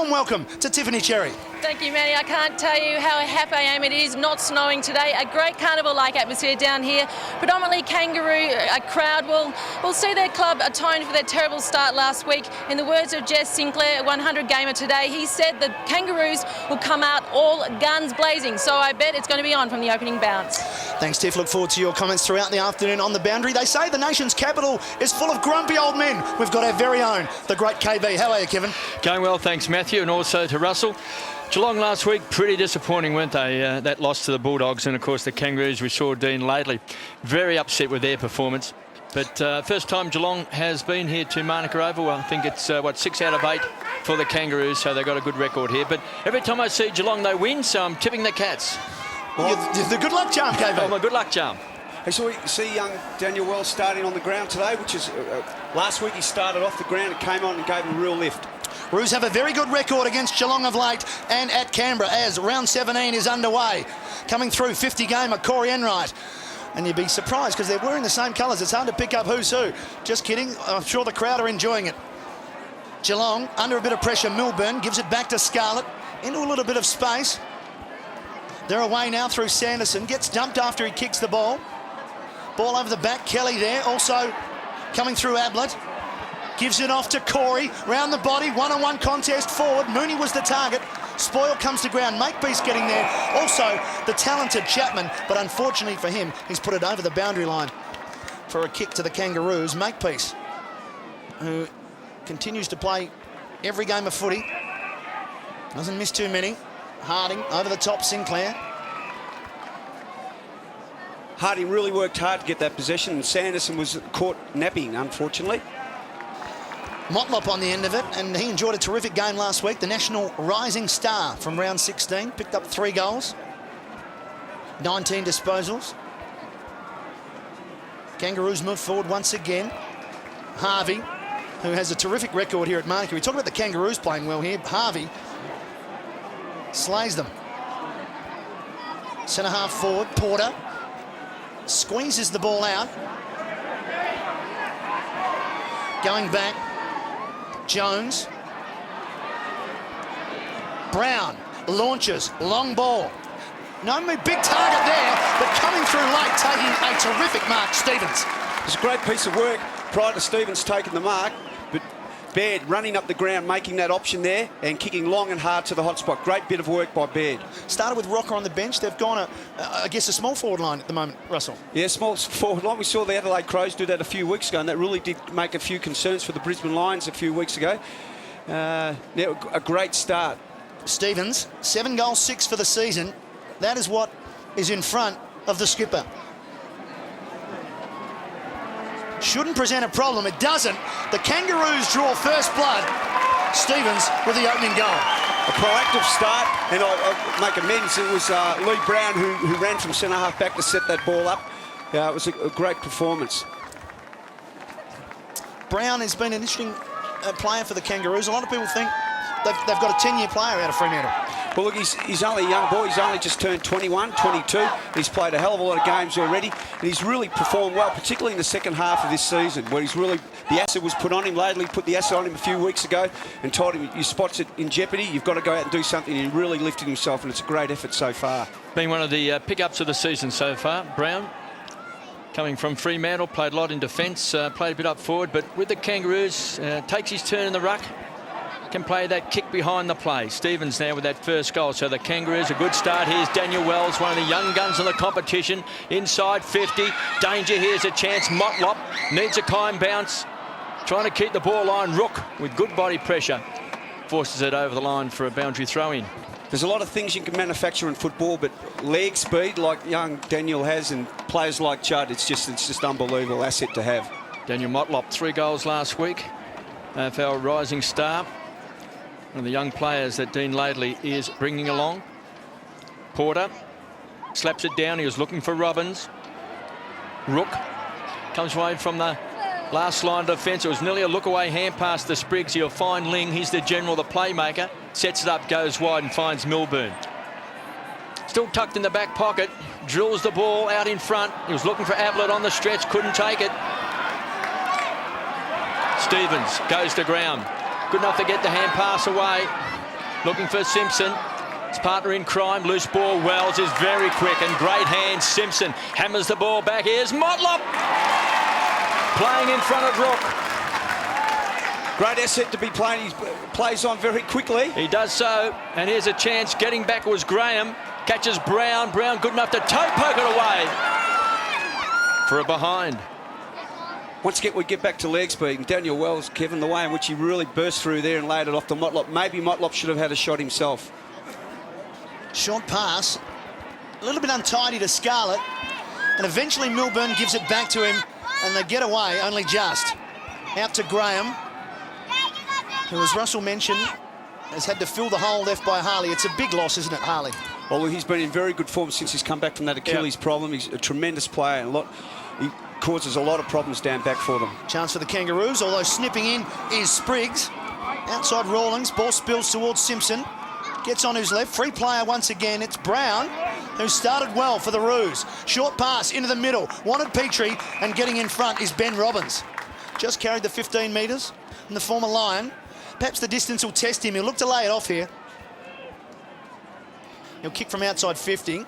warm welcome to Tiffany Cherry. Thank you, Manny. I can't tell you how happy I am. It is not snowing today. A great carnival-like atmosphere down here. Predominantly Kangaroo crowd will see their club atone for their terrible start last week. In the words of Jess Sinclair, 100 gamer today, he said the Kangaroos will come out all guns blazing. So I bet it's going to be on from the opening bounce. Thanks, Tiff. Look forward to your comments throughout the afternoon on the boundary. They say the nation's capital is full of grumpy old men. We've got our very own, the great KB. How are you, Kevin? Going well, thanks, Matthew, and also to Russell. Geelong last week, pretty disappointing, weren't they? That loss to the Bulldogs, and of course the Kangaroos, we saw Dean Laidley very upset with their performance. But first time Geelong has been here to Manuka Oval. Well, I think it's 6 out of 8 for the Kangaroos, so they've got a good record here. But every time I see Geelong, they win, so I'm tipping the Cats. Well, the good luck charm, KB. Oh, my good luck charm. Hey, so we see young Daniel Wells starting on the ground today, which is last week he started off the ground and came on and gave him a real lift. Roos have a very good record against Geelong of late and at Canberra as round 17 is underway. Coming through 50 gamer Corey Enright. And you'd be surprised because they're wearing the same colours. It's hard to pick up who's who. Just kidding. I'm sure the crowd are enjoying it. Geelong under a bit of pressure. Milburn gives it back to Scarlett into a little bit of space. They're away now through Sanderson. Gets dumped after he kicks the ball. Ball over the back. Kelly there. Also coming through Ablett. Gives it off to Corey, round the body, one-on-one contest forward. Mooney was the target. Spoil comes to ground. Makepeace getting there. Also, the talented Chapman, but unfortunately for him, he's put it over the boundary line for a kick to the Kangaroos. Makepeace, who continues to play every game of footy. Doesn't miss too many. Harding over the top, Sinclair. Harding really worked hard to get that possession, and Sanderson was caught napping, unfortunately. Motlop on the end of it, and he enjoyed a terrific game last week. The national rising star from round 16, picked up 3 goals, 19 disposals. Kangaroos move forward once again. Harvey, who has a terrific record here at Manuka. We talk about the Kangaroos playing well here. Harvey slays them. Centre half forward, Porter squeezes the ball out. Going back. Jones. Brown launches, long ball. No big target there, but coming through late, taking a terrific mark, Stevens. It's a great piece of work prior to Stevens taking the mark, but Baird running up the ground, making that option there and kicking long and hard to the hot spot. Great bit of work by Baird. Started with Rocker on the bench. They've gone, I guess, a small forward line at the moment, Russell. Yeah, small forward line. We saw the Adelaide Crows do that a few weeks ago, and that really did make a few concerns for the Brisbane Lions a few weeks ago. Yeah, a great start. Stevens, 7 goals, 6 for the season. That is what is in front of the skipper. Shouldn't present a problem. It doesn't. The Kangaroos draw first blood. Stevens with the opening goal. A proactive start, and I'll make amends. It was Lee Brown who ran from centre half back to set that ball up. It was a great performance. Brown has been an interesting player for the Kangaroos. A lot of people think they've got a 10-year player out of Fremantle. Well, look, he's only a young boy. He's only just turned 21, 22. He's played a hell of a lot of games already, and he's really performed well, particularly in the second half of this season, where he's really, the asset was put on him. Laidley put the asset on him a few weeks ago and told him, your spot's in jeopardy, you've got to go out and do something. And he really lifted himself, and it's a great effort so far. Been one of the pickups of the season so far. Brown, coming from Fremantle, played a lot in defence, played a bit up forward, but with the Kangaroos, takes his turn in the ruck. Can play that kick behind the play. Stevens now with that first goal. So the Kangaroos, a good start. Here's Daniel Wells, one of the young guns in the competition. Inside 50. Danger, here's a chance. Motlop needs a kind bounce. Trying to keep the ball line. Rook with good body pressure. Forces it over the line for a boundary throw-in. There's a lot of things you can manufacture in football, but leg speed like young Daniel has and players like Judd, it's just unbelievable asset to have. Daniel Motlop, 3 goals last week. AFL rising star. One of the young players that Dean Laidley is bringing along. Porter slaps it down. He was looking for Robbins. Rook comes away from the last line of defence. It was nearly a look-away hand pass to Spriggs. He'll find Ling. He's the general, the playmaker. Sets it up, goes wide and finds Milburn. Still tucked in the back pocket. Drills the ball out in front. He was looking for Ablett on the stretch. Couldn't take it. Stevens goes to ground. Good enough to get the hand pass away. Looking for Simpson. His partner in crime, loose ball. Wells is very quick and great hands. Simpson hammers the ball back. Here's Motlop playing in front of Rook. Great asset to be playing. He plays on very quickly. He does so, and here's a chance. Getting back was Graham. Catches Brown. Brown good enough to toe poke it away for a behind. Once again, we get back to leg speed. And Daniel Wells, Kevin, the way in which he really burst through there and laid it off to Motlop. Maybe Motlop should have had a shot himself. Short pass, a little bit untidy to Scarlett, and eventually Milburn gives it back to him, and they get away, only just. Out to Graham, who, as Russell mentioned, has had to fill the hole left by Harley. It's a big loss, isn't it, Harley? Well, he's been in very good form since he's come back from that Achilles problem. He's a tremendous player, and he causes a lot of problems down back for them. Chance for the Kangaroos, although snipping in is Spriggs. Outside Rawlings, ball spills towards Simpson. Gets on his left, free player once again. It's Brown, who started well for the Roos. Short pass into the middle, wanted Petrie, and getting in front is Ben Robbins. Just carried the 15 metres, and the former Lion. Perhaps the distance will test him. He'll look to lay it off here. He'll kick from outside 50.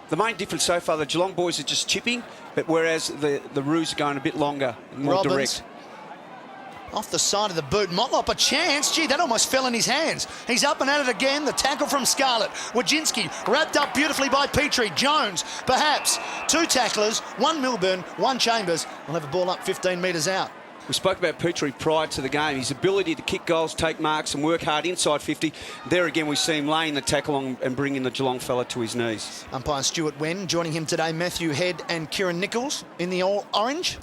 The main difference so far, the Geelong boys are just chipping, but whereas the Roos are going a bit longer and more Robbins, direct. Off the side of the boot. Motlop a chance. Gee, that almost fell in his hands. He's up and at it again. The tackle from Scarlett. Wojcinski wrapped up beautifully by Petrie. Jones, perhaps. Two tacklers, one Milburn, one Chambers. We'll have a ball up 15 metres out. We spoke about Petrie prior to the game. His ability to kick goals, take marks and work hard inside 50. There again, we see him laying the tackle on and bringing the Geelong fella to his knees. Umpire Stuart Wen. Joining him today, Matthew Head and Kieran Nichols in the all-orange.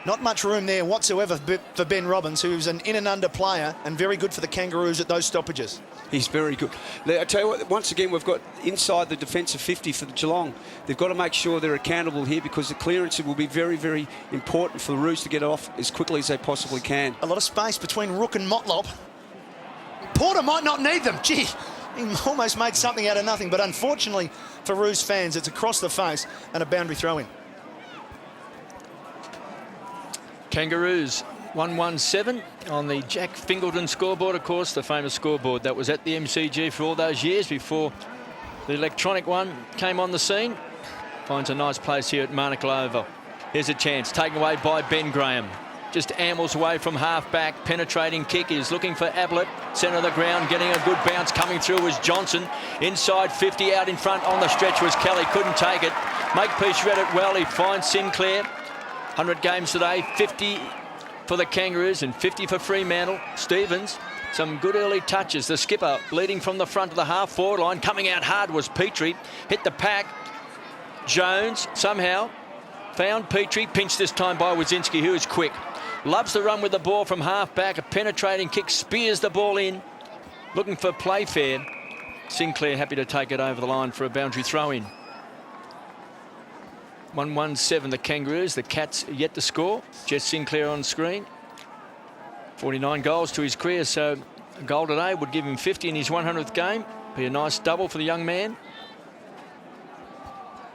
Not much room there whatsoever for Ben Robbins, who's an in and under player and very good for the Kangaroos at those stoppages. He's very good. I tell you what, once again, we've got inside the defensive 50 for the Geelong. They've got to make sure they're accountable here because the clearance will be very, very important for the Roos to get it off as quickly as they possibly can. A lot of space between Rook and Motlop. Porter might not need them. Gee, he almost made something out of nothing, but unfortunately for Roos fans, it's across the face and a boundary throw-in. Kangaroos 117 on the Jack Fingleton scoreboard, of course, the famous scoreboard that was at the MCG for all those years before the electronic one came on the scene. Finds a nice place here at Marnicle Oval. Here's a chance taken away by Ben Graham. Just ambles away from half-back, penetrating kick. He's looking for Ablett, centre of the ground, getting a good bounce. Coming through was Johnson. Inside 50, out in front on the stretch was Kelly. Couldn't take it. Makepeace read it well. He finds Sinclair. 100 games today, 50 for the Kangaroos and 50 for Fremantle. Stevens, some good early touches. The skipper leading from the front of the half-forward line. Coming out hard was Petrie. Hit the pack. Jones somehow found Petrie. Pinched this time by Wojcinski, who is quick. Loves the run with the ball from half-back. A penetrating kick, spears the ball in. Looking for Playfair. Sinclair happy to take it over the line for a boundary throw-in. 117 the Kangaroos. The Cats yet to score. Jess Sinclair on screen. 49 goals to his career, so a goal today would give him 50 in his 100th game. Be a nice double for the young man.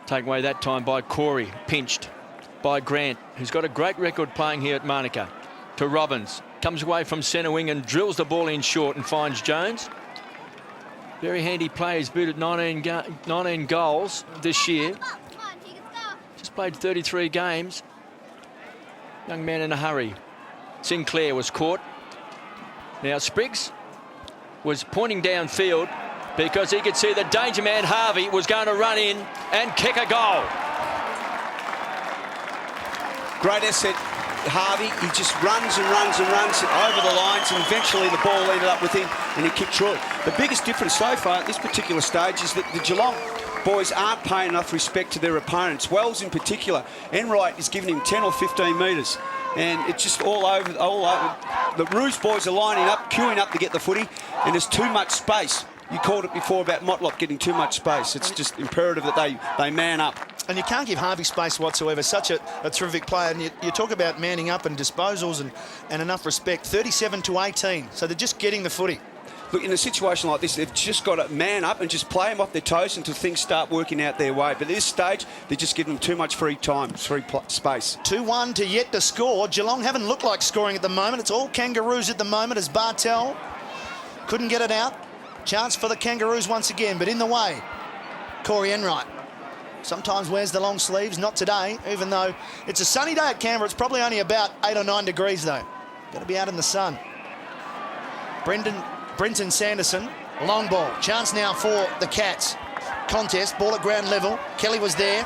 Taken away that time by Corey. Pinched by Grant, who's got a great record playing here at Manuka. To Robbins. Comes away from centre wing and drills the ball in short and finds Jones. Very handy play. He's booted 19 goals this year. Played 33 games. Young man in a hurry. Sinclair was caught. Now Spriggs was pointing downfield because he could see the danger man Harvey was going to run in and kick a goal. Great asset, Harvey. He just runs and runs and runs over the lines, and eventually the ball ended up with him and he kicked through it. The biggest difference so far at this particular stage is that the Geelong boys aren't paying enough respect to their opponents. Wells in particular, Enright is giving him 10 or 15 metres, and it's just all over. The Roos boys are lining up, queuing up to get the footy, and there's too much space. You called it before about Motlop getting too much space. It's just imperative that they man up. And you can't give Harvey space whatsoever. Such a terrific player. And you talk about manning up and disposals and enough respect. 37 to 18. So they're just getting the footy. look, in a situation like this, they've just got to man up and just play them off their toes until things start working out their way. But at this stage, they're just giving them too much free time, space. 2-1 to yet to score. Geelong haven't looked like scoring at the moment. It's all Kangaroos at the moment as Bartel couldn't get it out. Chance for the Kangaroos once again, but in the way, Corey Enright. Sometimes wears the long sleeves, not today, even though it's a sunny day at Canberra. It's probably only about 8 or 9 degrees though. Got to be out in the sun. Brenton Sanderson, long ball. Chance now for the Cats. Contest, ball at ground level. Kelly was there.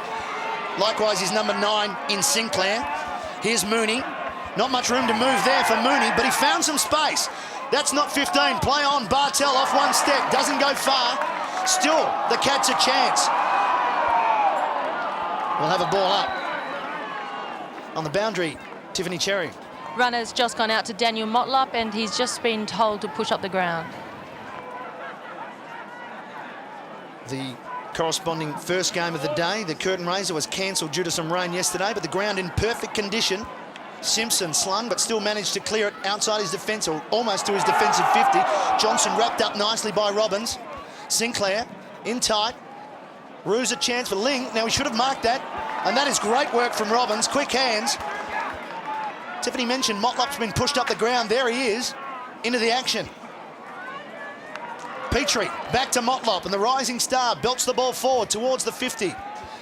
Likewise, his number 9 in Sinclair. Here's Mooney. Not much room to move there for Mooney, but he found some space. That's not 15. Play on. Bartel off one step. Doesn't go far. Still, the Cats a chance. We'll have a ball up. On the boundary, Tiffany Cherry. Runner's just gone out to Daniel Motlop and he's just been told to push up the ground. The corresponding first game of the day, the curtain raiser, was cancelled due to some rain yesterday, but the ground in perfect condition. Simpson slung, but still managed to clear it outside his defence, or almost to his defensive 50. Johnson wrapped up nicely by Robbins. Sinclair in tight. Ruse a chance for Ling. Now, he should have marked that. And that is great work from Robbins. Quick hands. Tiffany mentioned Motlop's been pushed up the ground. There he is, into the action. Petrie back to Motlop, and the rising star belts the ball forward towards the 50.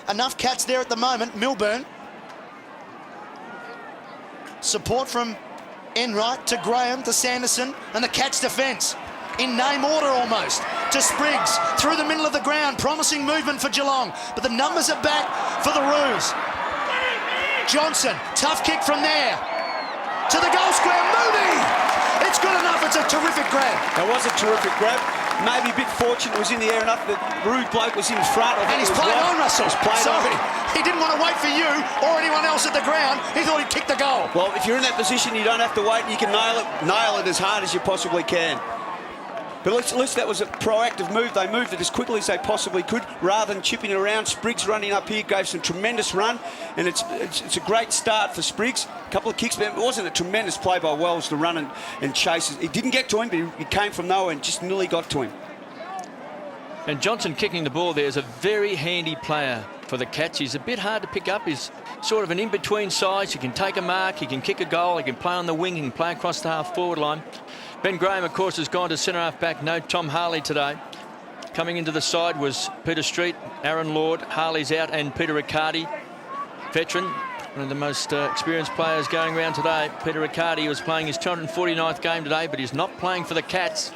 Enough Cats there at the moment. Milburn. Support from Enright to Graham to Sanderson, and the Cats defence in name order almost to Spriggs through the middle of the ground. Promising movement for Geelong, but the numbers are back for the Roos. Johnson, tough kick from there to the goal square. Mooney! It's good enough. It's a terrific grab. That was a terrific grab. Maybe a bit fortunate it was in the air enough that Rude bloke was in front. And he's played on, Russell. Sorry. On. He didn't want to wait for you or anyone else at the ground. He thought he'd kick the goal. Well, if you're in that position, you don't have to wait and you can nail it as hard as you possibly can. But at least that was a proactive move. They moved it as quickly as they possibly could rather than chipping it around. Spriggs running up here gave some tremendous run, and it's a great start for Spriggs. A couple of kicks, but it wasn't a tremendous play by Wells to run and chase. He didn't get to him, but he came from nowhere and just nearly got to him. And Johnson kicking the ball there is a very handy player for the Cats. He's a bit hard to pick up. He's sort of an in-between size. He can take a mark, he can kick a goal, he can play on the wing, he can play across the half-forward line. Ben Graham, of course, has gone to centre-half back. No Tom Harley today. Coming into the side was Peter Street, Aaron Lord. Harley's out, and Peter Riccardi, veteran, one of the most experienced players going around today. Peter Riccardi was playing his 249th game today, but he's not playing for the Cats.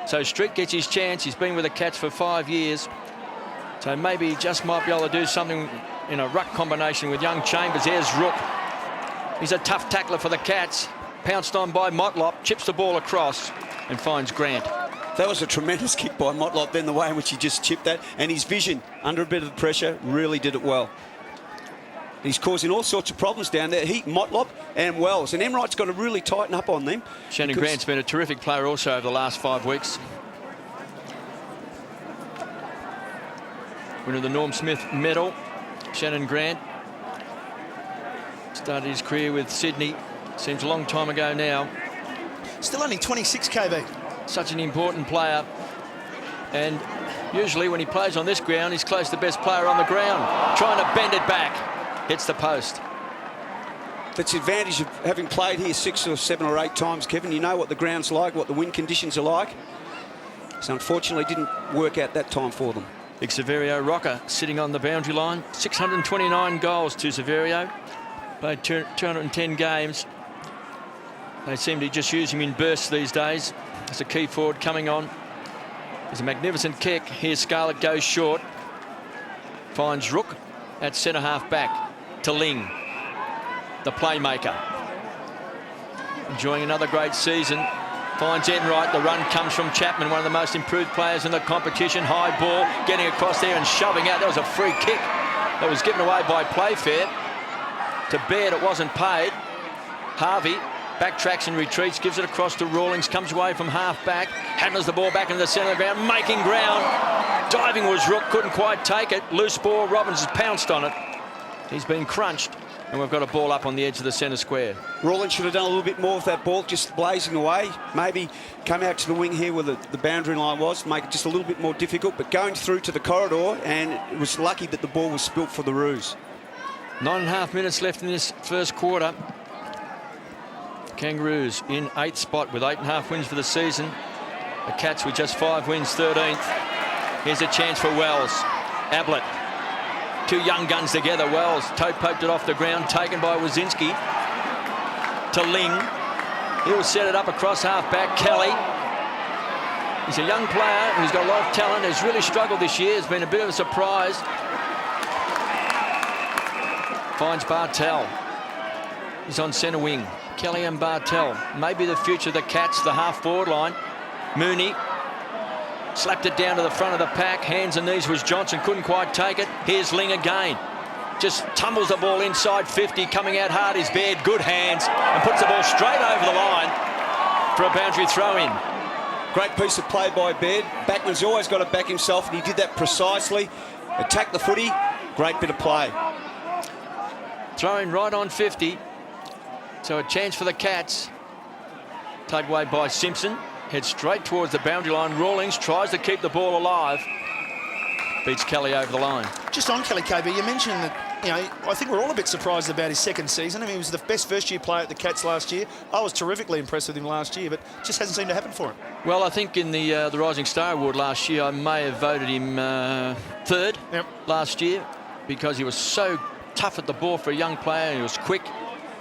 So Street gets his chance. He's been with the Cats for 5 years. So maybe he just might be able to do something in a ruck combination with young Chambers. There's Rook. He's a tough tackler for the Cats. Pounced on by Motlop, chips the ball across and finds Grant. That was a tremendous kick by Motlop, then the way in which he just chipped that, and his vision under a bit of pressure really did it well. He's causing all sorts of problems down there. Motlop and Wells, and Enright's got to really tighten up on them. Shannon Grant's been a terrific player also over the last 5 weeks. Winner of the Norm Smith Medal, Shannon Grant. Started his career with Sydney. Seems a long time ago now. Still only 26 kb. Such an important player. And usually when he plays on this ground, he's close to the best player on the ground. Trying to bend it back. Hits the post. That's the advantage of having played here 6 or 7 or 8 times, Kevin. You know what the ground's like, what the wind conditions are like. So unfortunately it didn't work out that time for them. Big Severio rocker sitting on the boundary line. 629 goals to Severio. Played 210 games. They seem to just use him in bursts these days. As a key forward coming on. There's a magnificent kick. Here Scarlett goes short. Finds Rook at centre-half back to Ling, the playmaker. Enjoying another great season. Finds Enright. The run comes from Chapman, one of the most improved players in the competition. High ball, getting across there and shoving out. That was a free kick that was given away by Playfair. To Baird, it wasn't paid. Harvey backtracks and retreats, gives it across to Rawlings, comes away from half-back, hammers the ball back into the centre of the ground, making ground. Diving was Rook, couldn't quite take it. Loose ball, Robbins has pounced on it. He's been crunched. And we've got a ball up on the edge of the centre square. Rawlins should have done a little bit more with that ball, just blazing away. Maybe come out to the wing here where the boundary line was, make it just a little bit more difficult, but going through to the corridor, and it was lucky that the ball was spilt for the Roos. 9.5 minutes left in this first quarter. Kangaroos in 8th spot with 8.5 wins for the season. The Cats with just 5 wins, 13th. Here's a chance for Wells. Ablett. 2 young guns together. Wells toe poked it off the ground, taken by Wazinski to Ling. He'll set it up across half back. Kelly. He's a young player who's got a lot of talent. Has really struggled this year. Has been a bit of a surprise. Finds Bartel. He's on centre wing. Kelly and Bartel. Maybe the future of the Cats, the half-forward line. Mooney. Slapped it down to the front of the pack. Hands and knees was Johnson. Couldn't quite take it. Here's Ling again. Just tumbles the ball inside 50. Coming out hard is Baird. Good hands. And puts the ball straight over the line for a boundary throw in. Great piece of play by Baird. Backman's always got to back himself, and he did that precisely. Attack the footy. Great bit of play. Throw in right on 50. So a chance for the Cats. Taken away by Simpson. Heads straight towards the boundary line. Rawlings tries to keep the ball alive. Beats Kelly over the line. Just on Kelly, KB, you mentioned that, you know, I think we're all a bit surprised about his second season. I mean, he was the best first-year player at the Cats last year. I was terrifically impressed with him last year, but it just hasn't seemed to happen for him. Well, I think in the Rising Star Award last year, I may have voted him 3rd last year because he was so tough at the ball for a young player. He was quick.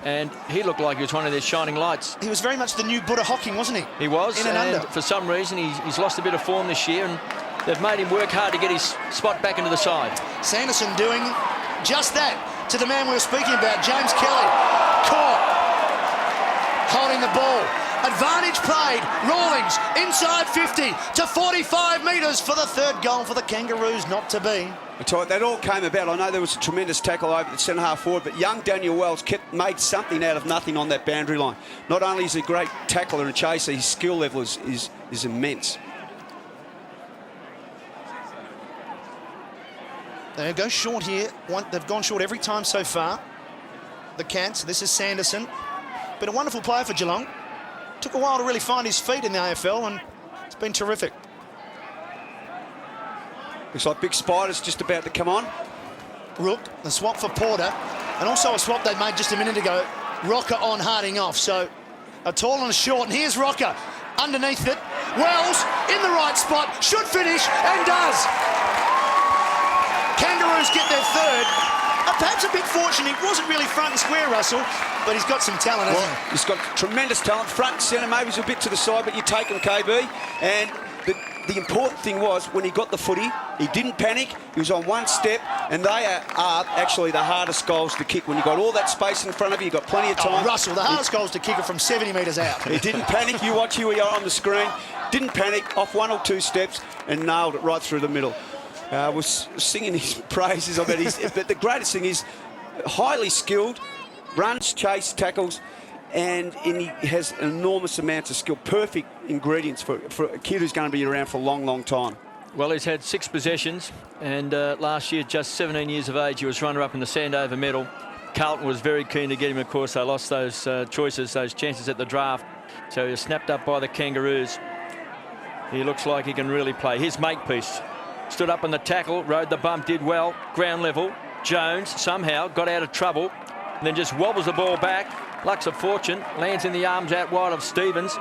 And he looked like he was one of their shining lights. He was very much the new Buddha Hocking, wasn't he? He was. In and under. For some reason, he's lost a bit of form this year, and they've made him work hard to get his spot back into the side. Sanderson doing just that to the man we were speaking about, James Kelly. Caught. Holding the ball. Advantage played. Rawlings inside 50 to 45 metres for the 3rd goal for the Kangaroos, not to be. I tell you, that all came about. I know there was a tremendous tackle over the centre half forward, but young Daniel Wells made something out of nothing on that boundary line. Not only is he a great tackler and chaser, his skill level is immense. They go short here. They've gone short every time so far. The Cats. This is Sanderson. Been a wonderful player for Geelong. Took a while to really find his feet in the AFL, and it's been terrific. Looks like Big Spider's just about to come on. Rook, the swap for Porter, and also a swap they made just a minute ago. Rocker on Harding off, so a tall and a short, and here's Rocker underneath it. Wells in the right spot, should finish, and does. Kangaroos get their 3rd. Perhaps a bit fortunate, he wasn't really front and square, Russell, but he's got some talent, hasn't he? He's got tremendous talent, front and centre, maybe he's a bit to the side, but you take him, KB, and the important thing was when he got the footy, he didn't panic, he was on one step, and they are actually the hardest goals to kick. When you've got all that space in front of you, you've got plenty of time. Oh, Russell, the hardest goals to kick are from 70 metres out. He didn't panic. You watch here we are on the screen. Didn't panic, off 1 or 2 steps, and nailed it right through the middle. Was singing his praises of it. But the greatest thing is highly skilled, runs, chase, tackles, and he has enormous amounts of skill. Perfect ingredients for a kid who's going to be around for a long, long time. Well, he's had 6 possessions, and last year, just 17 years of age, he was runner-up in the Sandover medal. Carlton was very keen to get him, of course. They lost those choices, those chances at the draft. So he was snapped up by the Kangaroos. He looks like he can really play. His Makepeace stood up on the tackle, rode the bump, did well. Ground level. Jones somehow got out of trouble, and then just wobbles the ball back. Lucks of fortune, lands in the arms out wide of Stevens.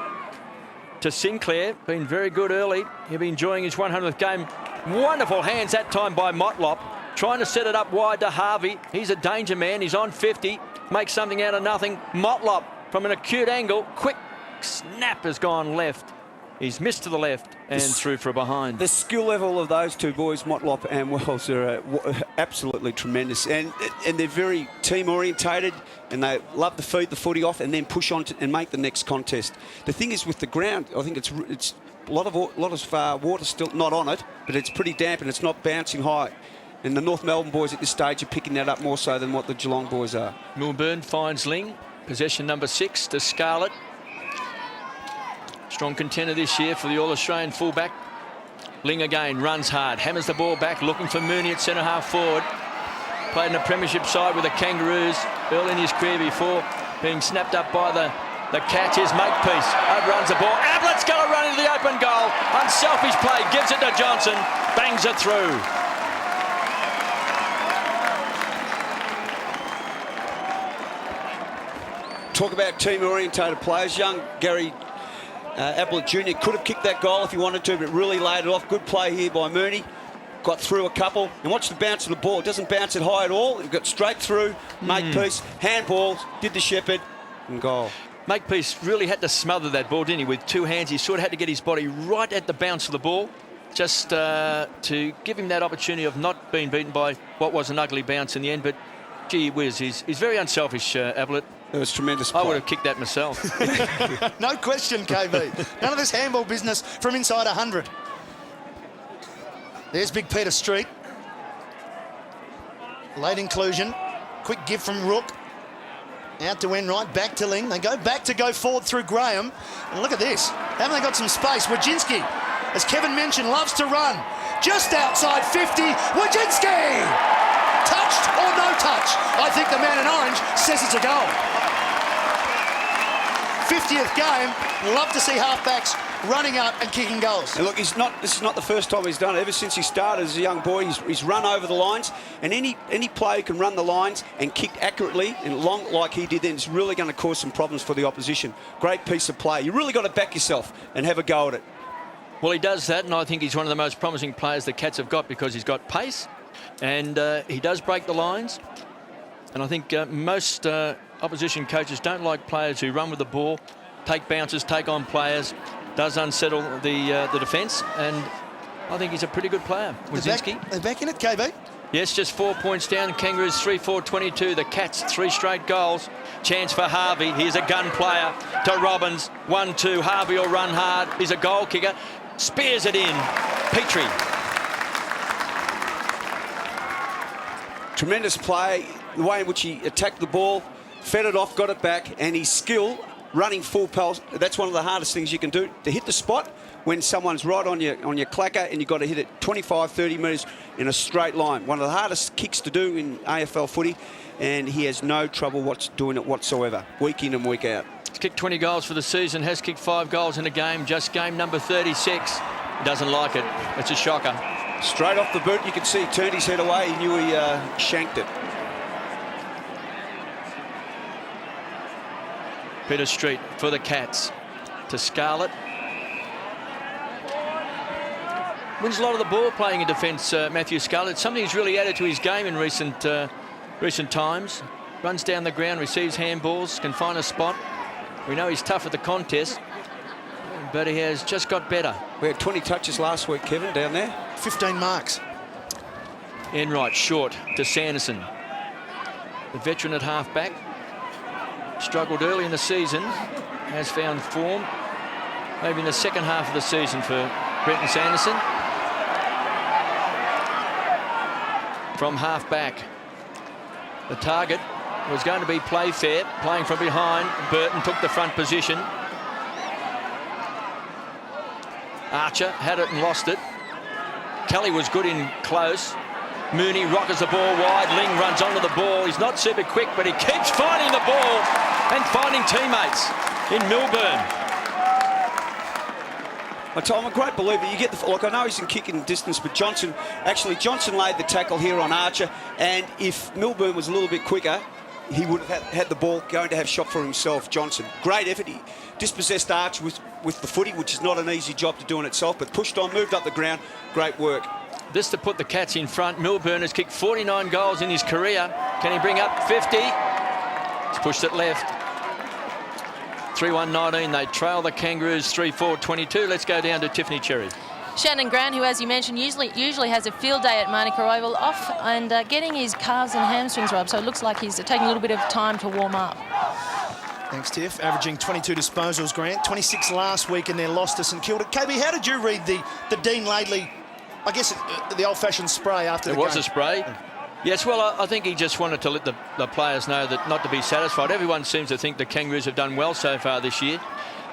To Sinclair, been very good early. He'll be enjoying his 100th game. Wonderful hands that time by Motlop. Trying to set it up wide to Harvey. He's a danger man. He's on 50. Makes something out of nothing. Motlop from an acute angle. Quick snap has gone left. He's missed to the left and through for a behind. The skill level of those two boys, Motlop and Wells, are absolutely tremendous. And they're very team-orientated, and they love to feed the footy off and then push on and make the next contest. The thing is with the ground, I think it's a lot of water still not on it, but it's pretty damp and it's not bouncing high. And the North Melbourne boys at this stage are picking that up more so than what the Geelong boys are. Milburn finds Ling. Possession number 6 to Scarlett. Strong contender this year for the All-Australian fullback. Ling again, runs hard, hammers the ball back, looking for Mooney at centre half forward. Played in a premiership side with the Kangaroos early in his career before being snapped up by the catch. Is Makepeace, outruns the ball. Ablett's going to run into the open goal. Unselfish play, gives it to Johnson, bangs it through. Talk about team-orientated players. Young Gary Ablett Jr. could have kicked that goal if he wanted to, but really laid it off. Good play here by Mooney. Got through a couple. And watch the bounce of the ball. It doesn't bounce it high at all. It got straight through. Makepeace, handball, did the shepherd, and goal. Makepeace really had to smother that ball, didn't he? With two hands, he sort of had to get his body right at the bounce of the ball, just to give him that opportunity of not being beaten by what was an ugly bounce in the end. But gee whiz, he's very unselfish, Ablett. It was tremendous play. I would have kicked that myself. No question, KB. None of this handball business from inside 100. There's Big Peter Street. Late inclusion. Quick give from Rook. Out to Enright, back to Ling. They go back to go forward through Graham. And look at this. Haven't they got some space? Wojcinski, as Kevin mentioned, loves to run. Just outside 50, Wojcinski! Touched or no touch? I think the man in orange says it's a goal. 50th game. Love to see halfbacks running up and kicking goals. And look, this is not the first time he's done it. Ever since he started as a young boy, he's run over the lines. And any player can run the lines and kick accurately and long like he did then. It's really going to cause some problems for the opposition. Great piece of play. You really got to back yourself and have a go at it. Well, he does that, and I think he's one of the most promising players the Cats have got because he's got pace and he does break the lines. And I think most opposition coaches don't like players who run with the ball, take bounces, take on players, does unsettle the defence, and I think he's a pretty good player. Wojcinski. They're back in it, KB. Yes, just 4 points down. Kangaroos 3-4-22. The Cats 3 straight goals. Chance for Harvey. Here's a gun player to Robbins. 1-2. Harvey will run hard. He's a goal kicker. Spears it in. Petrie. Tremendous play. The way in which he attacked the ball, fed it off, got it back, and his skill running full pulse. That's one of the hardest things you can do, to hit the spot when someone's right on your clacker, and you've got to hit it 25-30 metres in a straight line. One of the hardest kicks to do in AFL footy, and he has no trouble doing it whatsoever, week in and week out. He's kicked 20 goals for the season, has kicked 5 goals in a game, just game number 36. He doesn't like it. It's a shocker. Straight off the boot, you can see he turned his head away. He knew he shanked it. Peter Street for the Cats to Scarlett. Wins a lot of the ball playing in defence, Matthew Scarlett. Something he's really added to his game in recent times. Runs down the ground, receives handballs, can find a spot. We know he's tough at the contest, but he has just got better. We had 20 touches last week, Kevin, down there. 15 marks. Enright short to Sanderson. The veteran at half-back. Struggled early in the season, has found form maybe in the second half of the season for Brenton Sanderson. From half-back, the target was going to be Playfair, playing from behind. Burton took the front position. Archer had it and lost it. Kelly was good in close. Mooney rockers the ball wide. Ling runs onto the ball. He's not super quick, but he keeps finding the ball and finding teammates in Milburn. I'm a great believer. You get the look. I know he's in kicking distance, but Johnson laid the tackle here on Archer, and if Milburn was a little bit quicker, he would have had the ball going to have shot for himself. Johnson, great effort. He dispossessed Archer with the footy, which is not an easy job to do in itself, but pushed on, moved up the ground. Great work. This to put the Cats in front. Milburn has kicked 49 goals in his career. Can he bring up 50? He's pushed it left. 3-1-19. They trail the Kangaroos 3-4-22. Let's go down to Tiffany Cherry. Shannon Grant, who, as you mentioned, usually has a field day at Manuka Oval, off and getting his calves and hamstrings rubbed, so it looks like he's taking a little bit of time to warm up. Thanks, Tiff. Averaging 22 disposals, Grant. 26 last week in their loss to St Kilda. KB, how did you read the Dean Laidley, I guess the old-fashioned spray after the game? It was a spray. Yes, well, I think he just wanted to let the players know that not to be satisfied. Everyone seems to think the Kangaroos have done well so far this year.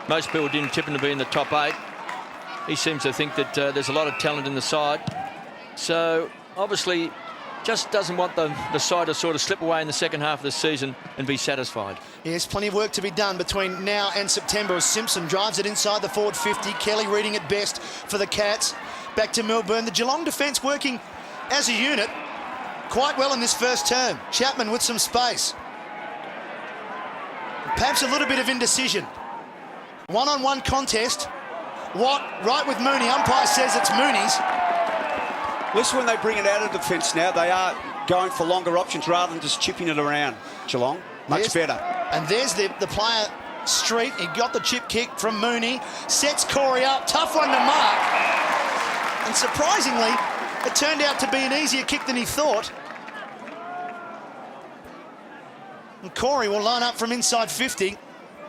Most people didn't tip them to be in the top 8. He seems to think that there's a lot of talent in the side. So, obviously, just doesn't want the side to sort of slip away in the second half of the season and be satisfied. Yes, plenty of work to be done between now and September as Simpson drives it inside the forward 50. Kelly reading it best for the Cats. Back to Melbourne. The Geelong defence working as a unit quite well in this first term. Chapman with some space. Perhaps a little bit of indecision. One-on-one contest. Watt right with Mooney. Umpire says it's Mooney's. Listen, when they bring it out of defence now, they are going for longer options rather than just chipping it around, Geelong. Much better. And there's the player, Street. He got the chip kick from Mooney. Sets Corey up. Tough one to mark. And surprisingly, it turned out to be an easier kick than he thought. And Corey will line up from inside 50.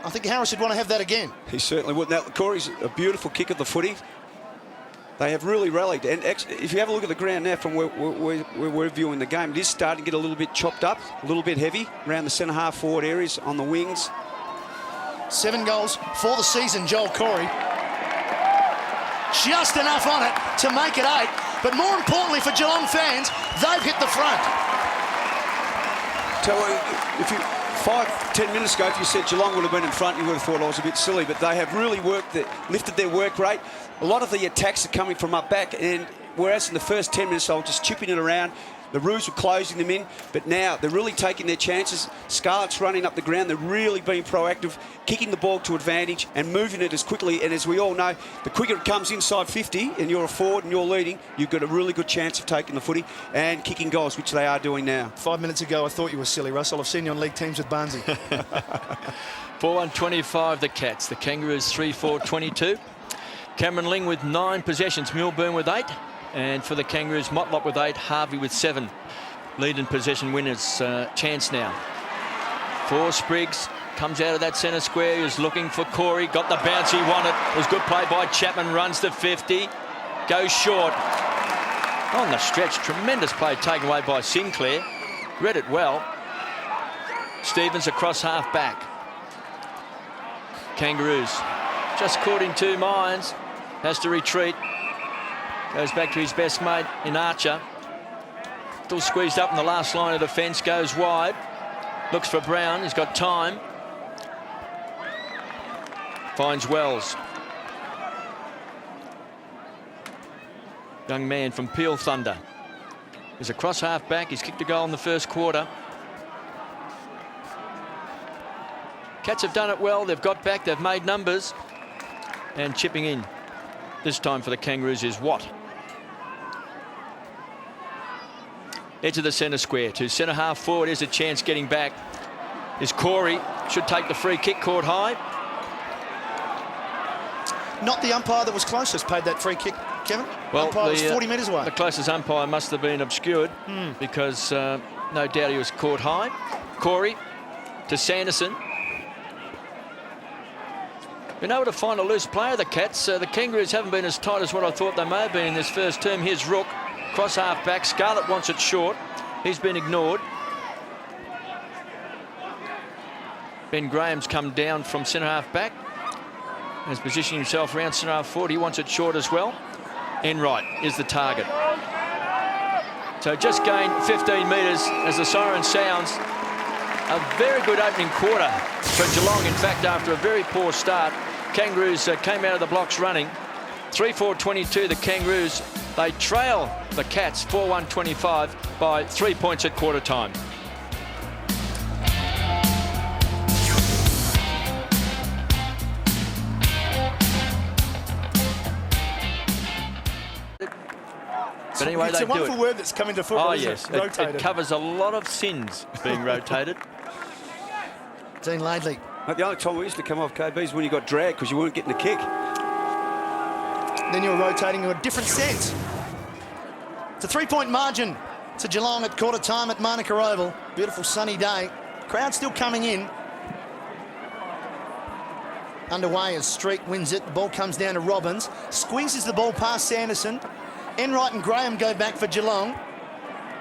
I think Harris would want to have that again. He certainly would. Now, Corey's a beautiful kick at the footy. They have really rallied. And if you have a look at the ground now from where we're viewing the game, it is starting to get a little bit chopped up, a little bit heavy around the centre half forward areas on the wings. 7 goals for the season, Joel Corey. Just enough on it to make it 8. But more importantly for Geelong fans, they've hit the front. Tell you, if you 5-10 minutes ago, if you said Geelong would have been in front, you would have thought I was a bit silly. But they have really lifted their work rate. A lot of the attacks are coming from up back, and whereas in the first 10 minutes they were just chipping it around, the Roos were closing them in, but now they're really taking their chances. Scarlett's running up the ground. They're really being proactive, kicking the ball to advantage and moving it as quickly. And as we all know, the quicker it comes inside 50 and you're a forward and you're leading, you've got a really good chance of taking the footy and kicking goals, which they are doing now. 5 minutes ago, I thought you were silly, Russell. I've seen you on league teams with Barnesy. 4-1-25 the Cats. The Kangaroos 3-4-22. Cameron Ling with 9 possessions. Milburn with 8. And for the Kangaroos, Motlop with 8, Harvey with 7. Lead in possession winners chance now. For Spriggs, comes out of that centre square, is looking for Corey, got the bounce he wanted. It was good play by Chapman, runs to 50, goes short. On the stretch, tremendous play taken away by Sinclair. Read it well. Stevens across half back. Kangaroos just caught in 2 minds, has to retreat. Goes back to his best mate in Archer. Still squeezed up in the last line of defence, goes wide. Looks for Brown, he's got time. Finds Wells. Young man from Peel Thunder. He's across half back, he's kicked a goal in the first quarter. Cats have done it well, they've got back, they've made numbers. And chipping in this time for the Kangaroos is Watt. Edge of the centre square to centre half forward. Is a chance getting back. Is Corey. Should take the free kick, caught high. Not the umpire that was closest paid that free kick, Kevin. Well, umpire was 40 metres away. The closest umpire must have been obscured because no doubt he was caught high. Corey to Sanderson. Been able to find a loose player, the Cats. The Kangaroos haven't been as tight as what I thought they may have been in this first term. Here's Rook. Cross half back. Scarlett wants it short. He's been ignored. Ben Graham's come down from centre half back. Has positioned himself around centre half forward. He wants it short as well. Enright is the target. So just gained 15 metres as the siren sounds. A very good opening quarter for Geelong. In fact, after a very poor start, Kangaroos came out of the blocks running. 3-4-22, the Kangaroos. They trail the Cats 4-1-25 by 3 points at quarter time. But anyway, it's they a do wonderful it. word that's come into football. Oh, isn't yes. it? Rotated. It covers a lot of sins being rotated. Dean Laidley. The only time we used to come off, KB, is when you got dragged because you weren't getting a kick. Then you're rotating in a different sense. It's a 3-point margin to Geelong at quarter time at Manuka Oval. Beautiful sunny day. Crowd still coming in. Underway as Street wins it. The ball comes down to Robbins. Squeezes the ball past Sanderson. Enright and Graham go back for Geelong.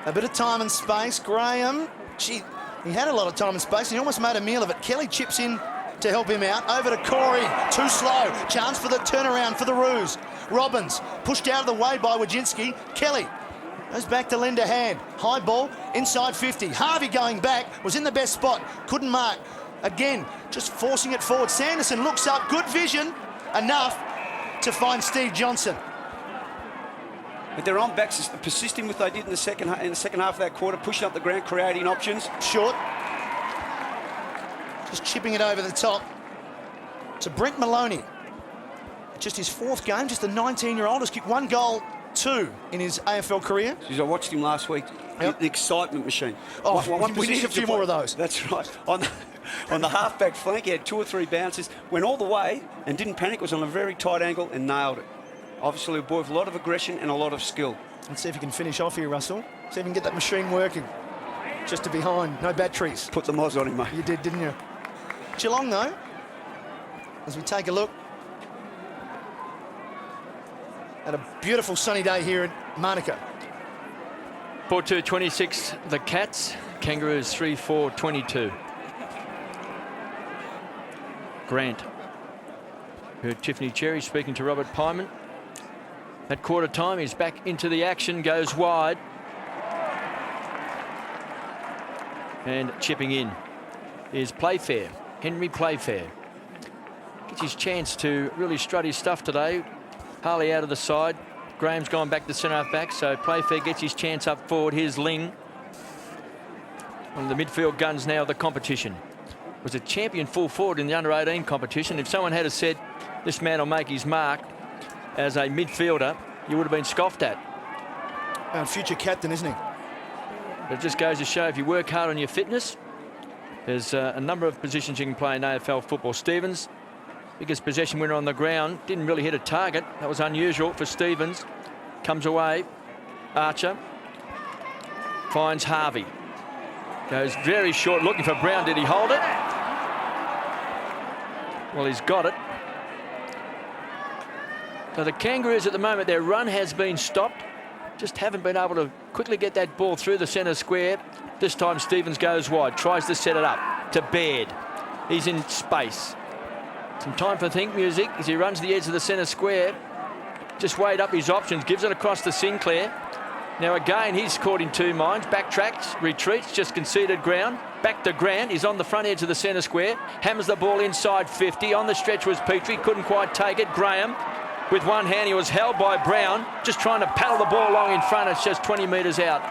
A bit of time and space. Graham, gee, he had a lot of time and space and he almost made a meal of it. Kelly chips in to help him out. Over to Corey. Too slow. Chance for the turnaround for the Roos. Robbins pushed out of the way by Wajinski. Kelly Goes back to lend a hand. High ball, inside 50. Harvey going back, was in the best spot. Couldn't mark. Again, just forcing it forward. Sanderson looks up, good vision, enough to find Steve Johnson. But their on backs persisting with what they did in the second half of that quarter, pushing up the ground, creating options. Short. Just chipping it over the top to Brent Maloney. Just his 4th game, just a 19-year-old, has kicked 1 goal, 2 in his AFL career. I watched him last week. Yep. The excitement machine. Oh, we need a few more of those. That's right. On the half-back flank, he had 2 or 3 bounces, went all the way and didn't panic, was on a very tight angle and nailed it. Obviously a boy with a lot of aggression and a lot of skill. Let's see if he can finish off here, Russell. See if he can get that machine working. Just to behind, no batteries. Put the moz on him, mate. You did, didn't you? Geelong, though, as we take a look at a beautiful sunny day here in Monaco. 4-2-26, the Cats. Kangaroos 3-4-22. Grant. Heard Tiffany Cherry speaking to Robert Pyman. At quarter time, he's back into the action, goes wide. And chipping in is Playfair, Henry Playfair. Gets his chance to really strut his stuff today. Harley out of the side. Graham's gone back to centre half back, so Playfair gets his chance up forward. Here's Ling. One of the midfield guns now of the competition. Was a champion full forward in the under-18 competition. If someone had said this man will make his mark as a midfielder, you would have been scoffed at. And future captain, isn't he? But it just goes to show if you work hard on your fitness, there's a number of positions you can play in AFL football. Stevens, biggest possession winner on the ground, didn't really hit a target. That was unusual for Stevens. Comes away. Archer finds Harvey. Goes very short, looking for Brown. Did he hold it? Well, he's got it. So the Kangaroos at the moment, their run has been stopped. Just haven't been able to quickly get that ball through the centre square. This time Stevens goes wide, tries to set it up to Baird. He's in space. Some time for think music as he runs the edge of the centre square. Just weighed up his options, gives it across to Sinclair. Now again, he's caught in 2 minds. Backtracks, retreats, just conceded ground. Back to Grant, he's on the front edge of the centre square. Hammers the ball inside 50. On the stretch was Petrie, couldn't quite take it. Graham, with one hand, he was held by Brown. Just trying to paddle the ball along in front. It's just 20 metres out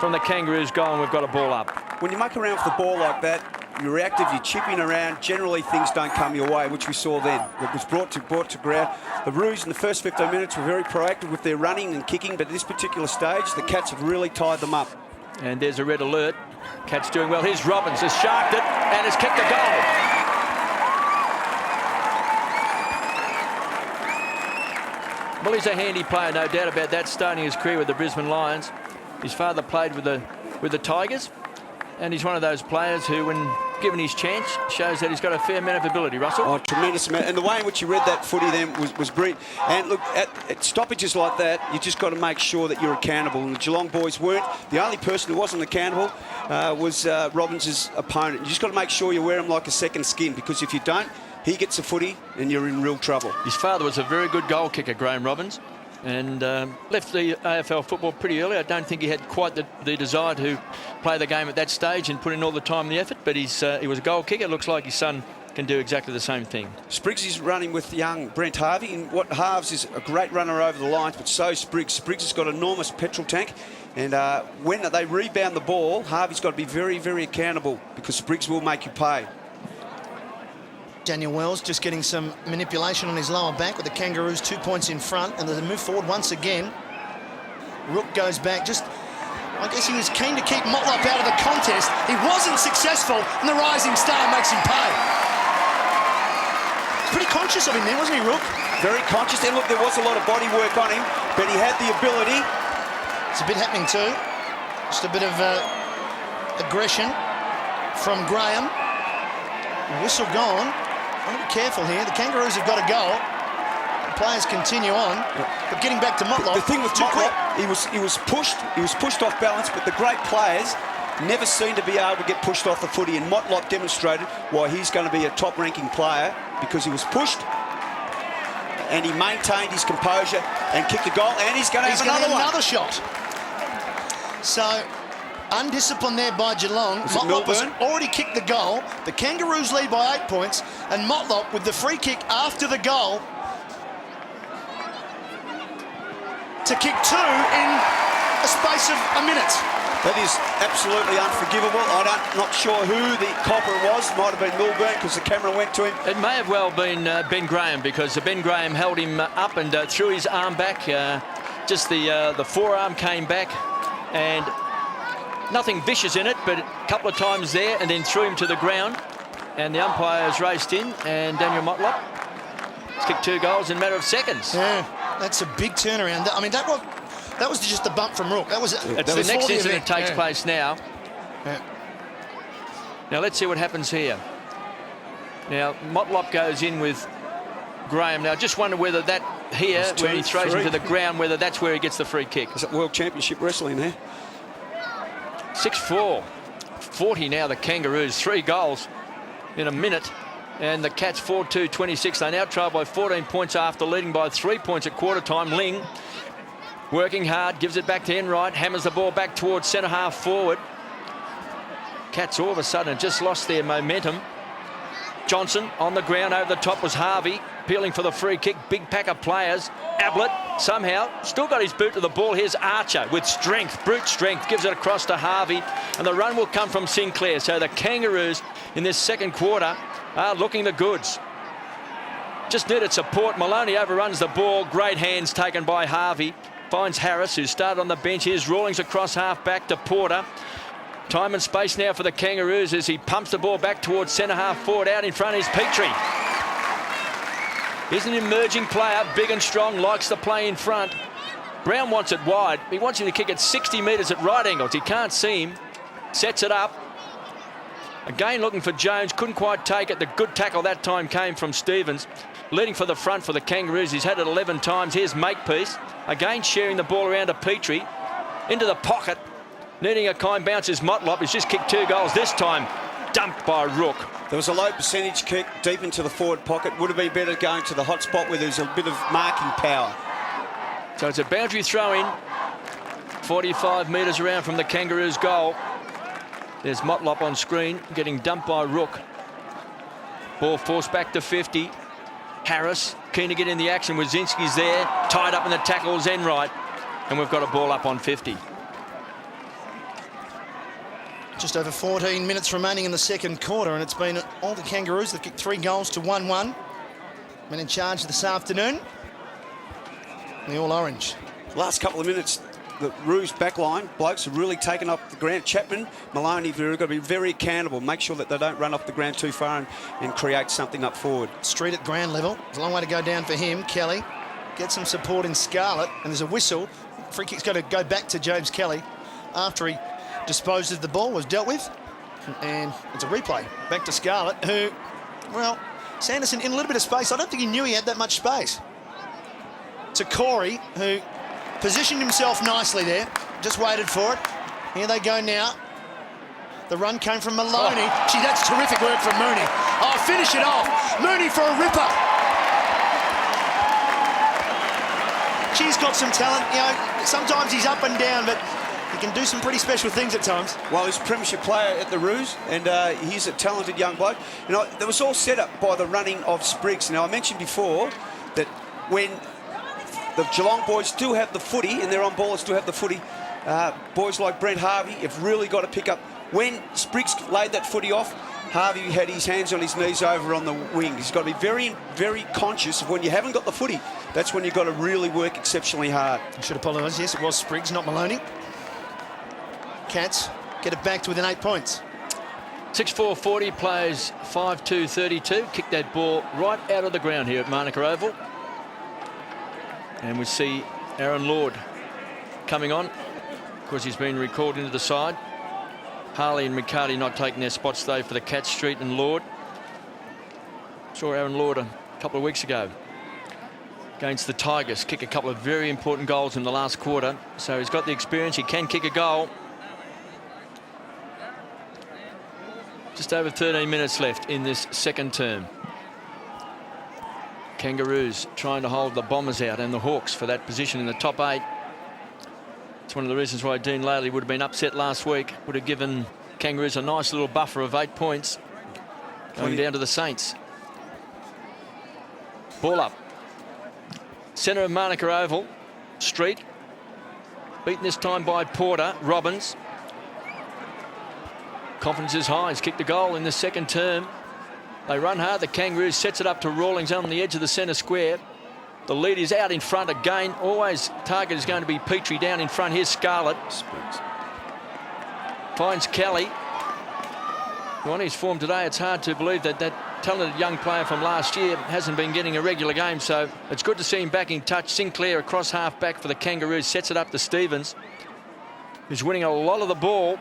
from the Kangaroos goal, and we've got a ball up. When you muck around with the ball like that, you're reactive, you're chipping around, generally things don't come your way, which we saw then. It was brought to ground. The Roos in the first 15 minutes were very proactive with their running and kicking, but at this particular stage, the Cats have really tied them up. And there's a red alert. Cats doing well. Here's Robbins, has sharked it and has kicked a goal. Well, he's a handy player, no doubt about that, starting his career with the Brisbane Lions. His father played with the Tigers, and he's one of those players who, when given his chance, shows that he's got a fair amount of ability, Russell. Oh, tremendous amount. And the way in which he read that footy then was brilliant. And look, at stoppages like that, you just got to make sure that you're accountable. And the Geelong boys weren't. The only person who wasn't accountable was Robbins' opponent. You just got to make sure you wear him like a second skin, because if you don't, he gets the footy and you're in real trouble. His father was a very good goal kicker, Graham Robbins, and left the AFL football pretty early. I don't think he had quite the desire to play the game at that stage and put in all the time and the effort, but he was a goal kicker. It looks like his son can do exactly the same thing. Spriggs is running with young Brent Harvey, and what Harves is a great runner over the lines, but so Spriggs. Spriggs has got an enormous petrol tank, and when they rebound the ball, Harvey's got to be very, very accountable, because Spriggs will make you pay. Daniel Wells just getting some manipulation on his lower back with the Kangaroos 2 points in front, and they move forward once again. Rook goes back. I guess he was keen to keep Motlop out of the contest. He wasn't successful, and the rising star makes him pay. Pretty conscious of him there, wasn't he, Rook? Very conscious. And look, there was a lot of body work on him, but he had the ability. It's a bit happening too. Just a bit of aggression from Graham. Whistle gone. Want to be careful here. The Kangaroos have got to go. The players continue on, but getting back to Motlop. The thing with Motlop, he was pushed off balance, but the great players never seem to be able to get pushed off the footy, and Motlop demonstrated why he's going to be a top-ranking player, because he was pushed and he maintained his composure and kicked the goal, and he's going to have another one. Another shot. So, undisciplined there by Geelong. Motlop has already kicked the goal. The Kangaroos lead by 8 points, and Motlop with the free kick after the goal to kick 2 in a space of a minute. That is absolutely unforgivable. I'm not sure who the culprit was. Might have been Milburn because the camera went to him. It may have well been Ben Graham, because Ben Graham held him up and threw his arm back. Just the forearm came back, and nothing vicious in it, but a couple of times there, and then threw him to the ground. And the umpires raced in, and Daniel Motlop has kicked 2 goals in a matter of seconds. Yeah, that's a big turnaround. I mean, that was just a bump from Rook. It's the next incident takes place now. Yeah. Now let's see what happens here. Now Motlop goes in with Graham. Now I just wonder whether that here, where he throws him to the ground, whether that's where he gets the free kick. Is it World Championship Wrestling there? 6-4. 40 now the Kangaroos. 3 goals in a minute. And the Cats 4-2-26. They now trail by 14 points after leading by 3 points at quarter time. Ling working hard, gives it back to Enright, hammers the ball back towards centre half forward. Cats all of a sudden just lost their momentum. Johnson on the ground over the top was Harvey, peeling for the free kick. Big pack of players. Ablett somehow still got his boot to the ball. Here's Archer with strength, brute strength, gives it across to Harvey, and the run will come from Sinclair. So the Kangaroos in this second quarter are looking the goods. Just needed support. Maloney overruns the ball. Great hands taken by Harvey. Finds Harris, who started on the bench. Here's Rawlings across half back to Porter. Time and space now for the Kangaroos as he pumps the ball back towards centre half forward. Out in front is Petrie. He's an emerging player, big and strong, likes to play in front. Brown wants it wide. He wants him to kick it 60 metres at right angles. He can't see him. Sets it up. Again looking for Jones. Couldn't quite take it. The good tackle that time came from Stevens. Leading for the front for the Kangaroos. He's had it 11 times. Here's Makepeace. Again sharing the ball around to Petrie. Into the pocket. Needing a kind bounce is Motlop. He's just kicked 2 goals. This time dumped by Rook. There was a low percentage kick deep into the forward pocket. Would have been better going to the hot spot where there's a bit of marking power. So it's a boundary throw in. 45 metres around from the Kangaroos goal. There's Motlop on screen getting dumped by Rook. Ball forced back to 50. Harris keen to get in the action. Wazinski's there. Tied up in the tackles, Enright. And we've got a ball up on 50. Just over 14 minutes remaining in the second quarter, and it's been all the Kangaroos that kicked 3 goals to 1-1. Been in charge this afternoon. The All Orange. Last couple of minutes, the Roos backline blokes have really taken up the ground. Chapman, Maloney, they've got to be very accountable. Make sure that they don't run off the ground too far and create something up forward. Street at ground level. There's a long way to go down for him. Kelly gets some support in Scarlett, and there's a whistle. Free kick's going to go back to James Kelly after he disposed of the ball, was dealt with, and it's a replay back to Scarlett, who, well, Sanderson in a little bit of space. I don't think he knew he had that much space. To Corey, who positioned himself nicely there, just waited for it. Here they go now. The run came from Maloney. Gee, that's terrific work from Mooney. Oh, finish it off. Mooney for a ripper. She's got some talent. You know, sometimes he's up and down, but he can do some pretty special things at times. Well, he's a premiership player at the Roos, and he's a talented young bloke. You know, that was all set up by the running of Spriggs. Now, I mentioned before that when the Geelong boys do have the footy, and their on-ballers do have the footy, boys like Brent Harvey have really got to pick up. When Spriggs laid that footy off, Harvey had his hands on his knees over on the wing. He's got to be very, very conscious of when you haven't got the footy. That's when you've got to really work exceptionally hard. I should apologise. Yes, it was Spriggs, not Maloney. Cats get it back to within 8 points. 6-4-40 plays 5-2-32. Kick that ball right out of the ground here at Manuka Oval. And we see Aaron Lord coming on. Of course, he's been recalled into the side. Harley and Riccardi not taking their spots though for the Cats. Street and Lord. Saw Aaron Lord a couple of weeks ago against the Tigers. Kick a couple of very important goals in the last quarter. So he's got the experience. He can kick a goal. Just over 13 minutes left in this second term. Kangaroos trying to hold the Bombers out and the Hawks for that position in the top 8. It's one of the reasons why Dean Laley would have been upset last week. Would have given Kangaroos a nice little buffer of 8 points going down to the Saints. Ball up. Centre of Manuka Oval. Street. Beaten this time by Porter. Robbins. Confidence is high. He's kicked a goal in the second term. They run hard. The Kangaroos sets it up to Rawlings on the edge of the centre square. The lead is out in front again. Always target is going to be Petrie down in front. Here's Scarlett. Finds Kelly. On his form today, it's hard to believe that that talented young player from last year hasn't been getting a regular game, so it's good to see him back in touch. Sinclair across half back for the Kangaroos, sets it up to Stevens, who's winning a lot of the ball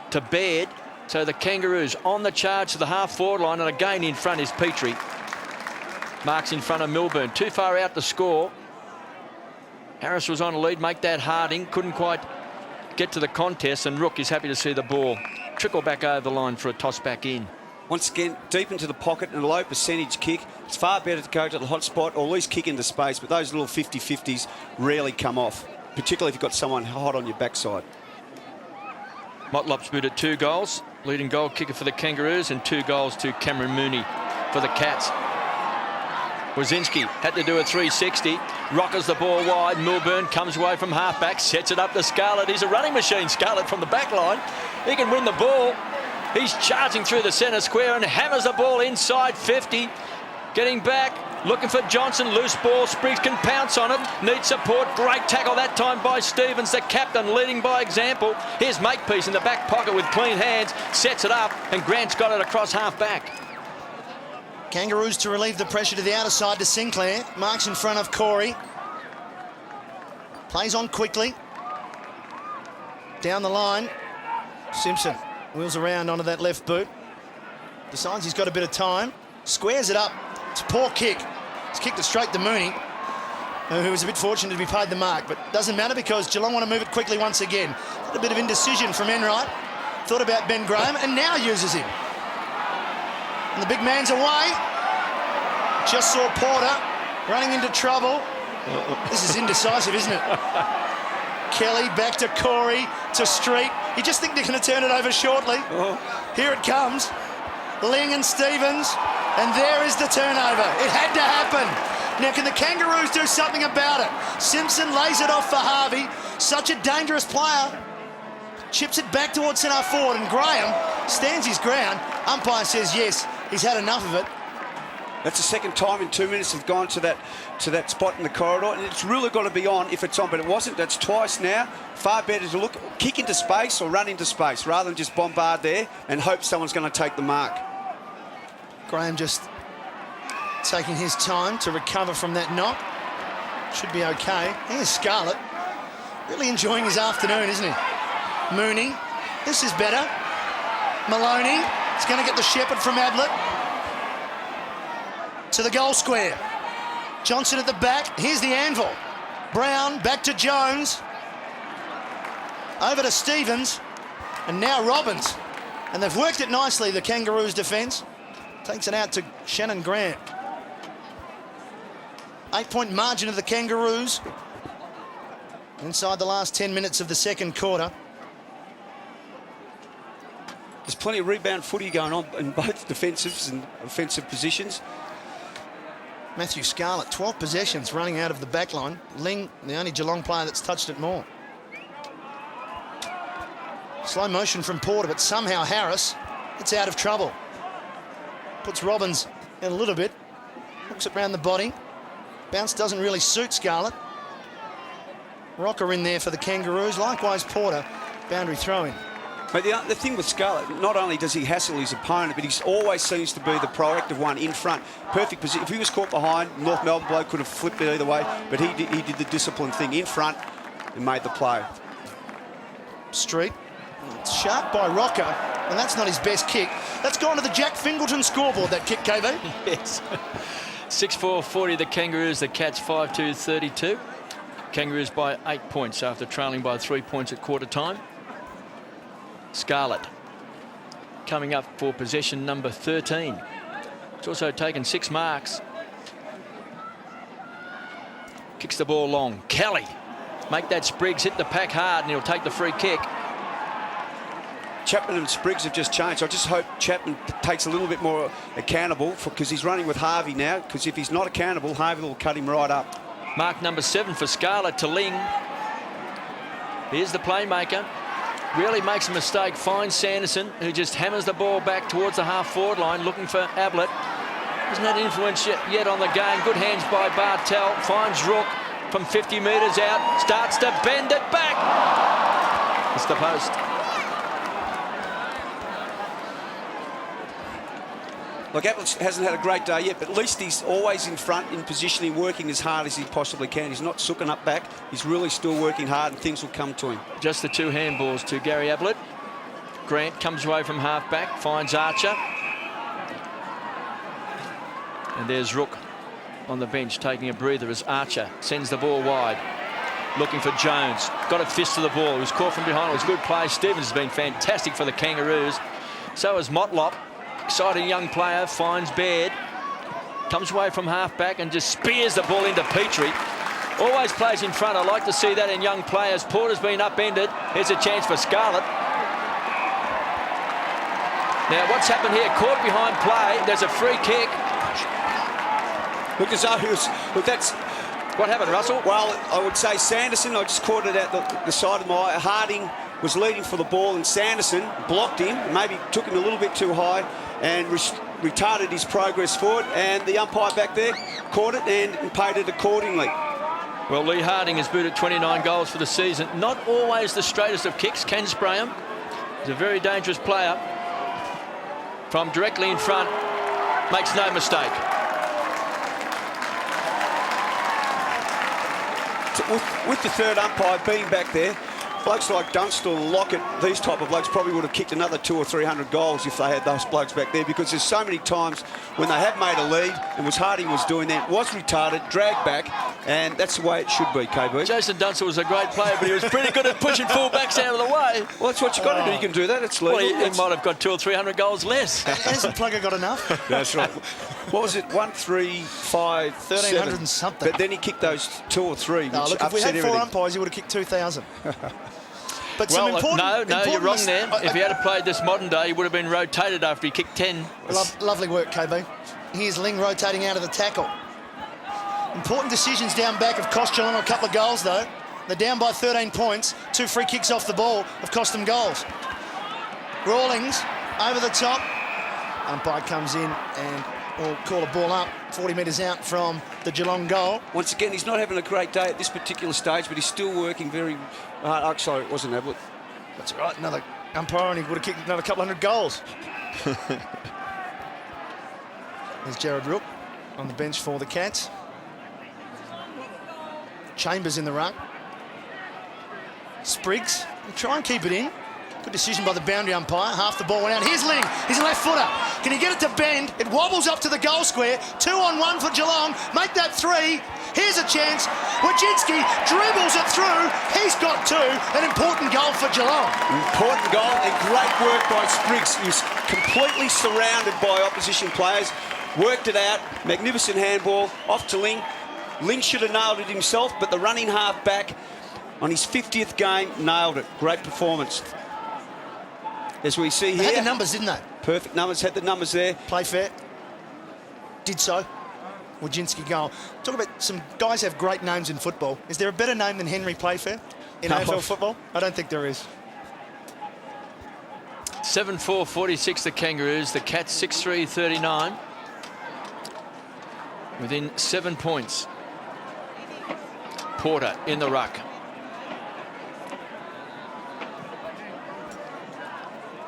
to Baird. So the Kangaroos on the charge to the half-forward line, and again in front is Petrie. Marks in front of Milburn. Too far out to score. Harris was on a lead, make that Harding. Couldn't quite get to the contest, and Rook is happy to see the ball trickle back over the line for a toss back in. Once again, deep into the pocket and a low percentage kick. It's far better to go to the hot spot or at least kick into space, but those little 50-50s rarely come off, particularly if you've got someone hot on your backside. Motlop's booted 2 goals. Leading goal kicker for the Kangaroos, and 2 goals to Cameron Mooney for the Cats. Wazinski had to do a 360. Rockers the ball wide. Milburn comes away from halfback, sets it up to Scarlett. He's a running machine, Scarlett, from the back line. He can win the ball. He's charging through the centre square and hammers the ball inside 50. Getting back, looking for Johnson. Loose ball. Spriggs can pounce on it. Needs support. Great tackle that time by Stevens, the captain, leading by example. Here's Makepeace in the back pocket with clean hands. Sets it up, and Grant's got it across half-back. Kangaroos to relieve the pressure to the outer side to Sinclair. Marks in front of Corey. Plays on quickly. Down the line. Simpson wheels around onto that left boot. Decides he's got a bit of time. Squares it up. It's a poor kick. He's kicked it straight to Mooney, who was a bit fortunate to be paid the mark. But doesn't matter because Geelong want to move it quickly once again. Had a bit of indecision from Enright. Thought about Ben Graham and now uses him. And the big man's away. Just saw Porter running into trouble. This is indecisive, isn't it? Kelly back to Corey, to Street. You just think they're going to turn it over shortly. Here it comes. Ling and Stevens. And there is the turnover. It had to happen. Now, can the Kangaroos do something about it? Simpson lays it off for Harvey. Such a dangerous player. Chips it back towards centre forward, and Graham stands his ground. Umpire says yes, he's had enough of it. That's the second time in 2 minutes they've gone to that spot in the corridor, and it's really got to be on if it's on, but it wasn't. That's twice now. Far better to look, kick into space or run into space rather than just bombard there and hope someone's going to take the mark. Graham just taking his time to recover from that knock. Should be okay. Here's Scarlett. Really enjoying his afternoon, isn't he? Mooney. This is better. Maloney. He's going to get the shepherd from Ablett. To the goal square. Johnson at the back. Here's the anvil. Brown back to Jones. Over to Stevens. And now Robbins. And they've worked it nicely, the Kangaroos defence. Takes it out to Shannon Grant. 8-point margin of the Kangaroos. Inside the last 10 minutes of the second quarter. There's plenty of rebound footy going on in both defensive and offensive positions. Matthew Scarlett, 12 possessions running out of the back line. Ling, the only Geelong player that's touched it more. Slow motion from Porter, but somehow Harris gets out of trouble. Puts Robbins in a little bit. Hooks it round the body. Bounce doesn't really suit Scarlett. Rocker in there for the Kangaroos. Likewise Porter, boundary throw-in. But the thing with Scarlett, not only does he hassle his opponent, but he always seems to be the proactive one in front. Perfect position. If he was caught behind, North Melbourne bloke could have flipped it either way, but he did the disciplined thing in front and made the play. Street. It's sharp by Rocker, and that's not his best kick. That's gone to the Jack Fingleton scoreboard, that kick, KV. Yes. 6-4-40 the Kangaroos, the Cats 5-2-32. Kangaroos by 8 points after trailing by 3 points at quarter time. Scarlett coming up for possession number 13. It's also taken 6 marks. Kicks the ball long. Kelly make that Spriggs hit the pack hard, and he'll take the free kick. Chapman and Spriggs have just changed. I just hope Chapman takes a little bit more accountable because he's running with Harvey now, because if he's not accountable, Harvey will cut him right up. Mark number 7 for Scarlett to Ling. Here's the playmaker. Really makes a mistake. Finds Sanderson, who just hammers the ball back towards the half-forward line, looking for Ablett. Hasn't had influence yet on the game. Good hands by Bartel. Finds Rook from 50 metres out. Starts to bend it back. It's the post. Like, Ablett hasn't had a great day yet, but at least he's always in front, in positioning, working as hard as he possibly can. He's not sooking up back. He's really still working hard, and things will come to him. Just the 2 handballs to Gary Ablett. Grant comes away from half-back, finds Archer. And there's Rook on the bench taking a breather as Archer sends the ball wide. Looking for Jones. Got a fist to the ball. He was caught from behind. It was good play. Stevens has been fantastic for the Kangaroos. So has Motlop. Exciting young player, finds Baird. Comes away from half-back and just spears the ball into Petrie. Always plays in front. I like to see that in young players. Porter's been upended. Here's a chance for Scarlett. Now, what's happened here? Caught behind play. There's a free kick. Look, as though he was... Look, that's... What happened, Russell? Well, I would say Sanderson, I just caught it at the side of my eye. Harding was leading for the ball, and Sanderson blocked him, maybe took him a little bit too high, and retarded his progress forward, and the umpire back there caught it and paid it accordingly. Well, Lee Harding has booted 29 goals for the season. Not always the straightest of kicks. Can spray him. He's a very dangerous player. From directly in front, makes no mistake. With the third umpire being back there, blokes like Dunstall and Lockett, these type of blokes probably would have kicked another 200 or 300 goals if they had those blokes back there, because there's so many times when they have made a lead, and Harding was doing that, was retarded, dragged back, and that's the way it should be, KB. Jason Dunstall was a great player, but he was pretty good at pushing full-backs out of the way. Well, that's what you've got to do. You can do that. It's legal. Well, he might have got 200 or 300 goals less. Hasn't Plugger got enough? That's right. What was it? 1, 3, 5, 1,300 and something. But then he kicked those 2 or 3, which look, if we had 4 umpires, he would have kicked 2,000. But well, important, no, you're wrong there. If he had played this modern day, he would have been rotated after he kicked 10. Lovely work, KB. Here's Ling rotating out of the tackle. Important decisions down back have cost Geelong a couple of goals, though. They're down by 13 points. 2 free kicks off the ball have cost them goals. Rawlings over the top. Umpire comes in and will call a ball up 40 metres out from the Geelong goal. Once again, he's not having a great day at this particular stage, but he's still working very hard. Oh, sorry, it wasn't Ablett. That's all right. Another umpire, and he would have kicked another couple hundred goals. There's Jared Rook on the bench for the Cats. Chambers in the ruck. Spriggs will try and keep it in. Good decision by the boundary umpire. Half the ball went out. Here's Ling. He's a left footer. Can he get it to bend? It wobbles up to the goal square. 2-on-1 for Geelong. Make that 3. Here's a chance. Wojcinski dribbles it through. He's got 2. An important goal for Geelong. Important goal and great work by Spriggs. He was completely surrounded by opposition players. Worked it out. Magnificent handball. Off to Ling. Ling should have nailed it himself, but the running half back on his 50th game nailed it. Great performance. As we see here. They had the numbers, didn't they? Perfect numbers. Had the numbers there. Play fair. Did so. Wojcinski goal. Talk about some guys have great names in football. Is there a better name than Henry Playfair in AFL football? I don't think there is. 7-4-46 the Kangaroos. The Cats 6-3-39. Within 7 points. Porter in the ruck.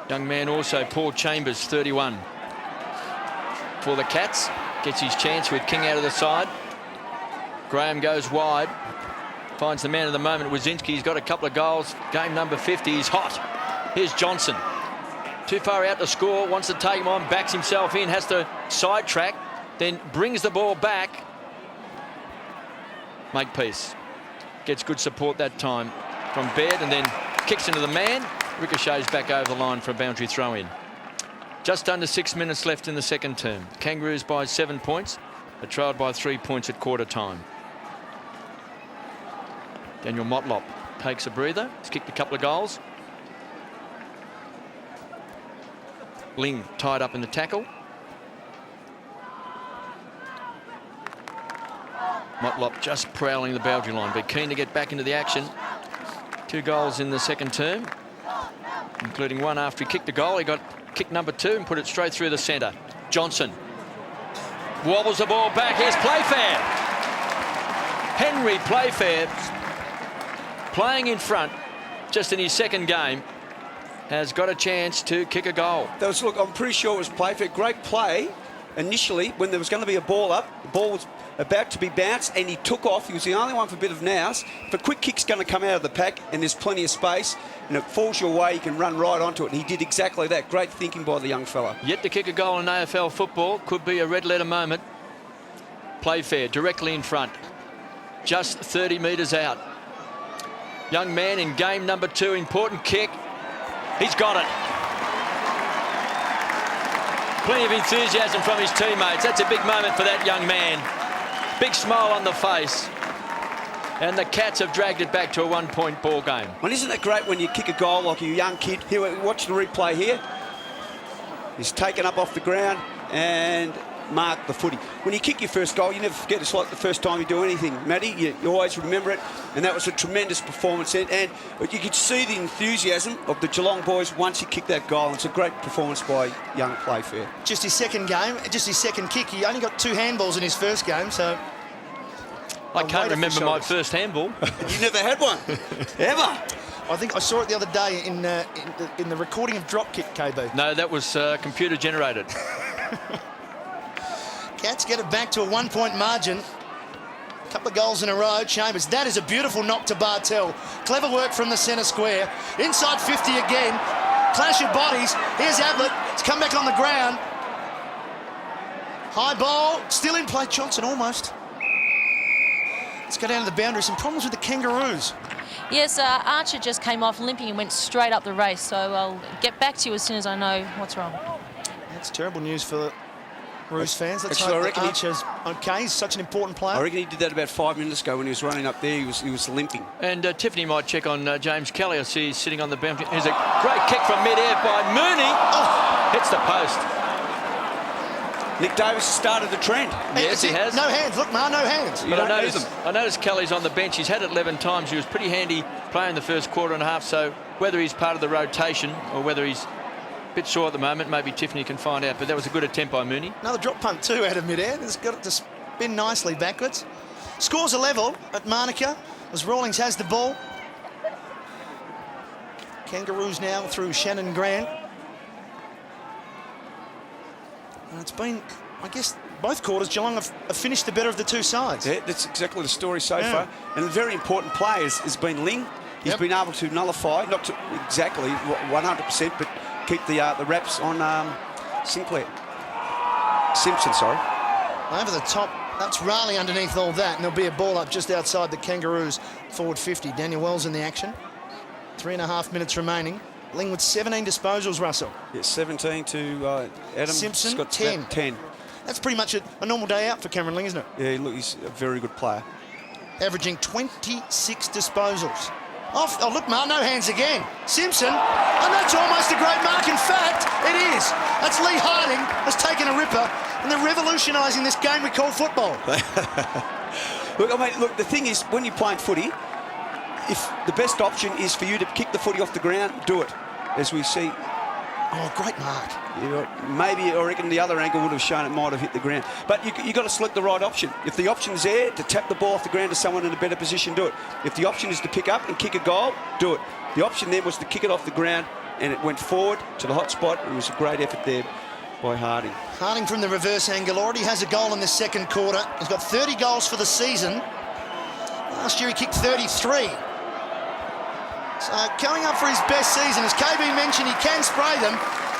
Young man also, Paul Chambers, 31. For the Cats, gets his chance with King out of the side. Graham goes wide, finds the man of the moment, Wojcinski. He's got a couple of goals. Game number 50, he's hot. Here's Johnson. Too far out to score, wants to take him on, backs himself in, has to sidetrack, then brings the ball back. Makepeace gets good support that time from Baird, and then kicks into the man. Ricochets back over the line for a boundary throw-in. Just under 6 minutes left in the second term. Kangaroos by 7 points. They're trailed by 3 points at quarter time. Daniel Motlop takes a breather. He's kicked a couple of goals. Ling tied up in the tackle. Motlop just prowling the boundary line, but keen to get back into the action. 2 goals in the second term, including one after he kicked a goal. He got kick number 2 and put it straight through the centre. Johnson wobbles the ball back. Here's Playfair. Henry Playfair, playing in front, just in his second game, has got a chance to kick a goal. That was, look, I'm pretty sure it was Playfair. Great play initially when there was going to be a ball up. The ball was about to be bounced and he took off. He was the only one for a bit of nous. If a quick kick's going to come out of the pack and there's plenty of space and it falls your way, you can run right onto it. And he did exactly that. Great thinking by the young fella. Yet to kick a goal in AFL football. Could be a red letter moment. Playfair directly in front. Just 30 metres out. Young man in game number 2. Important kick. He's got it. Plenty of enthusiasm from his teammates. That's a big moment for that young man. Big smile on the face. And the Cats have dragged it back to a 1-point ball game. Well, isn't it great when you kick a goal like a young kid? Here, watch the replay here. He's taken up off the ground and marked the footy. When you kick your first goal, you never forget. It's like the first time you do anything, Matty. You always remember it. And that was a tremendous performance. And you could see the enthusiasm of the Geelong boys once he kicked that goal. It's a great performance by young Playfair. Just his second game, just his second kick. He only got 2 handballs in his first game, so... I can't remember my first handball. You never had one, ever? I think I saw it the other day in the recording of Dropkick, KB. No, that was computer generated. Cats get it back to a 1-point margin. A couple of goals in a row. Chambers, that is a beautiful knock to Bartel. Clever work from the centre square. Inside 50 again. Clash of bodies. Here's Ablett. It's come back on the ground. High ball. Still in play. Johnson almost. Let's go down to the boundary. Some problems with the Kangaroos. Yes, Archer just came off limping and went straight up the race, so I'll get back to you as soon as I know what's wrong. That's terrible news for the Roos fans. Let's Actually, hope I reckon that Archer's okay. He's such an important player. I reckon he did that about 5 minutes ago when he was running up there. He was limping. And Tiffany might check on James Kelly. I see he's sitting on the bench. Here's a great kick from mid-air by Mooney. Oh, hits the post. Nick Davis started the trend. Yes, he has. No hands. Look, Ma, no hands. But I noticed Kelly's on the bench. He's had it 11 times. He was pretty handy playing the first quarter and a half. So whether he's part of the rotation or whether he's a bit sore at the moment, maybe Tiffany can find out. But that was a good attempt by Mooney. Another drop punt too out of mid-air. It's got it to spin nicely backwards. Scores a level at Manuka as Rawlings has the ball. Kangaroos now through Shannon Grant. And it's been, I guess, both quarters, Geelong have finished the better of the two sides. Yeah, that's exactly the story so far. And a very important player has been Ling. He's been able to nullify, not to exactly 100%, but keep the wraps on Simpson, sorry. Over the top, that's Raleigh underneath all that, and there'll be a ball up just outside the Kangaroos forward 50. Daniel Wells in the action. 3.5 minutes remaining. Ling with 17 disposals, Russell. Yeah, 17 to Adam. Simpson, Got 10. That's pretty much a normal day out for Cameron Ling, isn't it? Yeah, look, he's a very good player. Averaging 26 disposals. Off. Oh, look, Mar, no hands again. Simpson, and that's almost a great mark. In fact, it is. That's Lee Harding has taken a ripper, and they're revolutionising this game we call football. Look, I mean, look, the thing is, when you're playing footy, if the best option is for you to kick the footy off the ground, do it, as we see. Oh, great mark. Maybe I reckon the other angle would have shown it might have hit the ground. But you got to select the right option. If the option's there to tap the ball off the ground to someone in a better position, do it. If the option is to pick up and kick a goal, do it. The option then was to kick it off the ground, and it went forward to the hot spot. It was a great effort there by Harding. Harding from the reverse angle already has a goal in the second quarter. He's got 30 goals for the season. Last year he kicked 33. So coming up for his best season, as KB mentioned, he can spray them,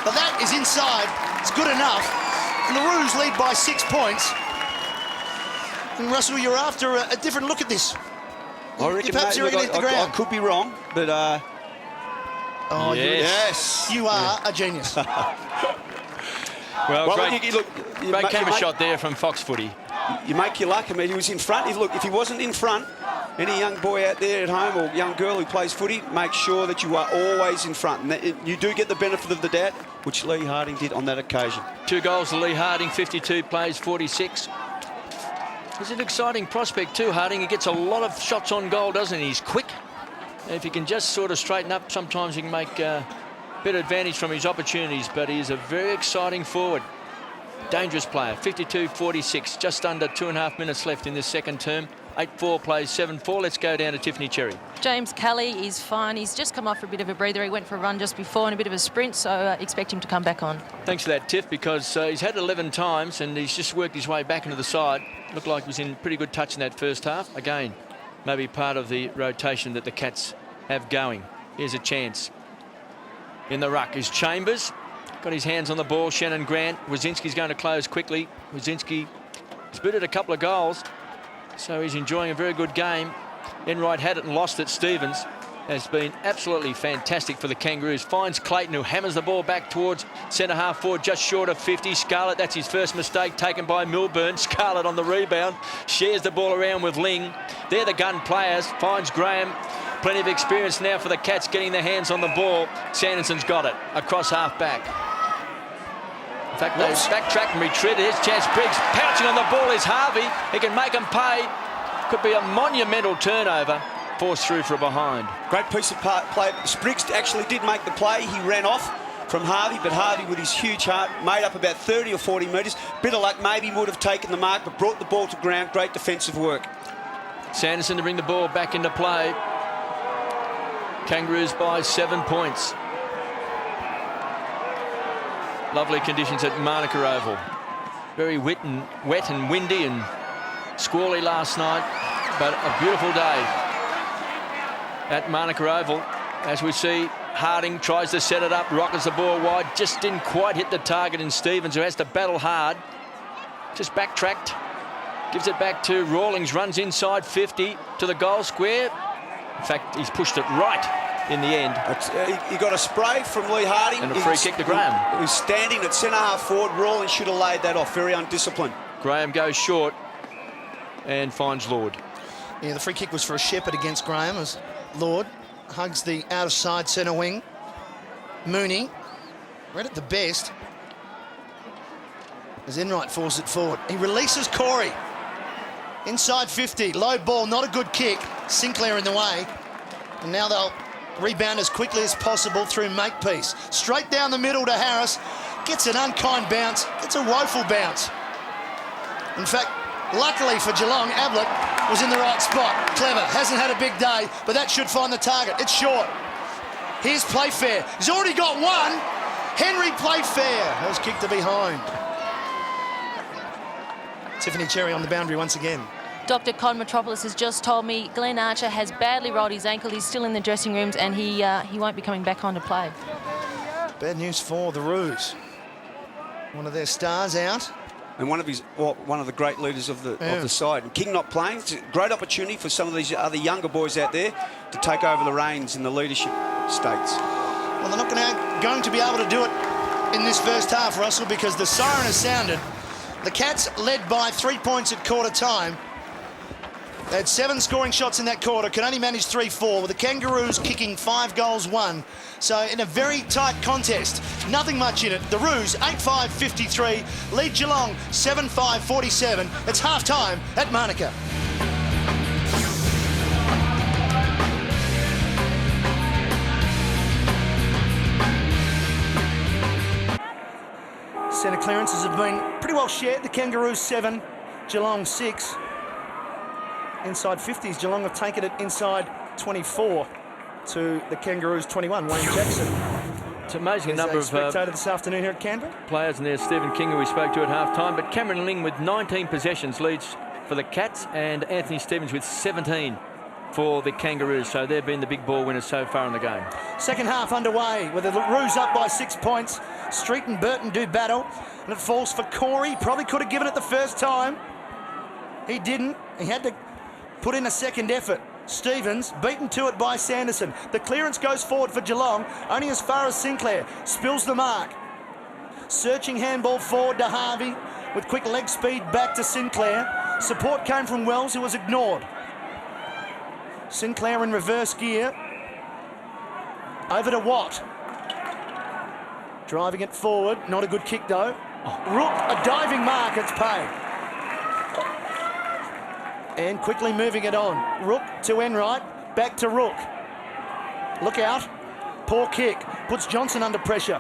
but that is inside. It's good enough. And the Roos lead by 6 points. And Russell, you're after a different look at this. I reckon, perhaps you're going to hit the ground. I could be wrong, but... oh, yes. You are a genius. Well, great camera shot there from Fox Footy. you make your luck. I mean, he was in front. Look, if he wasn't in front, any young boy out there at home or young girl who plays footy, make sure that you are always in front. And you do get the benefit of the doubt, which Lee Harding did on that occasion. 2 goals to Lee Harding, 52 plays, 46. He's an exciting prospect too, Harding. He gets a lot of shots on goal, doesn't he? He's quick. And if he can just sort of straighten up, sometimes he can make a bit of advantage from his opportunities. But he's a very exciting forward. Dangerous player, 52-46, just under 2.5 minutes left in this second term. 8-4 plays 7-4. Let's go down to Tiffany Cherry. James Kelly is fine. He's just come off for a bit of a breather. He went for a run just before and a bit of a sprint, so expect him to come back on. Thanks for that, Tiff, because he's had 11 times and he's just worked his way back into the side. Looked like he was in pretty good touch in that first half. Again, maybe part of the rotation that the Cats have going. Here's a chance. In the ruck is Chambers. Got his hands on the ball. Shannon Grant. Wazinski's going to close quickly. Wazinski spitted a couple of goals, so he's enjoying a very good game. Enright had it and lost it. Stevens has been absolutely fantastic for the Kangaroos. Finds Clayton, who hammers the ball back towards centre half forward, just short of 50. Scarlett, that's his first mistake taken by Milburn. Scarlett on the rebound, shares the ball around with Ling. They're the gun players. Finds Graham. Plenty of experience now for the Cats getting their hands on the ball. Sanderson's got it across half back. In fact, they backtrack and retreat. Here's Chance Briggs. Pouncing on the ball is Harvey. He can make them pay. Could be a monumental turnover. Forced through for a behind. Great piece of play. Spriggs actually did make the play. He ran off from Harvey, but Harvey, with his huge heart, made up about 30 or 40 metres. Bit of luck, maybe would have taken the mark, but brought the ball to ground. Great defensive work. Sanderson to bring the ball back into play. Kangaroos by 7 points. Lovely conditions at Manuka Oval. Very wet and windy and squally last night, but a beautiful day at Manuka Oval. As we see, Harding tries to set it up, rockets the ball wide, just didn't quite hit the target in Stevens, who has to battle hard. Just backtracked, gives it back to Rawlings, runs inside 50 to the goal square. In fact, he's pushed it right in the end. He got a spray from Lee Harding. And a free kick to Graham. He was standing at centre half forward. Rawlings should have laid that off. Very undisciplined. Graham goes short and finds Lord. Yeah, the free kick was for a Shepherd against Graham as Lord hugs the out-of-side centre wing. Mooney read it the best as Enright forces it forward. He releases Corey. Inside 50, low ball, not a good kick. Sinclair in the way. And now they'll rebound as quickly as possible through Makepeace. Straight down the middle to Harris. Gets an unkind bounce. Gets a woeful bounce. In fact, luckily for Geelong, Ablett was in the right spot. Clever, hasn't had a big day, but that should find the target. It's short. Here's Playfair. He's already got one. Henry Playfair has kicked to behind. Tiffany Cherry on the boundary once again. Dr. Con Metropolis has just told me Glenn Archer has badly rolled his ankle. He's still in the dressing rooms and he won't be coming back on to play. Bad news for the Roos. One of their stars out. And one of the great leaders of the side. And King not playing. It's a great opportunity for some of these other younger boys out there to take over the reins in the leadership stakes. Well, they're not going to be able to do it in this first half, Russell, because the siren has sounded. The Cats led by 3 points at quarter time. They had 7 scoring shots in that quarter, could only manage 3-4, with the Kangaroos kicking 5 goals, 1. So in a very tight contest, nothing much in it. The Roos, 8-5-53, lead Geelong, 7-5-47. It's half-time at Manuka. Centre clearances have been pretty well shared. The Kangaroos 7, Geelong 6. Inside 50s, Geelong have taken it inside 24 to the Kangaroos 21. Wayne Jackson. It's amazing number of spectator this afternoon here at Canberra. Players, and there's Stephen King, who we spoke to at half-time, but Cameron Ling with 19 possessions leads for the Cats, and Anthony Stevens with 17 for the Kangaroos. So they've been the big ball winners so far in the game. Second half underway with the Roos up by 6 points. Street and Burton do battle, and it falls for Corey. Probably could have given it the first time. He didn't. He had to put in a second effort. Stevens beaten to it by Sanderson. The clearance goes forward for Geelong, only as far as Sinclair. Spills the mark. Searching handball forward to Harvey. with quick leg speed back to Sinclair. Support came from Wells, who was ignored. Sinclair in reverse gear. Over to Watt. Driving it forward. Not a good kick, though. Rook, a diving mark. It's paid. And quickly moving it on. Rook to Enright. Back to Rook. Look out. Poor kick. Puts Johnson under pressure.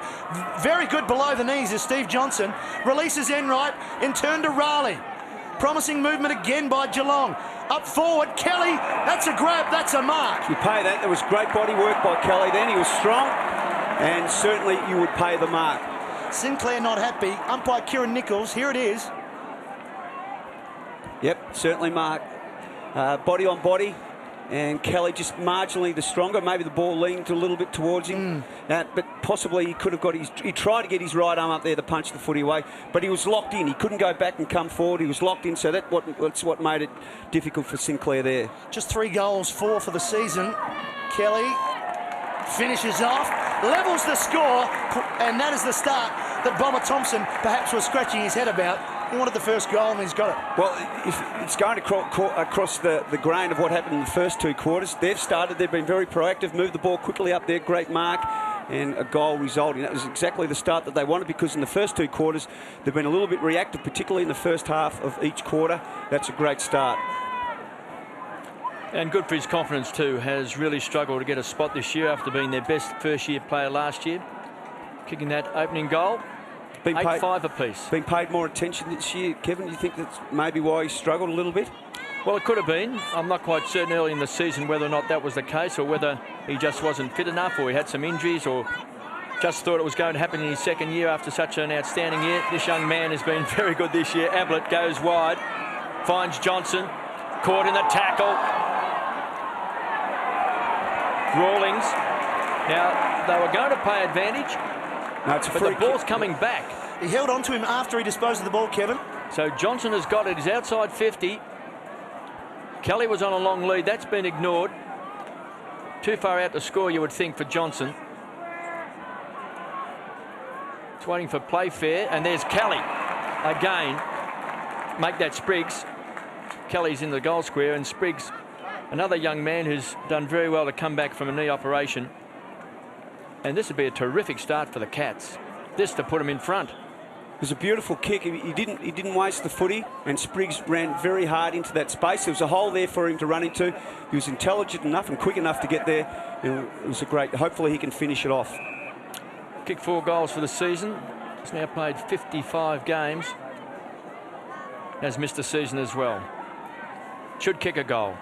Very good below the knees is Steve Johnson. Releases Enright. In turn to Raleigh. Promising movement again by Geelong. Up forward, Kelly. That's a grab. That's a mark. You pay that. There was great body work by Kelly then. He was strong. And certainly you would pay the mark. Sinclair not happy. Umpire Kieran Nichols. Here it is. Yep, certainly mark. Body on body. And Kelly just marginally the stronger. Maybe the ball leaned a little bit towards him. But possibly he could have got his... He tried to get his right arm up there to punch the footy away. But he was locked in. He couldn't go back and come forward. He was locked in. So that's what made it difficult for Sinclair there. Just 3 goals, 4 for the season. Kelly finishes off, levels the score. And that is the start that Bomber Thompson perhaps was scratching his head about. He wanted the first goal and he's got it. Well, if it's going across the grain of what happened in the first 2 quarters. They've started, they've been very proactive, moved the ball quickly up there, great mark, and a goal resulting. That was exactly the start that they wanted, because in the first 2 quarters, they've been a little bit reactive, particularly in the first half of each quarter. That's a great start. And good for his confidence too. Has really struggled to get a spot this year after being their best first-year player last year. Kicking that opening goal. 8-5 apiece. Been paid more attention this year. Kevin, do you think that's maybe why he struggled a little bit? Well, it could have been. I'm not quite certain early in the season whether or not that was the case, or whether he just wasn't fit enough, or he had some injuries, or just thought it was going to happen in his second year after such an outstanding year. This young man has been very good this year. Ablett goes wide, finds Johnson, caught in the tackle. Rawlings. Now, they were going to pay advantage, but the ball's coming back. He held on to him after he disposed of the ball, Kevin. So Johnson has got it. He's outside 50. Kelly was on a long lead. That's been ignored. Too far out to score, you would think, for Johnson. It's waiting for play fair, and there's Kelly again. Make that Spriggs. Kelly's in the goal square, and Spriggs, another young man who's done very well to come back from a knee operation. And this would be a terrific start for the Cats. This to put him in front. It was a beautiful kick. He didn't waste the footy, and Spriggs ran very hard into that space. There was a hole there for him to run into. He was intelligent enough and quick enough to get there. It was a great... Hopefully he can finish it off. Kicked 4 goals for the season. He's now played 55 games. Has missed a season as well. Should kick a goal.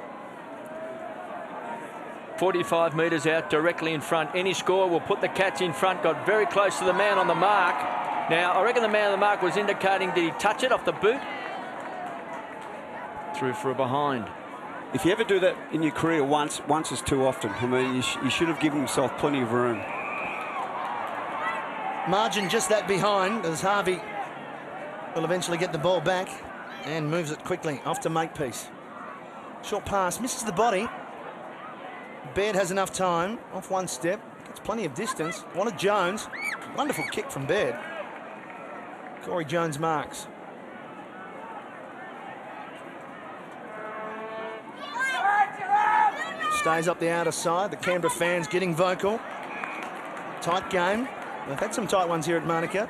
45 metres out, directly in front. Any score will put the Cats in front. Got very close to the man on the mark. Now, I reckon the man on the mark was indicating, did he touch it off the boot? Through for a behind. If you ever do that in your career once is too often. I mean, you should have given himself plenty of room. Margin just that behind, as Harvey will eventually get the ball back and moves it quickly off to Makepeace. Short pass, misses the body. Baird has enough time, off one step, gets plenty of distance. Wanted Jones, wonderful kick from Baird. Corey Jones marks. Stays up the outer side, the Canberra fans getting vocal. Tight game. They've had some tight ones here at Monica.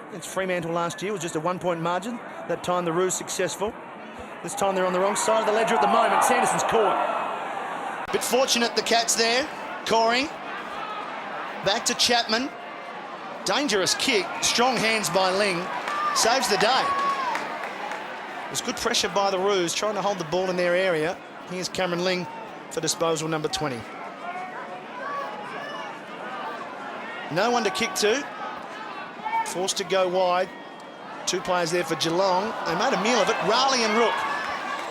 Against Fremantle last year was just a 1-point margin. That time the Roos successful. This time they're on the wrong side of the ledger at the moment. Sanderson's caught. Bit fortunate the Cats there. Corey. Back to Chapman. Dangerous kick. Strong hands by Ling. Saves the day. There's good pressure by the Roos trying to hold the ball in their area. Here's Cameron Ling for disposal number 20. No one to kick to. Forced to go wide. 2 players there for Geelong. They made a meal of it. Raleigh and Rook.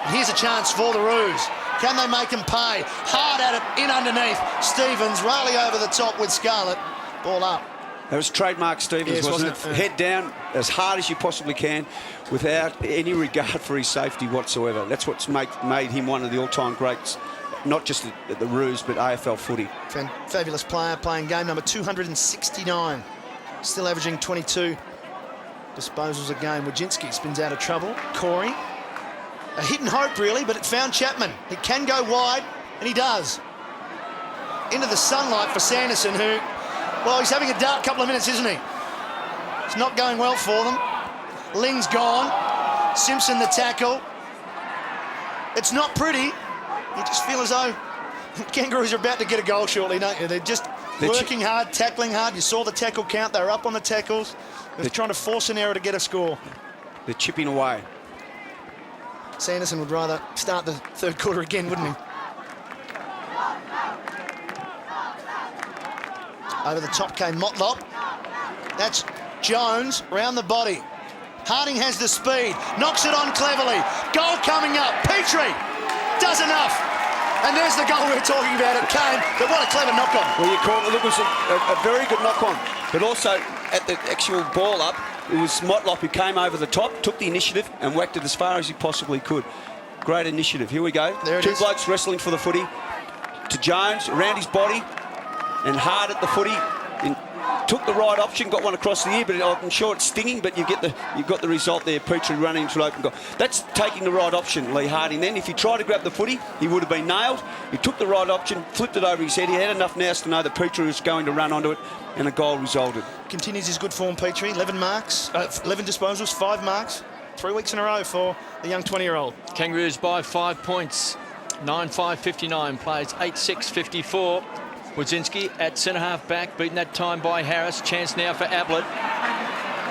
And here's a chance for the Roos. Can they make him pay? Hard at it, in underneath. Stevens, Raleigh over the top with Scarlett. Ball up. That was trademark Stevens, yes, wasn't it? Head down as hard as you possibly can without any regard for his safety whatsoever. That's what's made him one of the all-time greats, not just at the Roos, but AFL footy. Fabulous player, playing game number 269. Still averaging 22 Disposals again. Wojcinski spins out of trouble. Corey. A hit and hope, really, but it found Chapman. He can go wide, and he does. Into the sunlight for Sanderson, who, well, he's having a dark couple of minutes, isn't he? It's not going well for them. Ling's gone. Simpson the tackle. It's not pretty. You just feel as though Kangaroos are about to get a goal shortly, don't you? They're just working hard, tackling hard. You saw the tackle count. They were up on the tackles. They're trying to force an error to get a score. They're chipping away. Sanderson would rather start the third quarter again, wouldn't he? Over the top came Motlop. That's Jones round the body. Harding has the speed, knocks it on cleverly. Goal coming up. Petrie does enough. And there's the goal we were talking about. It came, but what a clever knock-on. Well, you call it, it was a very good knock-on. But also, at the actual ball up, it was Motlop who came over the top, took the initiative, and whacked it as far as he possibly could. Great initiative. Here we go. There it Two is. blokes wrestling for the footy. To Jones, around his body, and hard at the footy. And took the right option, got one across the ear, but I'm sure it's stinging, but you've got the result there. Petrie running into an open goal. That's taking the right option, Lee Harding. Then if he tried to grab the footy, he would have been nailed. He took the right option, flipped it over his head. He had enough nous to know that Petrie was going to run onto it, and a goal resulted. Continues his good form, Petrie. 11 marks, 11 disposals, 5 marks. 3 weeks in a row for the young 20-year-old. Kangaroos by 5 points. 9-5-59, plays 8-6-54. Wojcinski at centre-half back, beaten that time by Harris. Chance now for Ablett.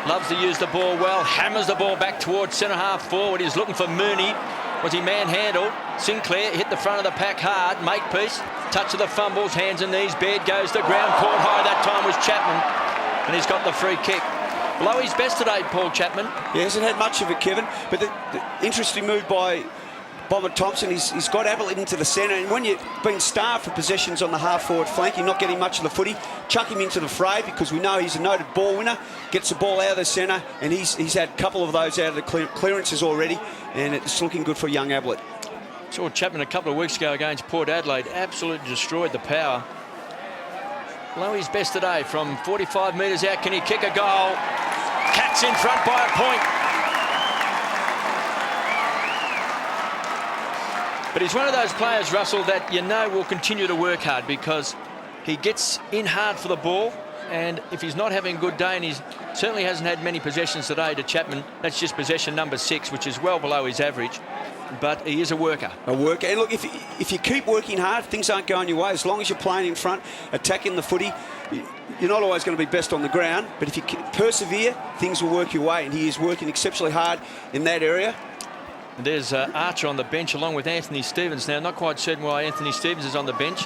Loves to use the ball well. Hammers the ball back towards centre-half forward. He's looking for Mooney. Was he manhandled? Sinclair hit the front of the pack hard. Makepeace. Touch of the fumbles. Hands and knees. Baird goes to ground. Caught high. That time was Chapman. And he's got the free kick. Below his best today, Paul Chapman. He hasn't had much of it, Kevin. But the interesting move by Bomber Thompson, he's got Ablett into the centre, and when you've been starved for possessions on the half-forward flank, you're not getting much of the footy, chuck him into the fray, because we know he's a noted ball winner, gets the ball out of the centre, and he's had a couple of those out of the clearances already, and it's looking good for young Ablett. Saw Chapman a couple of weeks ago against Port Adelaide, absolutely destroyed the power. Below his best today from 45 metres out. Can he kick a goal? Cats in front by a point. But he's one of those players, Russell, that you know will continue to work hard, because he gets in hard for the ball, and if he's not having a good day, and he certainly hasn't had many possessions today to Chapman, that's just possession number 6, which is well below his average, but he is a worker. A worker. And look, if you keep working hard, things aren't going your way. As long as you're playing in front, attacking the footy, you're not always going to be best on the ground, but if you persevere, things will work your way, and he is working exceptionally hard in that area. There's Archer on the bench along with Anthony Stevens. Now, not quite certain why Anthony Stevens is on the bench.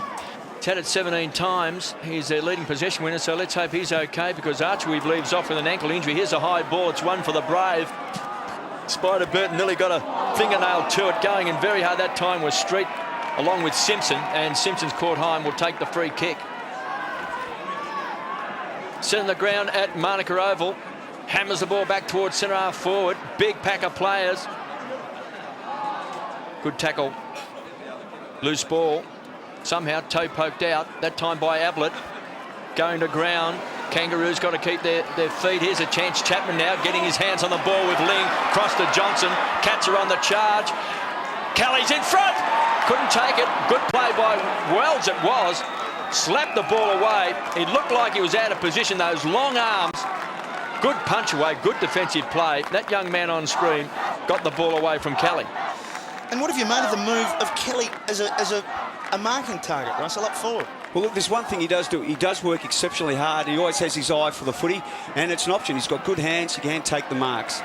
He's had it 17 times. He's their leading possession winner, so let's hope he's okay, because Archer, we believe, is off with an ankle injury. Here's a high ball. It's one for the Brave. Spider Burton nearly got a fingernail to it, going in very hard. That time was Street along with Simpson, and Simpson's caught high and will take the free kick. Set on the ground at Manuka Oval. Hammers the ball back towards centre-half forward. Big pack of players. Good tackle. Loose ball. Somehow toe poked out. That time by Ablett. Going to ground. Kangaroos got to keep their feet. Here's a chance. Chapman now getting his hands on the ball with Ling. Cross to Johnson. Cats are on the charge. Kelly's in front. Couldn't take it. Good play by Wells it was. Slapped the ball away. It looked like he was out of position. Those long arms. Good punch away. Good defensive play. That young man on screen got the ball away from Kelly. And what have you made of the move of Kelly as a marking target, Russell, up forward? Well, look, there's one thing he does do. He does work exceptionally hard. He always has his eye for the footy, and it's an option. He's got good hands. He can take the marks.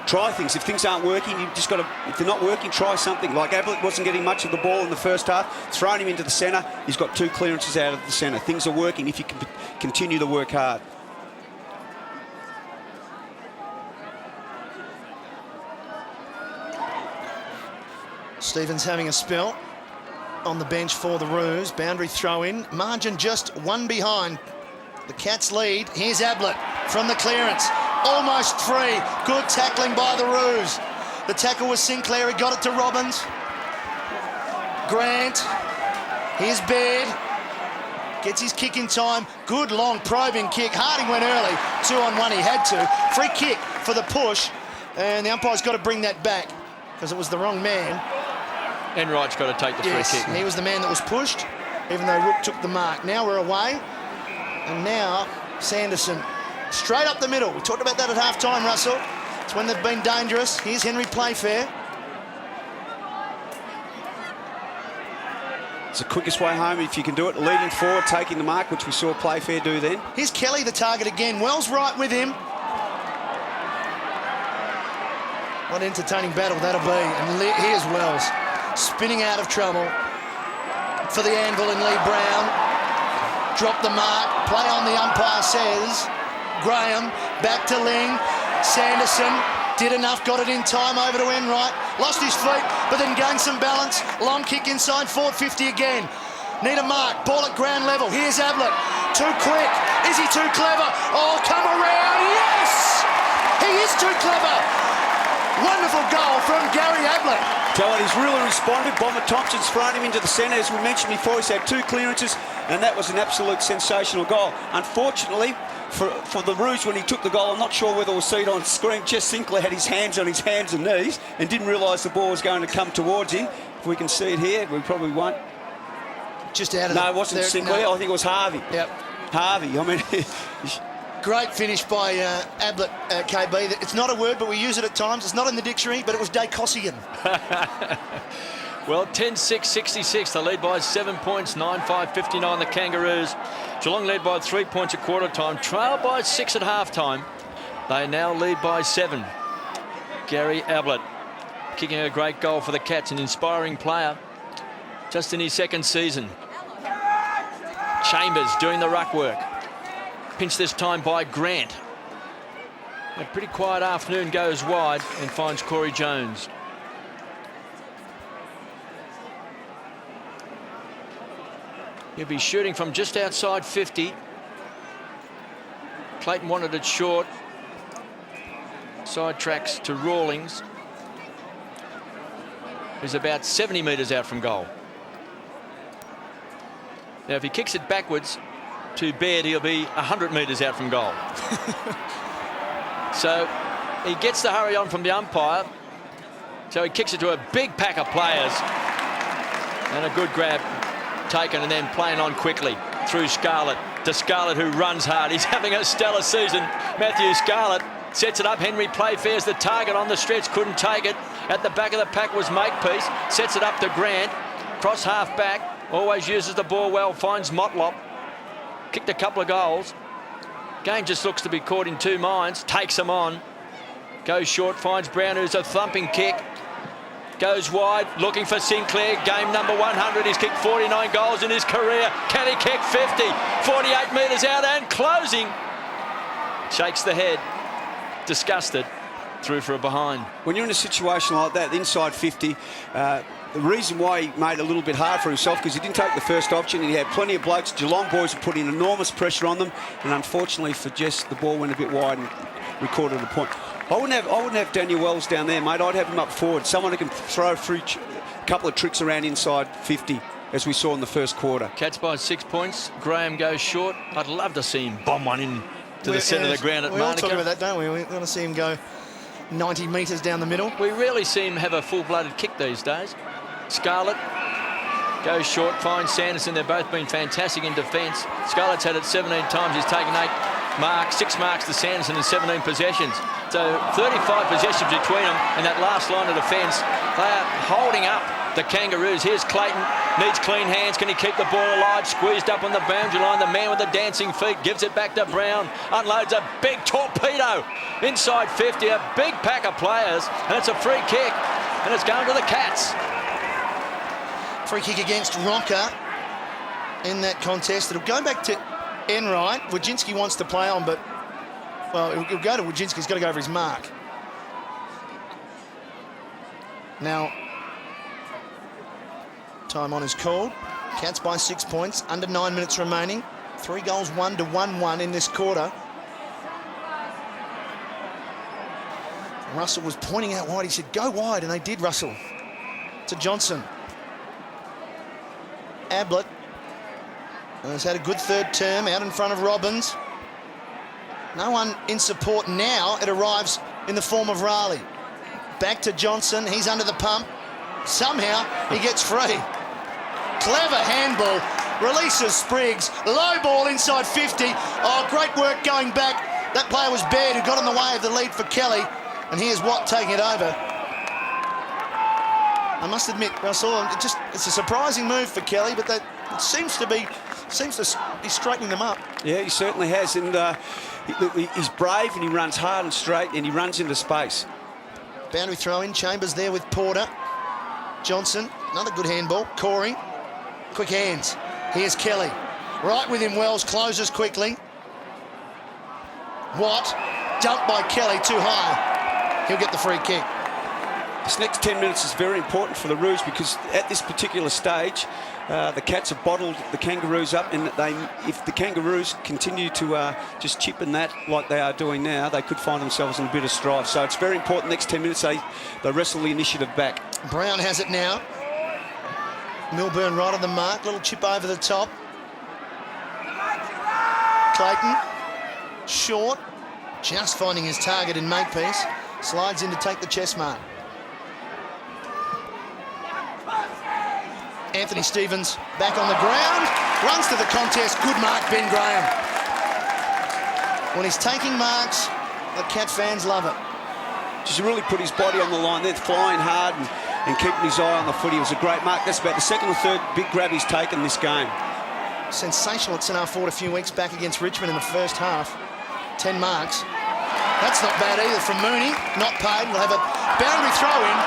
Try things. If things aren't working, you've just got to, if they're not working, try something. Like Ablett wasn't getting much of the ball in the first half. Thrown him into the centre. He's got 2 clearances out of the centre. Things are working if you can continue to work hard. Stevens having a spell on the bench for the Roos. Boundary throw in. Margin just 1 behind. The Cats lead. Here's Ablett from the clearance. Almost free. Good tackling by the Roos. The tackle was Sinclair. He got it to Robbins. Grant. Here's Baird. Gets his kick in time. Good long probing kick. Harding went early. 2-on-1 he had to. Free kick for the push, and the umpire's got to bring that back because it was the wrong man. Enright's got to take the free kick. He was the man that was pushed, even though Rook took the mark. Now we're away, and now Sanderson straight up the middle. We talked about that at half-time, Russell. It's when they've been dangerous. Here's Henry Playfair. It's the quickest way home if you can do it. Leading forward, taking the mark, which we saw Playfair do then. Here's Kelly, the target again. Wells right with him. What an entertaining battle that'll be. And here's Wells, spinning out of trouble for the anvil and Lee Brown. Drop the mark. Play on, the umpire says. Graham, back to Ling. Sanderson did enough, got it in time over to Enright. Lost his feet, but then gained some balance. Long kick inside, 450 again. Need a mark, ball at ground level. Here's Ablett, too quick. Is he too clever? Oh, come around, yes! He is too clever. Wonderful goal from Gary Ablett. Tell it, he's really responded. Bomber Thompson's thrown him into the centre. As we mentioned before, he's had 2 clearances, and that was an absolute sensational goal. Unfortunately, for the Roos, when he took the goal, I'm not sure whether we'll see it on screen. Jess Sinclair had his hands on his hands and knees and didn't realise the ball was going to come towards him. If we can see it here, we probably won't. Just out of No, it wasn't Sinclair. No. I think it was Harvey. Yep. Harvey, I mean... Great finish by Ablett, KB. It's not a word, but we use it at times. It's not in the dictionary, but it was Dacossian. Well, 10-6-66. They lead by 7 points, 9-5-59 the Kangaroos. Geelong led by 3 points at quarter time, trailed by 6 at half time. They now lead by 7. Gary Ablett kicking a great goal for the Cats, an inspiring player just in his 2nd season. Chambers doing the ruck work. Pinched this time by Grant. A pretty quiet afternoon, goes wide and finds Corey Jones. He'll be shooting from just outside 50. Clayton wanted it short. Side tracks to Rawlings, who's about 70 metres out from goal. Now, if he kicks it backwards to Baird, he'll be 100 metres out from goal. So he gets the hurry on from the umpire. So he kicks it to a big pack of players. And a good grab taken, and then playing on quickly through Scarlett. To Scarlett, who runs hard. He's having a stellar season. Matthew Scarlett sets it up. Henry Playfair's the target on the stretch. Couldn't take it. At the back of the pack was Makepeace. Sets it up to Grant. Cross half back. Always uses the ball well. Finds Motlop. Kicked a couple of goals. Game just looks to be caught in 2 minds. Takes him on. Goes short. Finds Brown, who's a thumping kick. Goes wide, looking for Sinclair. Game number 100. He's kicked 49 goals in his career. Can he kick 50? 48 metres out and closing. Shakes the head. Disgusted. Through for a behind. When you're in a situation like that, inside 50, the reason why he made it a little bit hard for himself, because he didn't take the first option, and he had plenty of blokes. Geelong boys were putting enormous pressure on them, and unfortunately for Jess, the ball went a bit wide and recorded a point. I wouldn't have Daniel Wells down there, mate. I'd have him up forward. Someone who can throw through a couple of tricks around inside 50, as we saw in the first quarter. Cats by 6 points. Graham goes short. I'd love to see him bomb one in to the centre of the ground at We all Monica. talk about that, don't we? We want to see him go 90 metres down the middle. We rarely see him have a full-blooded kick these days. Scarlett goes short, finds Sanderson. They've both been fantastic in defence. Scarlett's had it 17 times. He's taken 8 marks, 6 marks to Sanderson in 17 possessions. So 35 possessions between them, and that last line of defence, they are holding up the Kangaroos. Here's Clayton, needs clean hands. Can he keep the ball alive? Squeezed up on the boundary line. The man with the dancing feet gives it back to Brown. Unloads a big torpedo inside 50. A big pack of players, and it's a free kick, and it's going to the Cats. Free kick against Ronker in that contest. It'll go back to Enright. Wojcinski wants to play on, but, well, it'll go to Wojcinski. He's got to go over his mark. Now, time on is called. Cats by 6 points. Under 9 minutes remaining. 3 goals, 1-1-1 in this quarter. Russell was pointing out wide. He said, go wide, and they did, Russell. To Johnson. Ablett has had a good 3rd term out in front of Robbins. No one in support now. It arrives in the form of Raleigh. Back to Johnson. He's under the pump. Somehow he gets free. Clever handball. Releases Spriggs. Low ball inside 50. Oh, great work going back. That player was Baird who got in the way of the lead for Kelly. And here's Watt taking it over. I must admit, Russell, it's a surprising move for Kelly, but that it seems to be straightening them up. Yeah, he certainly has, and he's brave and he runs hard and straight and he runs into space. Boundary throw in, Chambers there with Porter. Johnson, another good handball. Corey, quick hands. Here's Kelly. Right with him, Wells closes quickly. Watt, dumped by Kelly too high. He'll get the free kick. This next 10 minutes is very important for the Roos because at this particular stage, the Cats have bottled the Kangaroos up, and if the Kangaroos continue to just chip in that like they are doing now, they could find themselves in a bit of strife. So it's very important next 10 minutes they wrestle the initiative back. Brown has it now. Milburn right on the mark, little chip over the top. Clayton, short, just finding his target in Makepeace. Slides in to take the chest mark. Anthony Stevens back on the ground, runs to the contest. Good mark, Ben Graham. When he's taking marks, the Cat fans love it. Just really put his body on the line there, flying hard and keeping his eye on the footy. It was a great mark. That's about the second or third big grab he's taken this game. Sensational at St Ford a few weeks back against Richmond in the first half. 10 marks. That's not bad either from Mooney. Not paid. We'll have a boundary throw in,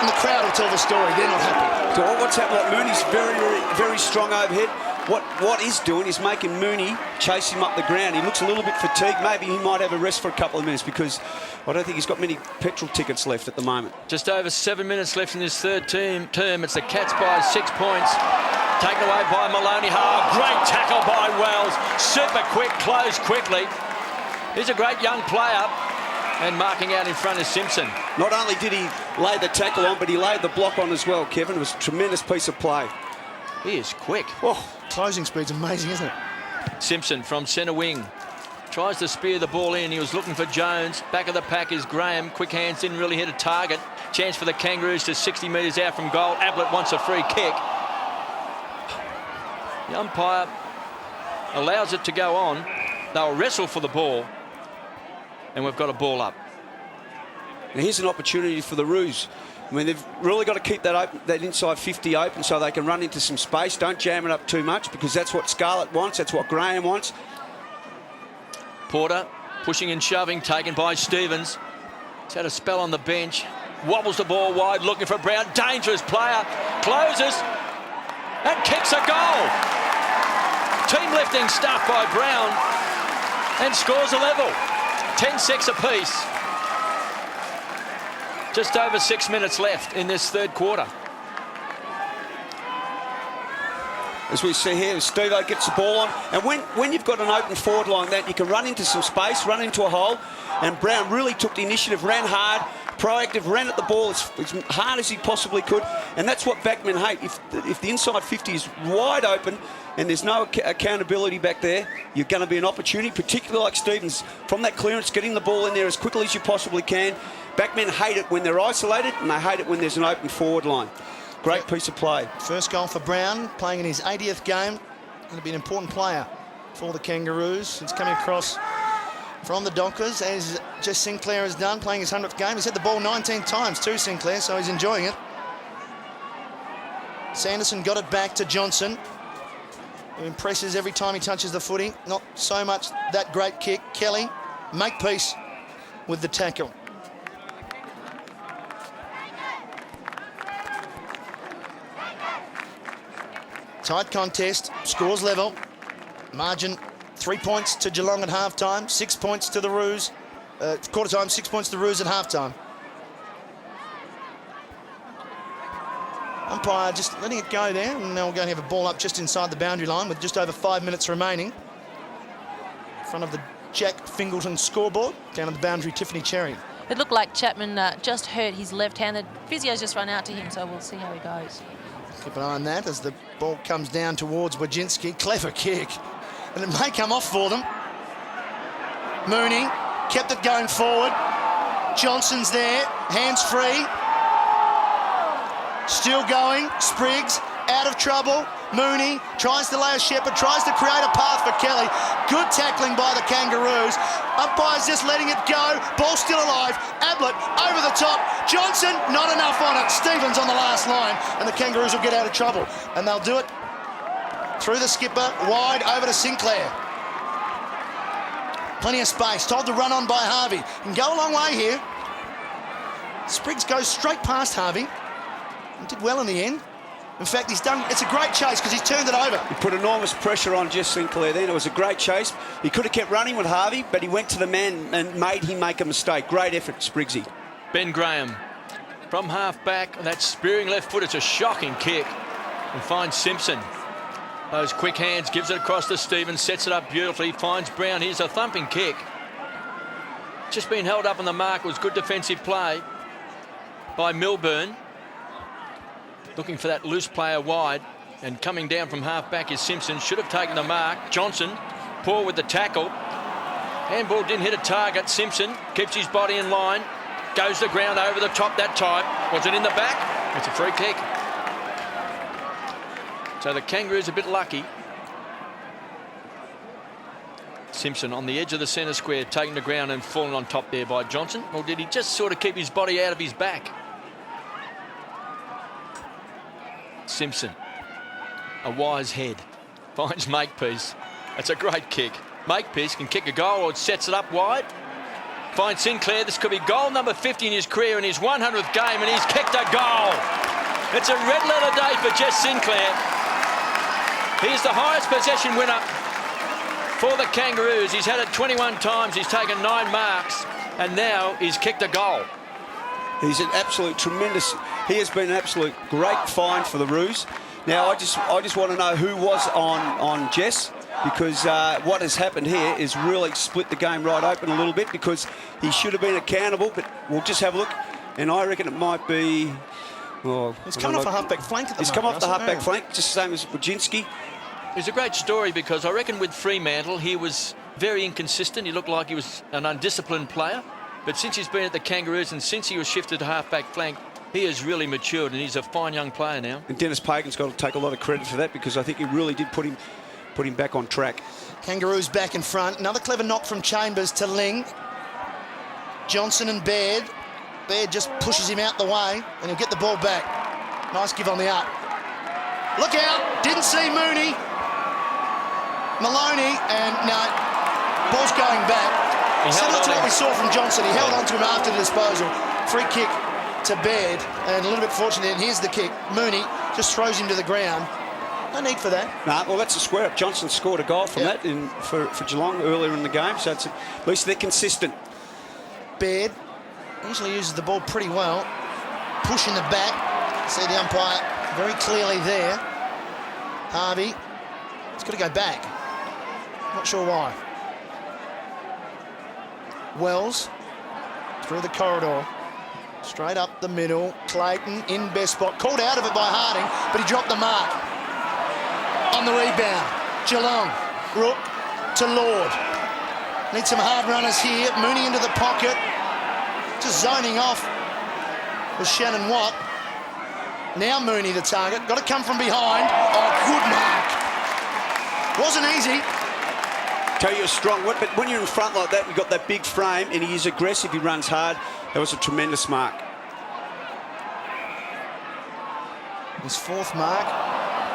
and the crowd will tell the story. They're not happy. So what's happened? Like Mooney's very, very strong overhead. What he's doing is making Mooney chase him up the ground. He looks a little bit fatigued. Maybe he might have a rest for a couple of minutes because I don't think he's got many petrol tickets left at the moment. Just over 7 minutes left in this third term. It's the Cats by 6 points. Taken away by Maloney. Great tackle by Wells. Super quick, close quickly. He's a great young player. And marking out in front is Simpson. Not only did he lay the tackle on, but he laid the block on as well, Kevin. It was a tremendous piece of play. He is quick. Oh, closing speed's amazing, isn't it? Simpson from centre wing. Tries to spear the ball in. He was looking for Jones. Back of the pack is Graham. Quick hands, didn't really hit a target. Chance for the Kangaroos to 60 metres out from goal. Ablett wants a free kick. The umpire allows it to go on. They'll wrestle for the ball. And we've got a ball up. Now here's an opportunity for the Roos. I mean, they've really got to keep that inside 50 open so they can run into some space. Don't jam it up too much because that's what Scarlett wants. That's what Graham wants. Porter pushing and shoving, taken by Stevens. He's had a spell on the bench. Wobbles the ball wide, looking for Brown. Dangerous player. Closes and kicks a goal. Team lifting stuff by Brown and scores a level. 10-6 apiece. Just over 6 minutes left in this third quarter. As we see here, Steve-O gets the ball on. And when you've got an open forward line that, you can run into some space, run into a hole. And Brown really took the initiative, ran hard, proactive, ran at the ball as hard as he possibly could. And that's what backmen hate. If the inside 50 is wide open and there's no accountability back there, you're going to be an opportunity, particularly like Stevens, from that clearance, getting the ball in there as quickly as you possibly can. Backmen hate it when they're isolated, and they hate it when there's an open forward line. Great piece of play. First goal for Brown, playing in his 80th game. Going to be an important player for the Kangaroos. It's coming across from the Dockers, as Jess Sinclair has done, playing his 100th game. He's had the ball 19 times to Sinclair, so he's enjoying it. Sanderson got it back to Johnson, who impresses every time he touches the footy. Not so much that great kick. Kelly, Makepeace with the tackle. Tight contest, scores level. Margin 3 points to Geelong at halftime, 6 points to the Roos. Quarter time, 6 points to the Roos at halftime. Umpire just letting it go there, and now we're going to have a ball up just inside the boundary line with just over 5 minutes remaining. In front of the Jack Fingleton scoreboard, down on the boundary, Tiffany Cherry. It looked like Chapman just hurt his left hand. The physio's just run out to him, so we'll see how he goes. Keep an eye on that as the ball comes down towards Wojcinski. Clever kick. And it may come off for them. Mooney kept it going forward. Johnson's there, hands free. Still going, Spriggs out of trouble. Mooney tries to lay a shepherd, tries to create a path for Kelly. Good tackling by the Kangaroos. Umpire's just letting it go. Ball still alive. Ablett over the top. Johnson, not enough on it. Stevens on the last line, and the Kangaroos will get out of trouble. And they'll do it through the skipper, wide over to Sinclair. Plenty of space, told to run on by Harvey. Can go a long way here. Spriggs goes straight past Harvey. He did well in the end. In fact, it's a great chase because he's turned it over. He put enormous pressure on Jess Sinclair then. It was a great chase. He could have kept running with Harvey, but he went to the man and made him make a mistake. Great effort, Spriggsy. Ben Graham from half back. That spearing left foot. It's a shocking kick. And finds Simpson. Those quick hands, gives it across to Stevens, sets it up beautifully, finds Brown. Here's a thumping kick. Just been held up on the mark. It was good defensive play by Milburn. Looking for that loose player wide, and coming down from half back is Simpson. Should have taken the mark. Johnson, poor with the tackle. Handball didn't hit a target. Simpson keeps his body in line, goes to the ground over the top that time. Was it in the back? It's a free kick. So the Kangaroos a bit lucky. Simpson on the edge of the centre square, taking the ground and falling on top there by Johnson. Or did he just sort of keep his body out of his back? Simpson, a wise head, finds Makepeace. That's a great kick. Makepeace can kick a goal or sets it up wide. Finds Sinclair. This could be goal number 50 in his career in his 100th game, and he's kicked a goal. It's a red letter day for Jess Sinclair. He's the highest possession winner for the Kangaroos. He's had it 21 times. He's taken 9 marks, and now he's kicked a goal. He's an absolute tremendous. He has been an absolute great find for the Roos. Now I just want to know who was on Jess, because what has happened here is really split the game right open a little bit, because he should have been accountable. But we'll just have a look, and I reckon it might be. Oh, he's coming off a half-back flank at the moment. He's come off the half-back flank, just the same as Wojcinski. It's a great story, because I reckon with Fremantle he was very inconsistent. He looked like he was an undisciplined player. But since he's been at the Kangaroos and since he was shifted to half-back flank, he has really matured, and he's a fine young player now. And Dennis Pagan's got to take a lot of credit for that, because I think he really did put him back on track. Kangaroos back in front. Another clever knock from Chambers to Ling. Johnson and Baird. Baird just pushes him out the way, and he'll get the ball back. Nice give on the up. Look out! Didn't see Mooney. Maloney, and no, ball's going back. Similar to what we saw from Johnson. He held on to him after the disposal. Free kick to Baird, and a little bit fortunate. And here's the kick. Mooney just throws him to the ground. No need for that. Nah, well, that's a square up. Johnson scored a goal from that for Geelong earlier in the game, so at least they're consistent. Baird usually uses the ball pretty well. Push in the back. See the umpire very clearly there. Harvey. It's got to go back. Not sure why. Wells through the corridor, straight up the middle. Clayton in best spot, called out of it by Harding, but he dropped the mark. On the rebound, Geelong, Rook to Lord. Need some hard runners here. Mooney into the pocket, just zoning off was Shannon Watt. Now Mooney the target, got to come from behind. Oh, good mark. Wasn't easy. Tell you, a strong one, but when you're in front like that, you've got that big frame, and he is aggressive, he runs hard. That was a tremendous mark. His 4th mark,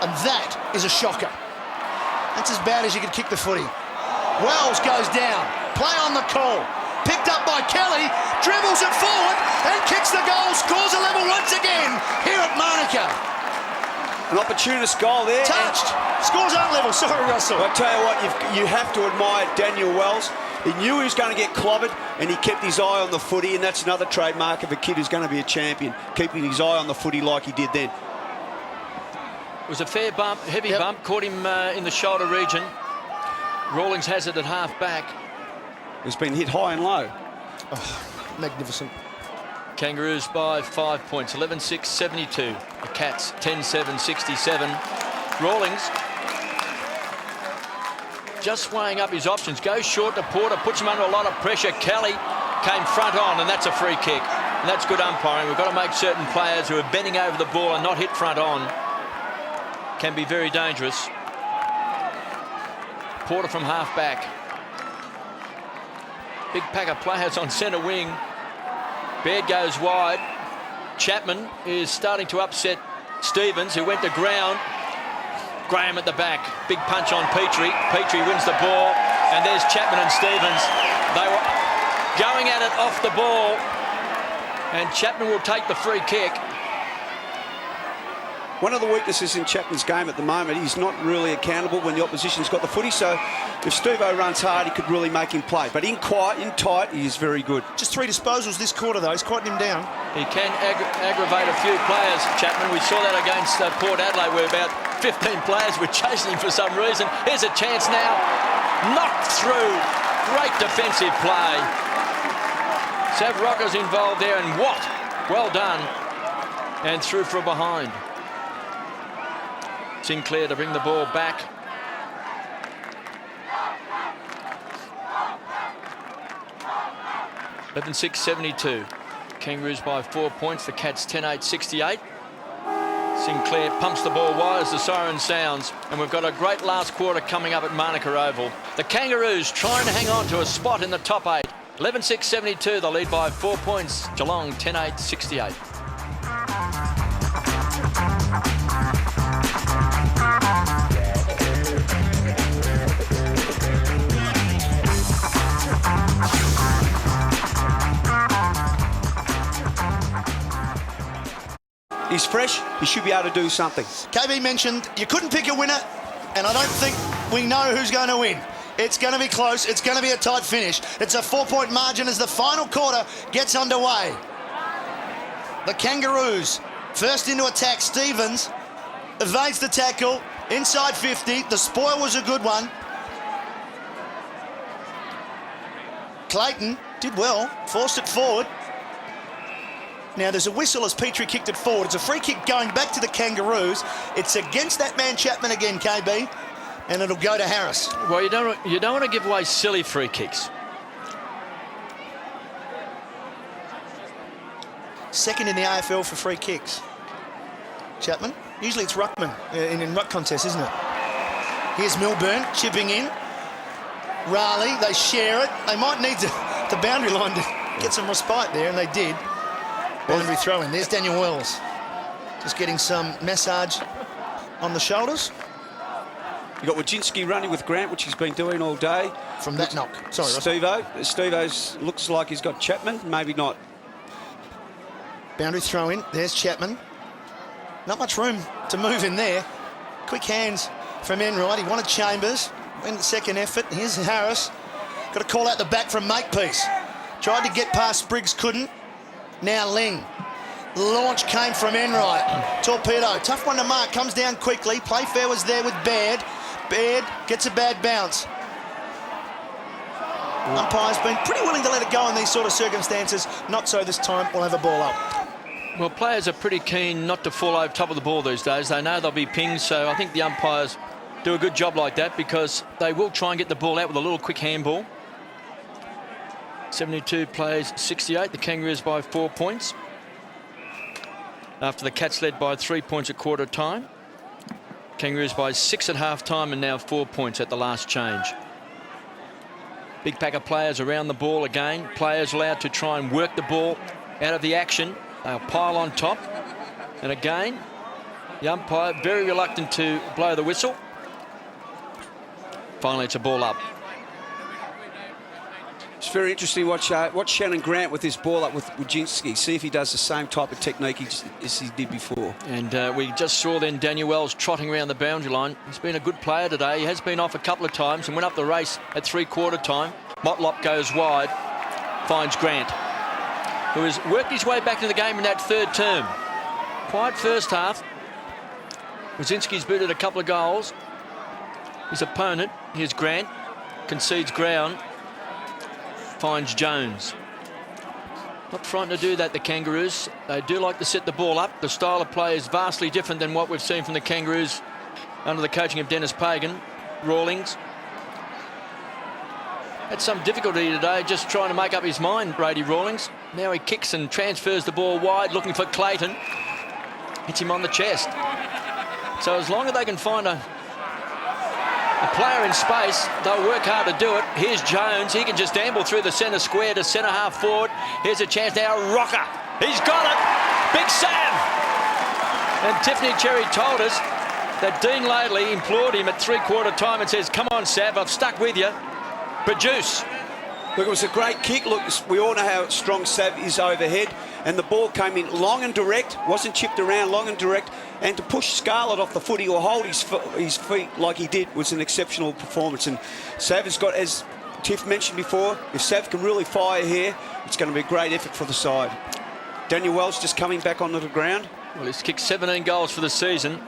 and that is a shocker. That's as bad as you could kick the footy. Wells goes down, play on the call, picked up by Kelly, dribbles it forward, and kicks the goal, scores a level once again here at Monica. An opportunist goal there. Touched. Scores on level. Sorry, Russell. I tell you what, you have to admire Daniel Wells. He knew he was going to get clobbered, and he kept his eye on the footy, and that's another trademark of a kid who's going to be a champion, keeping his eye on the footy like he did then. It was a fair bump, heavy bump, caught him in the shoulder region. Rawlings has it at half back. He's been hit high and low. Oh, magnificent. Kangaroos by 5 points, 11-6, 72. The Cats, 10-7, 67. Rawlings just weighing up his options. Goes short to Porter, puts him under a lot of pressure. Kelly came front on, and that's a free kick. And that's good umpiring. We've got to make certain players who are bending over the ball and not hit front on can be very dangerous. Porter from half back. Big pack of players on centre wing. Baird goes wide. Chapman is starting to upset Stevens, who went to ground. Graham at the back. Big punch on Petrie. Petrie wins the ball. And there's Chapman and Stevens. They were going at it off the ball. And Chapman will take the free kick. One of the weaknesses in Chapman's game at the moment, he's not really accountable when the opposition's got the footy. So if Steve-O runs hard, he could really make him play. But in tight, he is very good. Just 3 disposals this quarter, though. He's quieting him down. He can aggravate a few players, Chapman. We saw that against Port Adelaide, where about 15 players were chasing him for some reason. Here's a chance now. Knocked through. Great defensive play. Sav Rocca's involved there, and what? Well done. And through from behind. Sinclair to bring the ball back. (11-6-72). Kangaroos by 4 points. The Cats 10-8-68. Sinclair pumps the ball wide as the siren sounds, and we've got a great last quarter coming up at Manuka Oval. The Kangaroos trying to hang on to a spot in the top 8. 11-6-72. They lead by 4 points. Geelong 10-8-68. He's fresh. He should be able to do something. KB mentioned you couldn't pick a winner, and I don't think we know who's going to win. It's going to be close. It's going to be a tight finish. It's a 4-point margin as the final quarter gets underway. The Kangaroos first into attack. Stevens evades the tackle inside 50. The spoil was a good one. Clayton did well, forced it forward. Now there's a whistle as Petrie kicked it forward. It's a free kick going back to the Kangaroos. It's against that man Chapman again, KB, and it'll go to Harris. Well, you don't want to give away silly free kicks. Second in the AFL for free kicks. Chapman. Usually it's Ruckman in ruck contests, isn't it? Here's Milburn chipping in. Raleigh, they share it. They might need the boundary line to get some respite there, and they did. Boundary throw in. There's Daniel Wells. Just getting some massage on the shoulders. You got Wojcinski running with Grant, which he's been doing all day. From that knock. Sorry, Steve-O. Steve-O's looks like he's got Chapman. Maybe not. Boundary throw in. There's Chapman. Not much room to move in there. Quick hands from Enright. He wanted Chambers. In the second effort. Here's Harris. Got to call out the back from Makepeace. Tried to get past Spriggs, couldn't. Now Ling. Launch came from Enright. Torpedo. Tough one to mark. Comes down quickly. Playfair was there with Baird. Baird gets a bad bounce. Umpire's been pretty willing to let it go in these sort of circumstances. Not so this time. We'll have a ball up. Well, players are pretty keen not to fall over top of the ball these days. They know they'll be pinged, so I think the umpires do a good job like that because they will try and get the ball out with a little quick handball. 72 plays 68. The Kangaroos by 4 points. After the Cats led by 3 points at quarter time. Kangaroos by 6 at half time and now 4 points at the last change. Big pack of players around the ball again. Players allowed to try and work the ball out of the action. They'll pile on top. And again, the umpire very reluctant to blow the whistle. Finally, it's a ball up. It's very interesting to watch Shannon Grant with this ball up with Wojcinski. See if he does the same type of technique as he did before. And we just saw then Daniel Wells trotting around the boundary line. He's been a good player today. He has been off a couple of times and went up the race at 3/4 time. Motlop goes wide, finds Grant, who has worked his way back to the game in that third term. Quiet first half. Wojcinski's booted a couple of goals. His opponent, here's Grant, concedes ground. Finds Jones. Not frightened to do that, the Kangaroos. They do like to set the ball up. The style of play is vastly different than what we've seen from the Kangaroos under the coaching of Dennis Pagan. Rawlings. Had some difficulty today just trying to make up his mind, Brady Rawlings. Now he kicks and transfers the ball wide, looking for Clayton. Hits him on the chest. So as long as they can find a player in space, they'll work hard to do it. Here's Jones. He can just amble through the centre square to centre half forward. Here's a chance now. Rocker. He's got it. Big Sam. And Tiffany Cherry told us that Dean Laidley implored him at three-quarter time and says, come on, Sav, I've stuck with you. Produce. Look, it was a great kick. Look, we all know how strong Sav is overhead, and the ball came in long and direct, wasn't chipped around, long and direct, and to push Scarlett off the footy or hold his feet like he did was an exceptional performance. And Sav has got, as Tiff mentioned before, if Sav can really fire here, it's going to be a great effort for the side. Daniel Wells just coming back onto the ground. Well, he's kicked 17 goals for the season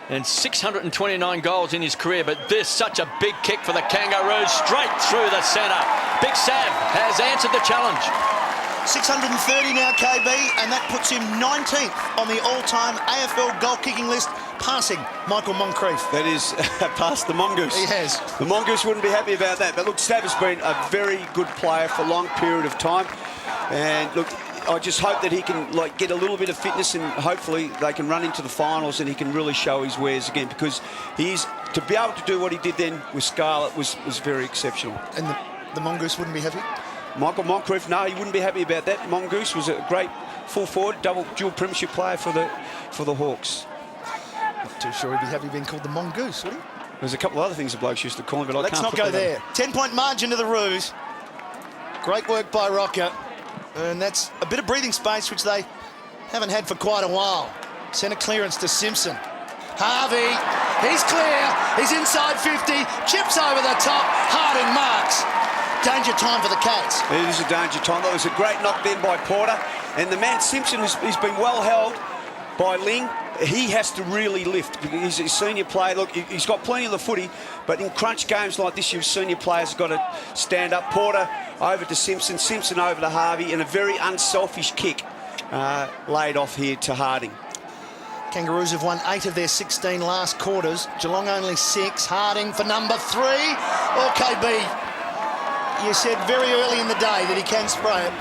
and 629 goals in his career, but this such a big kick for the Kangaroos, straight through the centre. Big Sam has answered the challenge. 630 now, KB, and that puts him 19th on the all-time AFL goal-kicking list, passing Michael Moncrief. That is past the Mongoose. He has. The Mongoose wouldn't be happy about that. But look, Sav has been a very good player for a long period of time. And look, I just hope that he can get a little bit of fitness, and hopefully they can run into the finals and he can really show his wares again, because to be able to do what he did then with Scarlett was very exceptional. And the Mongoose wouldn't be happy? Michael Moncrief, no, he wouldn't be happy about that. Mongoose was a great full forward, dual premiership player for the Hawks. Not too sure he'd be happy being called the Mongoose, would he? There's a couple of other things the blokes used to call him, but Let's I can't not go there. 10-point margin to the Roos. Great work by Rocker. And that's a bit of breathing space, which they haven't had for quite a while. Centre clearance to Simpson. Harvey, he's clear. He's inside 50. Chips over the top. Harding marks. Danger time for the Cats. It is a danger time. That was a great knock then by Porter. And the man Simpson, he's been well held by Ling. He has to really lift. He's a senior player. Look, he's got plenty of the footy, but in crunch games like this, your senior players have got to stand up. Porter over to Simpson, Simpson over to Harvey, and a very unselfish kick laid off here to Harding. Kangaroos have won 8 of their 16 last quarters. Geelong only 6. Harding for number 3. KB, you said very early in the day that he can spray it,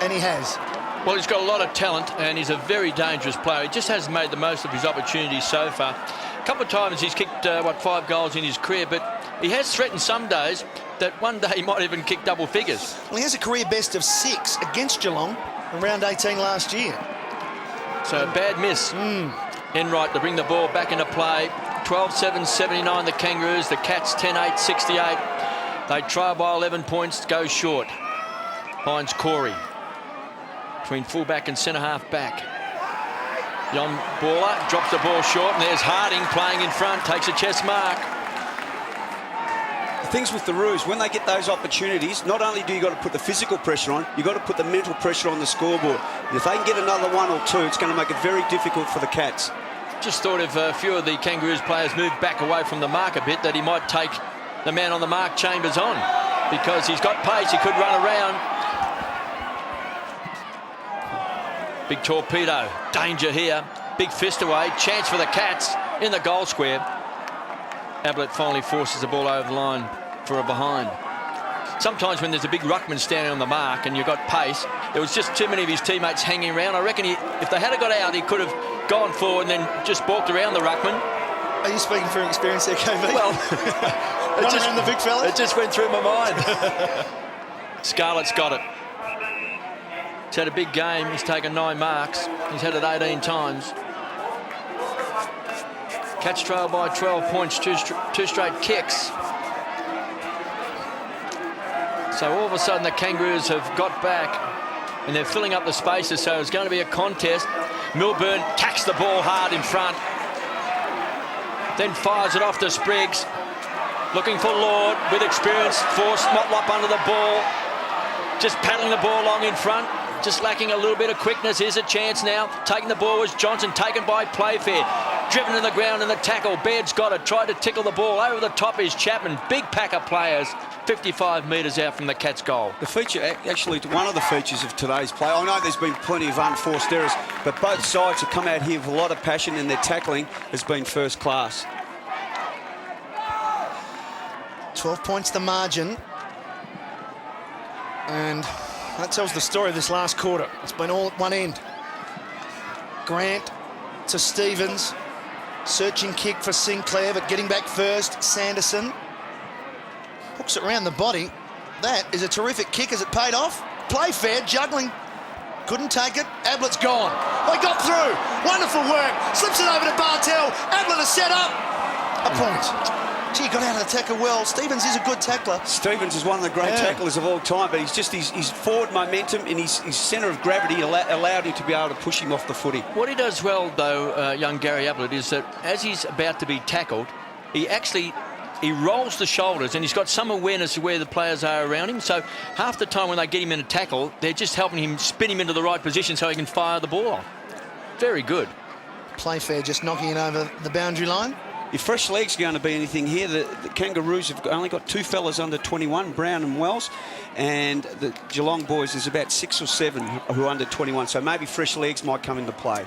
and he has. Well, he's got a lot of talent and he's a very dangerous player. He just hasn't made the most of his opportunities so far. A couple of times he's kicked, 5 goals in his career, but he has threatened some days that one day he might even kick double figures. Well, he has a career best of 6 against Geelong in round 18 last year. So a bad miss. Enright to bring the ball back into play. 12-7-79 the Kangaroos. The Cats 10-8-68. They trail by 11 points to go short. Finds Corey between fullback and centre half back. Young baller drops the ball short, and there's Harding playing in front, takes a chest mark. The things with the Roos, when they get those opportunities, not only do you got to put the physical pressure on, you got to put the mental pressure on the scoreboard. And if they can get another 1 or 2, it's going to make it very difficult for the Cats. Just thought if a few of the Kangaroos players moved back away from the mark a bit, that he might take the man on the mark, Chambers, on, because he's got pace, he could run around. Big torpedo, danger here. Big fist away, chance for the Cats in the goal square. Ablett finally forces the ball over the line for a behind. Sometimes when there's a big ruckman standing on the mark and you've got pace, there was just too many of his teammates hanging around. I reckon if they had got out, he could have gone forward and then just balked around the ruckman. Are you speaking from experience there, KB? Well, around the big fella? It just went through my mind. Scarlett's got it. He's had a big game. He's taken 9 marks. He's had it 18 times. Cats trail by 12 points, two straight kicks. So all of a sudden the Kangaroos have got back and they're filling up the spaces, so it's going to be a contest. Milburn tacks the ball hard in front, then fires it off to Spriggs. Looking for Lord with experience. Forced Motlop under the ball. Just paddling the ball along in front. Just lacking a little bit of quickness. Here's a chance now. Taking the ball was Johnson, taken by Playfair. Driven to the ground in the tackle. Baird's got it. Tried to tickle the ball. Over the top is Chapman. Big pack of players. 55 metres out from the Cats' goal. The feature, actually one of the features of today's play, I know there's been plenty of unforced errors, but both sides have come out here with a lot of passion and their tackling has been first class. 12 points the margin. And that tells the story of this last quarter. It's been all at one end. Grant to Stevens. Searching kick for Sinclair, but getting back first, Sanderson. Hooks it around the body. That is a terrific kick. Has it paid off? Play fair, juggling. Couldn't take it. Ablett's gone. They got through. Wonderful work. Slips it over to Bartel. Ablett is set up. A point. Gee, got out of the tackle well. Stevens is a good tackler. Stevens is one of the great tacklers of all time, but he's just his forward momentum and his centre of gravity allowed him to be able to push him off the footy. What he does well, though, young Gary Ablett, is that as he's about to be tackled, he rolls the shoulders and he's got some awareness of where the players are around him. So half the time when they get him in a tackle, they're just helping him spin him into the right position so he can fire the ball off. Very good. Playfair just knocking it over the boundary line. If fresh legs are going to be anything here, the Kangaroos have only got 2 fellas under 21, Brown and Wells, and the Geelong boys, there's about 6 or 7 who are under 21, so maybe fresh legs might come into play.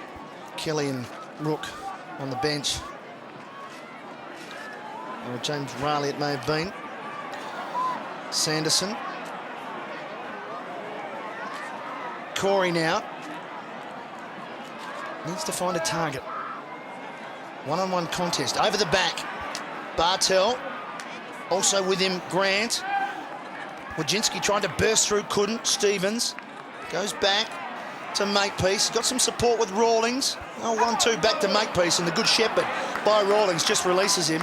Kelly and Rook on the bench. Or James Riley it may have been. Sanderson. Corey now. Needs to find a target. One-on-one contest. Over the back. Bartel. Also with him, Grant. Wojcinski tried to burst through, couldn't. Stevens goes back to Makepeace. Got some support with Rawlings. Oh, 1-2 back to Makepeace, and the good shepherd by Rawlings just releases him.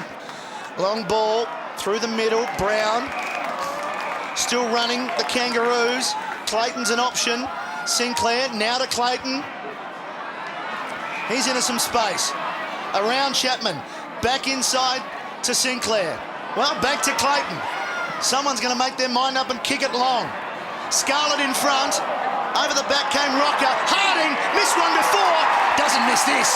Long ball through the middle. Brown still running the Kangaroos. Clayton's an option. Sinclair now to Clayton. He's into some space. Around Chapman. Back inside to Sinclair. Well, back to Clayton. Someone's going to make their mind up and kick it long. Scarlett in front. Over the back came Rocker. Harding missed one before. Doesn't miss this.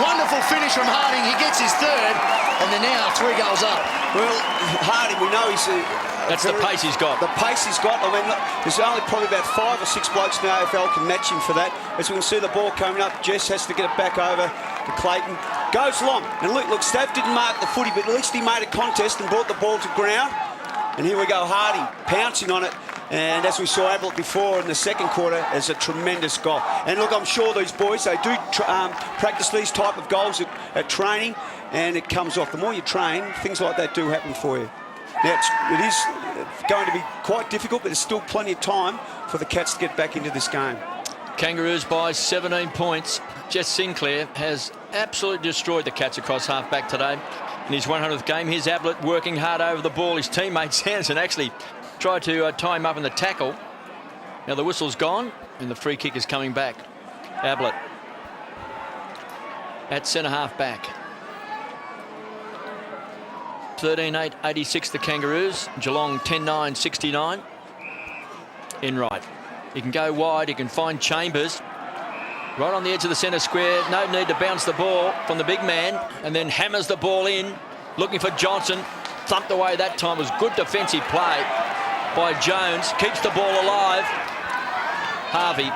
Wonderful finish from Harding. He gets his third, and they're now 3 goals up. Well, Harding, we know he's that's the pace he's got. The pace he's got. I mean, look, there's only probably about 5 or 6 blokes in the AFL can match him for that. As we can see the ball coming up, Jess has to get it back over to Clayton. Goes long. And look, Stav didn't mark the footy, but at least he made a contest and brought the ball to ground. And here we go, Harding pouncing on it. And as we saw Ablett before in the second quarter, is a tremendous goal. And look, I'm sure these boys, they do practice these type of goals at training, and it comes off. The more you train, things like that do happen for you. Now, it is going to be quite difficult, but there's still plenty of time for the Cats to get back into this game. Kangaroos by 17 points. Jess Sinclair has absolutely destroyed the Cats across half-back today in his 100th game. Here's Ablett working hard over the ball. His teammate Sanderson actually tried to tie him up in the tackle. Now the whistle's gone and the free kick is coming back. Ablett at centre-half back. 13-8-86 the Kangaroos. Geelong 10-9-69. Enright. He can go wide. He can find Chambers. Right on the edge of the centre square. No need to bounce the ball from the big man. And then hammers the ball in. Looking for Johnson. Thumped away that time. It was good defensive play by Jones. Keeps the ball alive. Harvey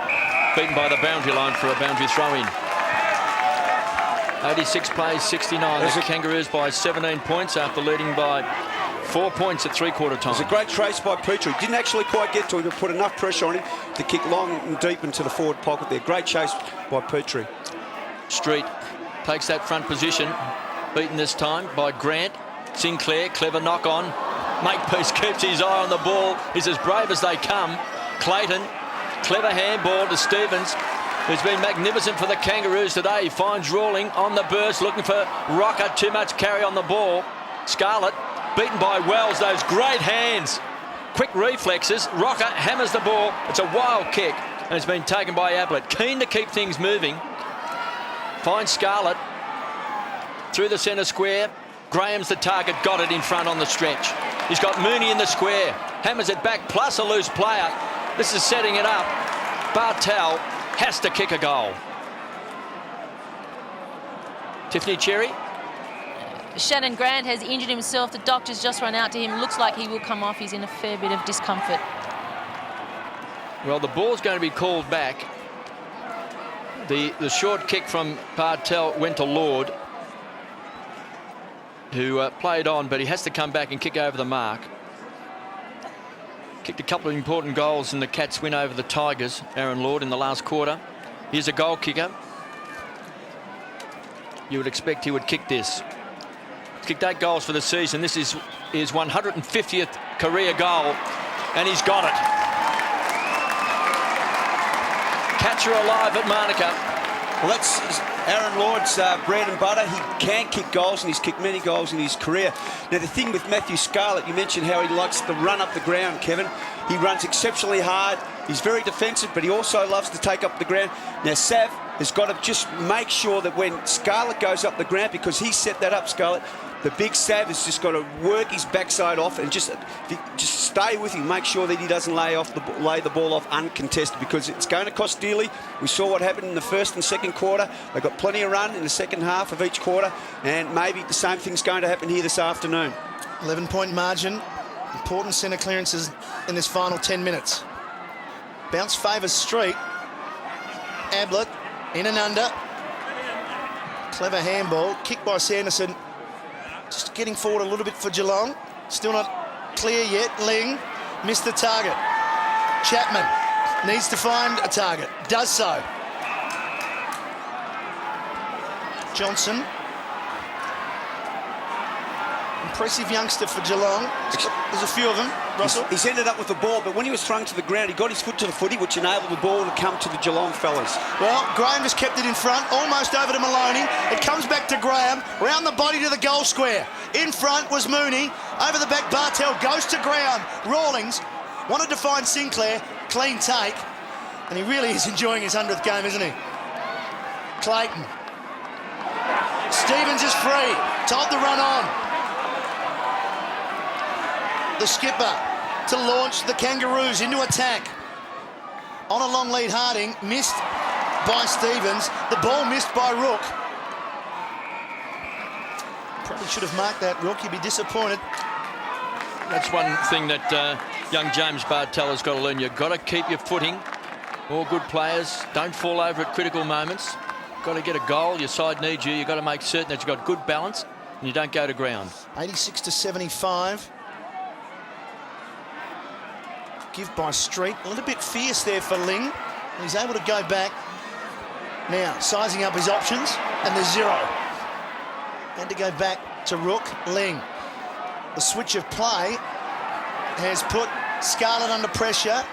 beaten by the boundary line for a boundary throw-in. 86 plays 69. The Kangaroos by 17 points after leading by 4 points at three-quarter time. It was a great trace by Petrie. Didn't actually quite get to him, but put enough pressure on him to kick long and deep into the forward pocket there. Great chase by Petrie. Street takes that front position. Beaten this time by Grant. Sinclair, clever knock on. Makepeace keeps his eye on the ball. He's as brave as they come. Clayton, clever handball to Stevens, who's been magnificent for the Kangaroos today. He finds Rawling on the burst, looking for Rocker. Too much carry on the ball. Scarlett beaten by Wells. Those great hands, quick reflexes. Rocker hammers the ball. It's a wild kick, and it's been taken by Ablett. Keen to keep things moving. Finds Scarlett through the centre square. Graham's the target. Got it in front on the stretch. He's got Mooney in the square. Hammers it back, plus a loose player. This is setting it up. Bartel has to kick a goal. Tiffany Cherry. Shannon Grant has injured himself. The doctor's just run out to him. Looks like he will come off. He's in a fair bit of discomfort. Well, the ball's going to be called back. The short kick from Bartel went to Lord, who played on, but he has to come back and kick over the mark. Kicked a couple of important goals in the Cats' win over the Tigers, Aaron Lord, in the last quarter. Here's a goal kicker. You would expect he would kick this. He's kicked 8 goals for the season. This is his 150th career goal, and he's got it. Cats are alive at Monica. Well, that's Aaron Lord's bread and butter. He can kick goals, and he's kicked many goals in his career. Now, the thing with Matthew Scarlett, you mentioned how he likes to run up the ground, Kevin. He runs exceptionally hard. He's very defensive, but he also loves to take up the ground. Now, Sav has got to just make sure that when Scarlett goes up the ground, because he set that up, Scarlett, the big Sav has just got to work his backside off and just stay with him. Make sure that he doesn't lay the ball off uncontested, because it's going to cost dearly. We saw what happened in the first and second quarter. They got plenty of run in the second half of each quarter, and maybe the same thing's going to happen here this afternoon. 11-point margin. Important centre clearances in this final 10 minutes. Bounce favours Street. Ablett in and under. Clever handball. Kick by Sanderson. Just getting forward a little bit for Geelong. Still not clear yet. Ling missed the target. Chapman needs to find a target. Does so. Johnson. Impressive youngster for Geelong. There's a few of them. Russell. He's ended up with the ball, but when he was thrown to the ground, he got his foot to the footy, which enabled the ball to come to the Geelong fellas. Well, Graham just kept it in front, almost over to Maloney. It comes back to Graham, round the body to the goal square. In front was Mooney. Over the back, Bartel goes to ground. Rawlings wanted to find Sinclair. Clean take. And he really is enjoying his 100th game, isn't he? Clayton. Stevens is free. Told to run on. The skipper to launch the Kangaroos into attack. On a long lead, Harding missed by Stevens. The ball missed by Rook. Probably should have marked that, Rook. You'd be disappointed. That's one thing that young James Bartel has got to learn. You've got to keep your footing. All good players don't fall over at critical moments. Got to get a goal. Your side needs you. You've got to make certain that you've got good balance and you don't go to ground. 86-75. Give by Street. A little bit fierce there for Ling. He's able to go back. Now, sizing up his options, and there's 0. Had to go back to Rook. Ling. The switch of play has put Scarlett under pressure.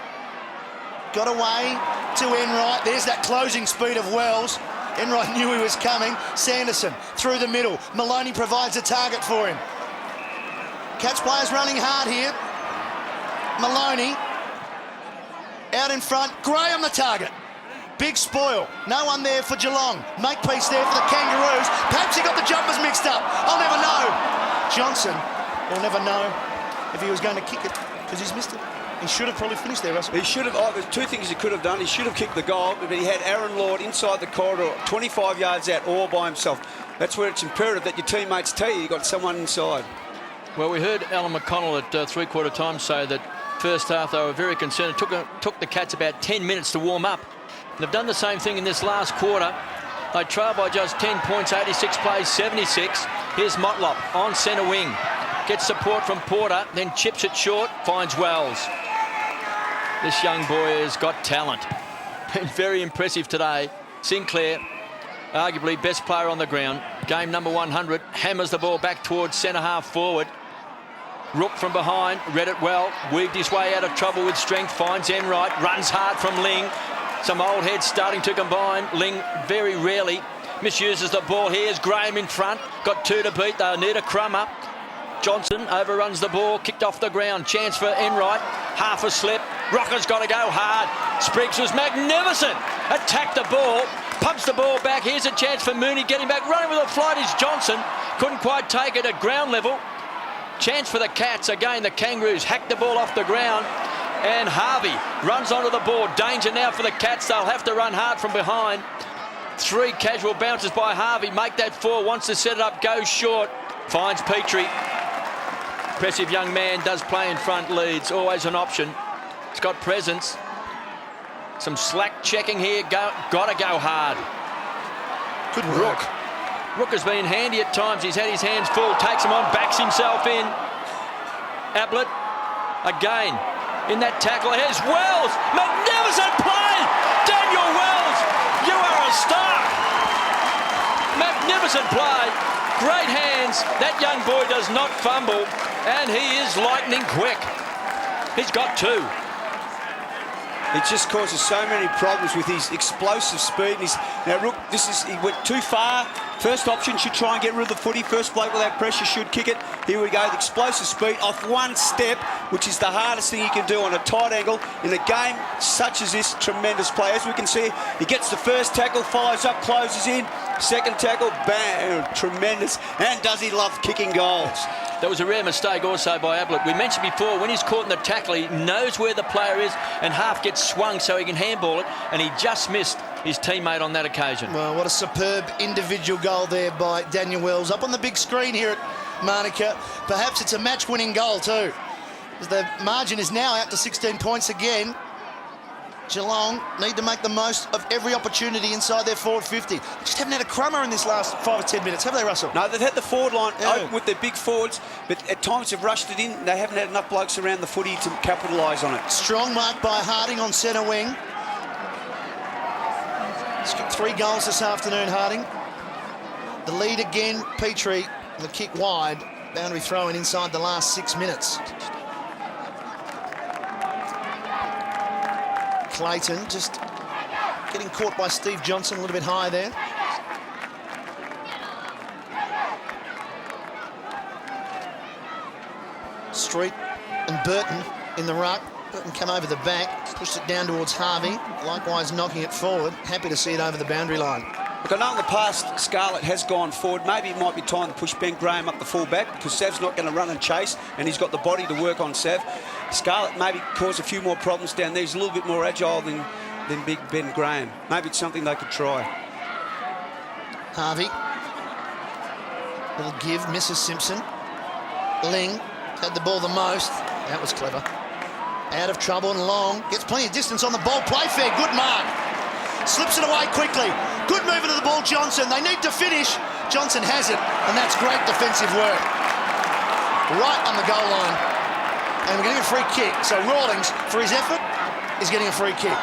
Got away to Enright. There's that closing speed of Wells. Enright knew he was coming. Sanderson through the middle. Maloney provides a target for him. Cats players running hard here. Maloney out in front. Graham the target. Big spoil. No one there for Geelong. Makepeace there for the Kangaroos. Perhaps he got the jumpers mixed up. I'll never know. Johnson will never know if he was going to kick it because he's missed it. He should have probably finished there, Russell. He should have. Oh, there's 2 things he could have done. He should have kicked the goal, but he had Aaron Lord inside the corridor, 25 yards out, all by himself. That's where it's imperative that your teammates tell you got someone inside. Well, we heard Alan McConnell at 3/4 time say that first half they were very concerned. It took the Cats about 10 minutes to warm up. And they've done the same thing in this last quarter. They trail by just 10 points, 86 plays, 76. Here's Motlop on centre wing. Gets support from Porter, then chips it short, finds Wells. This young boy has got talent. Been very impressive today. Sinclair, arguably best player on the ground. Game number 100, hammers the ball back towards centre half forward. Rook from behind, read it well, weaved his way out of trouble with strength, finds Enright, runs hard from Ling. Some old heads starting to combine. Ling very rarely misuses the ball. Here's Graham in front, got 2 to beat, they'll need a crummer. Johnson overruns the ball, kicked off the ground, chance for Enright, half a slip. Rocker's got to go hard. Spriggs was magnificent, attacked the ball, pumps the ball back. Here's a chance for Mooney, getting back, running with a flight is Johnson. Couldn't quite take it at ground level. Chance for the Cats. Again, the Kangaroos hack the ball off the ground. And Harvey runs onto the board. Danger now for the Cats. They'll have to run hard from behind. 3 casual bounces by Harvey. Make that 4. Wants to set it up. Goes short. Finds Petrie. Impressive young man. Does play in front. Leads. Always an option. It's got presence. Some slack checking here. Got to go hard. Good work. Rook has been handy at times. He's had his hands full. Takes him on. Backs himself in. Ablett again in that tackle. Here's Wells. Magnificent play. Daniel Wells, you are a star. Magnificent play. Great hands. That young boy does not fumble, and he is lightning quick. He's got 2. It just causes so many problems with his explosive speed. Now, look, he went too far. First option should try and get rid of the footy. First bloke without pressure should kick it. Here we go, the explosive speed off one step, which is the hardest thing you can do on a tight angle. In a game such as this, tremendous play. As we can see, he gets the first tackle, follows up, closes in. Second tackle, bang, tremendous. And does he love kicking goals? That was a rare mistake also by Ablett. We mentioned before, when he's caught in the tackle, he knows where the player is and half gets swung so he can handball it, and he just missed his teammate on that occasion. Well, what a superb individual goal there by Daniel Wells. Up on the big screen here at Monica, perhaps it's a match-winning goal too, as the margin is now out to 16 points again. Geelong need to make the most of every opportunity inside their forward 50. Just haven't had a crummer in this last 5 or 10 minutes, have they, Russell? No, they've had the forward line open with their big forwards, but at times they've rushed it in. They haven't had enough blokes around the footy to capitalise on it. Strong mark by Harding on centre wing. He's got 3 goals this afternoon, Harding. The lead again, Petrie, the kick wide. Boundary throw in inside the last 6 minutes. Clayton just getting caught by Steve Johnson a little bit high there. Street and Burton in the ruck. Burton come over the back, pushed it down towards Harvey, likewise knocking it forward. Happy to see it over the boundary line. Look, I know in the past Scarlett has gone forward. Maybe it might be time to push Ben Graham up the full back because Sav's not going to run and chase, and he's got the body to work on Sav. Scarlett maybe cause a few more problems down there. He's a little bit more agile than big Ben Graham. Maybe it's something they could try. Harvey. Little give, misses Simpson. Ling had the ball the most. That was clever. Out of trouble and Long. Gets plenty of distance on the ball. Play fair, good mark. Slips it away quickly. Good movement of the ball, Johnson. They need to finish. Johnson has it, and that's great defensive work. Right on the goal line. And we're getting a free kick. So Rawlings, for his effort, is getting a free kick.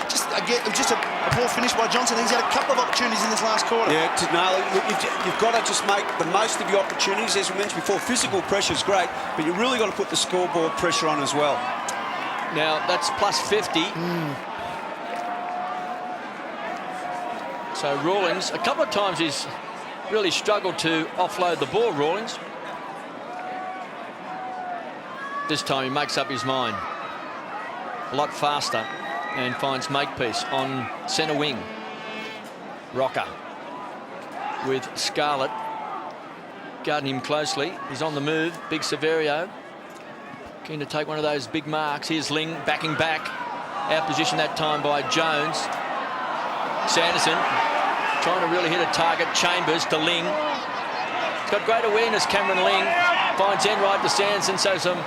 Just a poor finish by Johnson. He's had a couple of opportunities in this last quarter. Yeah, to nail it. Look, you've got to just make the most of your opportunities. As we mentioned before, physical pressure is great, but you've really got to put the scoreboard pressure on as well. Now, that's plus 50. So Rawlings, a couple of times he's really struggled to offload the ball, Rawlings. This time he makes up his mind. A lot faster and finds Makepeace on centre wing. Rocker with Scarlett guarding him closely. He's on the move. Big Severio keen to take one of those big marks. Here's Ling backing back. Out position that time by Jones. Sanderson trying to really hit a target. Chambers to Ling. He's got great awareness, Cameron Ling. Finds Enright to Sanderson, so some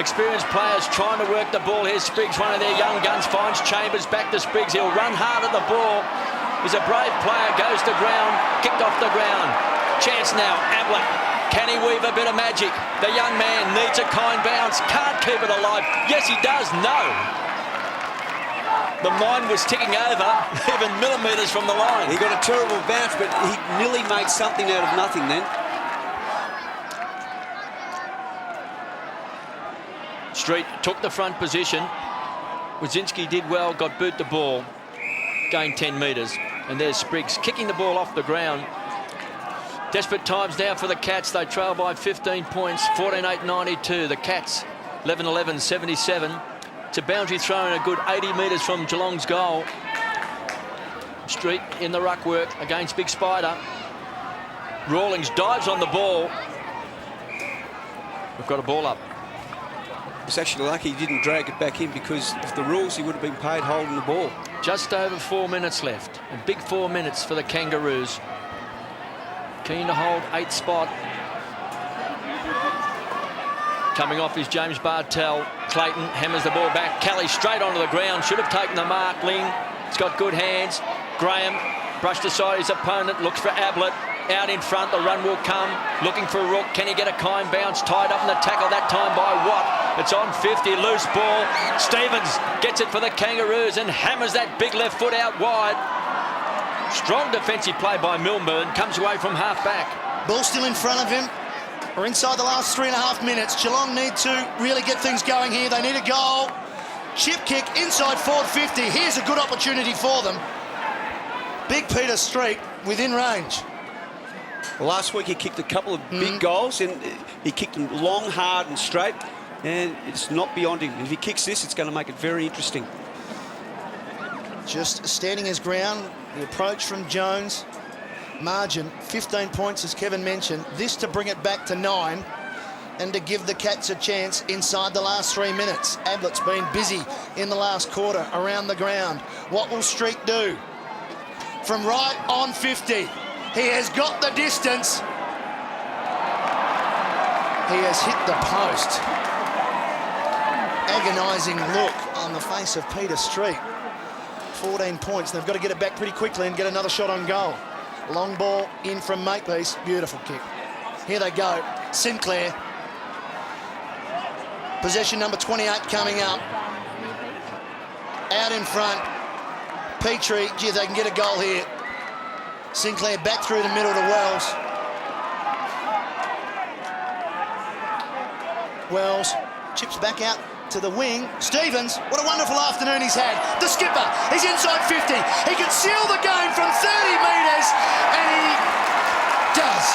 experienced players trying to work the ball. Here's Spriggs, one of their young guns, finds Chambers, back to Spriggs. He'll run hard at the ball. He's a brave player, goes to ground, kicked off the ground. Chance now, Ablett. Can he weave a bit of magic? The young man needs a kind bounce, can't keep it alive. Yes, he does, no. The mind was ticking over, even millimetres from the line. He got a terrible bounce, but he nearly made something out of nothing then. Street took the front position. Wazinski did well, got boot the ball, gained 10 metres. And there's Spriggs kicking the ball off the ground. Desperate times now for the Cats. They trail by 15 points, 14-8-92. The Cats, 11-11-77. It's a boundary throw in a good 80 metres from Geelong's goal. Street in the ruck work against Big Spider. Rawlings dives on the ball. We've got a ball up. He's actually lucky he didn't drag it back in, because of the rules he would have been paid holding the ball. Just over 4 minutes left. A big 4 minutes for the Kangaroos. Keen to hold 8th spot. Coming off is James Bartel. Clayton hammers the ball back. Kelly straight onto the ground. Should have taken the mark. Ling, he's got good hands. Graham brushed aside his opponent. Looks for Ablett. out in front. The run will come. Looking for a Rook. Can he get a kind bounce? Tied up in the tackle that time by Watt. It's on 50. Loose ball. Stevens gets it for the Kangaroos and hammers that big left foot out wide. Strong defensive play by Milburn. Comes away from half back. Ball still in front of him. We're inside the last 3.5 minutes. Geelong need to really get things going here. They need a goal. Chip kick inside forward 50. Here's a good opportunity for them. Big Peter Street within range. Well, last week he kicked a couple of big goals, and he kicked them long, hard and straight, and it's not beyond him. If he kicks this, it's going to make it very interesting. Just standing his ground. The approach from Jones. Margin 15 points, as Kevin mentioned. This to bring it back to 9 and to give the Cats a chance inside the last 3 minutes. Ablett's been busy in the last quarter around the ground. What will Street do? From right on 50. He has got the distance. He has hit the post. Agonising look on the face of Peter Street. 14 points. They've got to get it back pretty quickly and get another shot on goal. Long ball in from Makepeace. Beautiful kick. Here they go. Sinclair. Possession number 28 coming up. Out in front. Petrie. Gee, they can get a goal here. Sinclair back through the middle to Wells. Wells chips back out to the wing. Stevens, what a wonderful afternoon he's had. The skipper, he's inside 50. He can seal the game from 30 metres, and he does.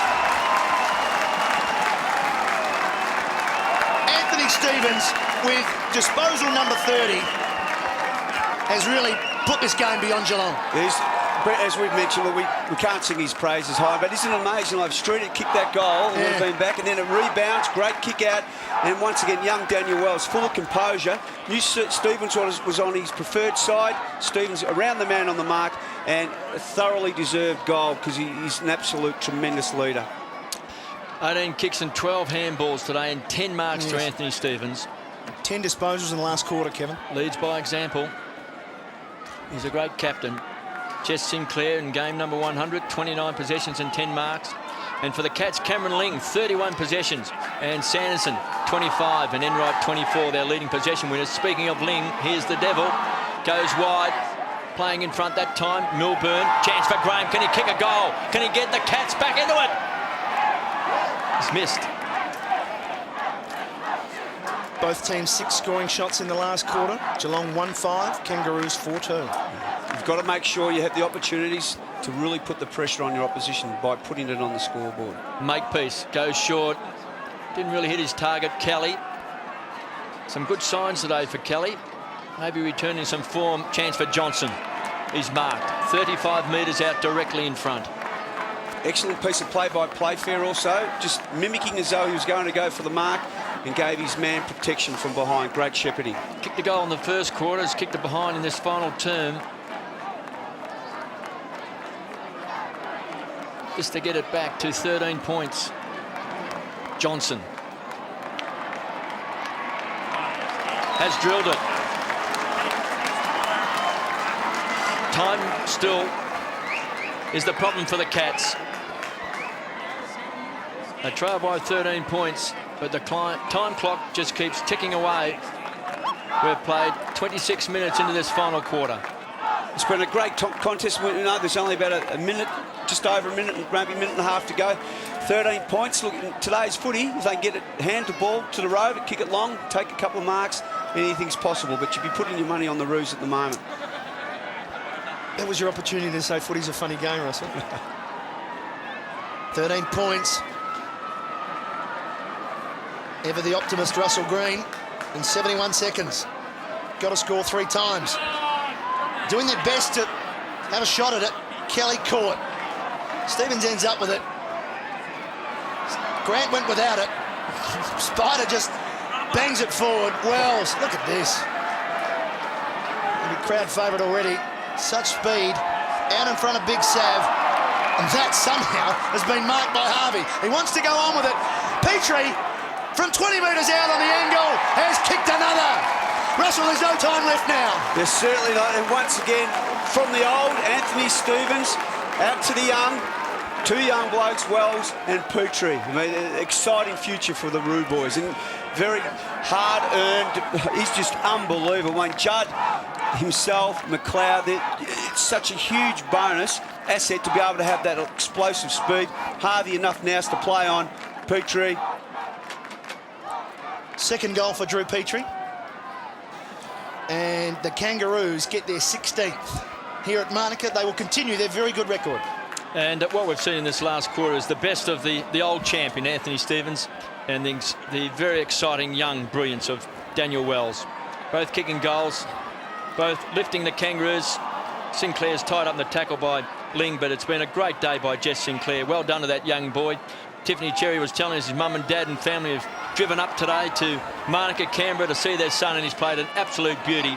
Anthony Stevens, with disposal number 30, has really put this game beyond Geelong. As we've mentioned, we can't sing his praises high, but isn't it amazing? Like Street had kicked that goal, and would have been back, and then it rebounds, great kick out, and once again, young Daniel Wells, full of composure. Knew Stevens was on his preferred side. Stevens around the man on the mark, and a thoroughly deserved goal because he's an absolute tremendous leader. 18 kicks and 12 handballs today, and 10 marks to Anthony Stevens. 10 disposals in the last quarter, Kevin. Leads by example. He's a great captain. Jess Sinclair in game number 100, 29 possessions and 10 marks. And for the Cats, Cameron Ling, 31 possessions. And Sanderson, 25, and Enright, 24, their leading possession winners. Speaking of Ling, here's the Devil. Goes wide, playing in front that time. Milburn, chance for Graham. Can he kick a goal? Can he get the Cats back into it? He's missed. Both teams 6 scoring shots in the last quarter. Geelong 1-5, Kangaroos 4-2. You've got to make sure you have the opportunities to really put the pressure on your opposition by putting it on the scoreboard. Makepeace goes short. Didn't really hit his target, Kelly. Some good signs today for Kelly. Maybe returning some form. Chance for Johnson. He's marked. 35 metres out directly in front. Excellent piece of play by Playfair also. Just mimicking as though he was going to go for the mark and gave his man protection from behind. Great shepherding. Kicked a goal in the first quarter. Has kicked it behind in this final term. Just to get it back to 13 points. Johnson has drilled it. Time still is the problem for the Cats. They trail by 13 points, but the time clock just keeps ticking away. We've played 26 minutes into this final quarter. It's been a great contest. We know there's only about a minute, just over a minute, maybe a minute and a half to go. 13 points. Look, in today's footy, if they can get it, hand the ball to the road, kick it long, take a couple of marks, anything's possible. But you'd be putting your money on the Roos at the moment. That was your opportunity to say footy's a funny game, Russell. 13 points. Ever the optimist, Russell Green, in 71 seconds. Got to score 3 times. Doing their best to have a shot at it. Kelly caught. Stevens ends up with it. Grant went without it. Spider just bangs it forward. Wells, look at this. Maybe crowd favourite already. Such speed. Out in front of Big Sav. And that somehow has been marked by Harvey. He wants to go on with it. Petrie, from 20 metres out on the angle, has kicked another. Russell, there's no time left now. There's certainly not. And once again, from the old Anthony Stevens out to the young, Two young blokes, Wells and Petrie. I mean, an exciting future for the Roo boys, and very hard-earned. He's just unbelievable. I mean, Judd himself, McLeod, it's such a huge bonus asset to be able to have that explosive speed. Harvey enough nous to play on. Petrie. Second goal for Drew Petrie. And the Kangaroos get their 16th here at Monica. They will continue their very good record. And what we've seen in this last quarter is the best of the old champion, Anthony Stevens, and the very exciting young brilliance of Daniel Wells. Both kicking goals, both lifting the Kangaroos. Sinclair's tied up in the tackle by Ling, but it's been a great day by Jess Sinclair. Well done to that young boy. Tiffany Cherry was telling us his mum and dad and family have driven up today to Monica, Canberra to see their son, and he's played an absolute beauty.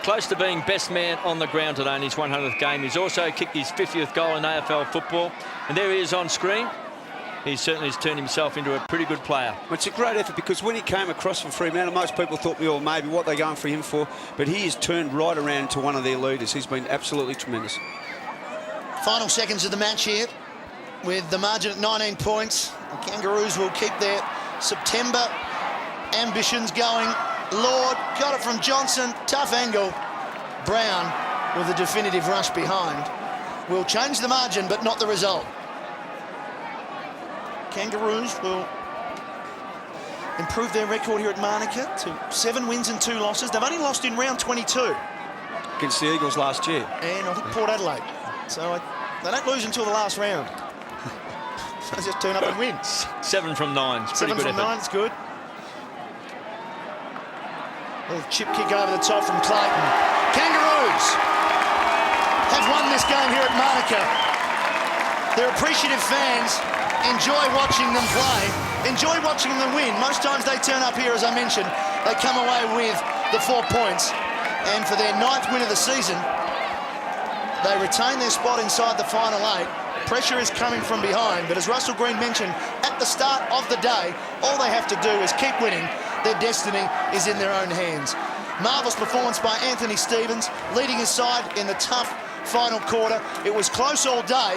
Close to being best man on the ground today in his 100th game. He's also kicked his 50th goal in AFL football. And there he is on screen. He certainly has turned himself into a pretty good player. It's a great effort, because when he came across from Fremantle, most people thought, well, maybe what they're going for him for. But he has turned right around to one of their leaders. He's been absolutely tremendous. Final seconds of the match here with the margin at 19 points. The Kangaroos will keep their September ambitions going. Lord got it from Johnson. Tough angle. Brown with a definitive rush behind. Will change the margin, but not the result. Kangaroos will improve their record here at Monica to 7 wins and 2 losses. They've only lost in round 22. Against the Eagles last year. And I think Port Adelaide. So they don't lose until the last round. They just turn up and win. 7 from 9. It's 7 from 9, it's good. Little chip kick over the top from Clayton. Kangaroos have won this game here at Monica. Their appreciative fans enjoy watching them play, enjoy watching them win. Most times they turn up here, as I mentioned, they come away with the 4 points. And for their 9th win of the season, they retain their spot inside the final 8. Pressure is coming from behind, but as Russell Green mentioned at the start of the day, all they have to do is keep winning. Their destiny is in their own hands. Marvellous performance by Anthony Stevens, leading his side in the tough final quarter. It was close all day,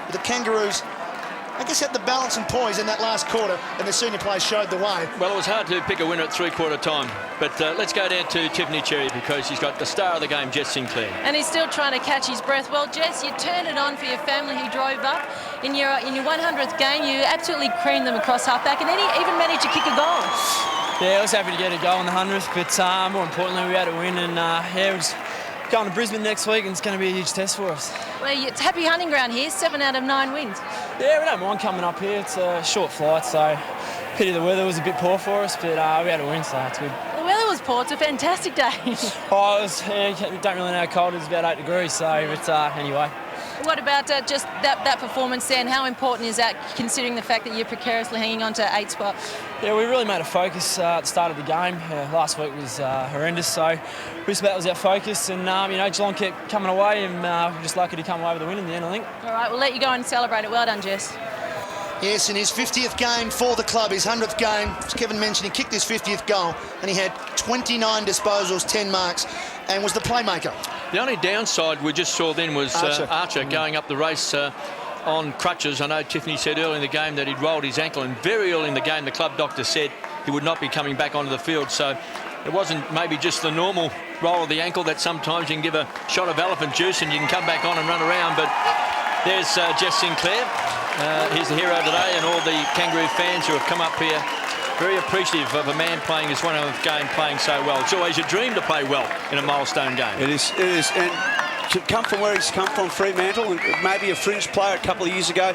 but the Kangaroos, I guess, had the balance and poise in that last quarter, and the senior players showed the way. Well, it was hard to pick a winner at three-quarter time, but let's go down to Tiffany Cherry, because she's got the star of the game, Jess Sinclair. And he's still trying to catch his breath. Well, Jess, you turned it on for your family who drove up. In your 100th game, you absolutely creamed them across halfback, and then he even managed to kick a goal. Yeah, I was happy to get a goal in the 100th, but more importantly, we had a win, and we're just going to Brisbane next week, and it's going to be a huge test for us. Well, it's happy hunting ground here, 7 out of 9 wins. Yeah, we don't mind coming up here. It's a short flight, so pity the weather was a bit poor for us, but we had a win, so it's good. The weather was poor. It's a fantastic day. You don't really know how cold it is, about 8 degrees, so anyway. What about just that performance there, and how important is that, considering the fact that you're precariously hanging on to 8 spot? Yeah, we really made a focus at the start of the game. Last week was horrendous, so that was our focus, and Geelong kept coming away, and we're just lucky to come away with a win in the end, I think. All right, we'll let you go and celebrate it. Well done, Jess. Yes, in his 50th game for the club, his 100th game, as Kevin mentioned, he kicked his 50th goal, and he had 29 disposals, 10 marks, and was the playmaker. The only downside we just saw then was Archer going up the race on crutches. I know Tiffany said early in the game that he'd rolled his ankle, and very early in the game the club doctor said he would not be coming back onto the field. So it wasn't maybe just the normal roll of the ankle that sometimes you can give a shot of elephant juice and you can come back on and run around. But there's Jess Sinclair. He's the hero today, and all the Kangaroo fans who have come up here very appreciative of a man playing his 100th game, playing so well. It's always a dream to play well in a milestone game. It is, and to come from where he's come from, Fremantle, and maybe a fringe player a couple of years ago,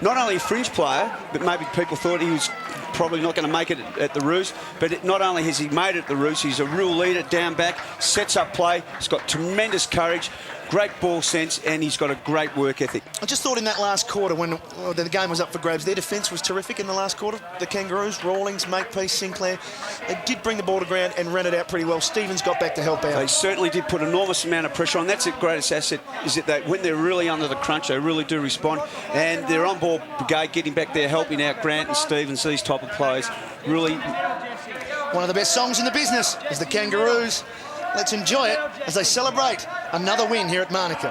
not only a fringe player, but maybe people thought he was probably not going to make it at the Roos, but not only has he made it at the Roos, he's a real leader down back, sets up play, he's got tremendous courage, great ball sense, and he's got a great work ethic. I just thought in that last quarter, when the game was up for grabs, their defence was terrific in the last quarter. The Kangaroos, Rawlings, Makepeace, Sinclair, they did bring the ball to ground and ran it out pretty well. Stevens got back to help out. They certainly did put enormous amount of pressure on. That's the greatest asset, is that when they're really under the crunch, they really do respond. And their on-ball brigade getting back there, helping out Grant and Stevens, these type of players, really. One of the best songs in the business is the Kangaroos. Let's enjoy it as they celebrate another win here at Monica.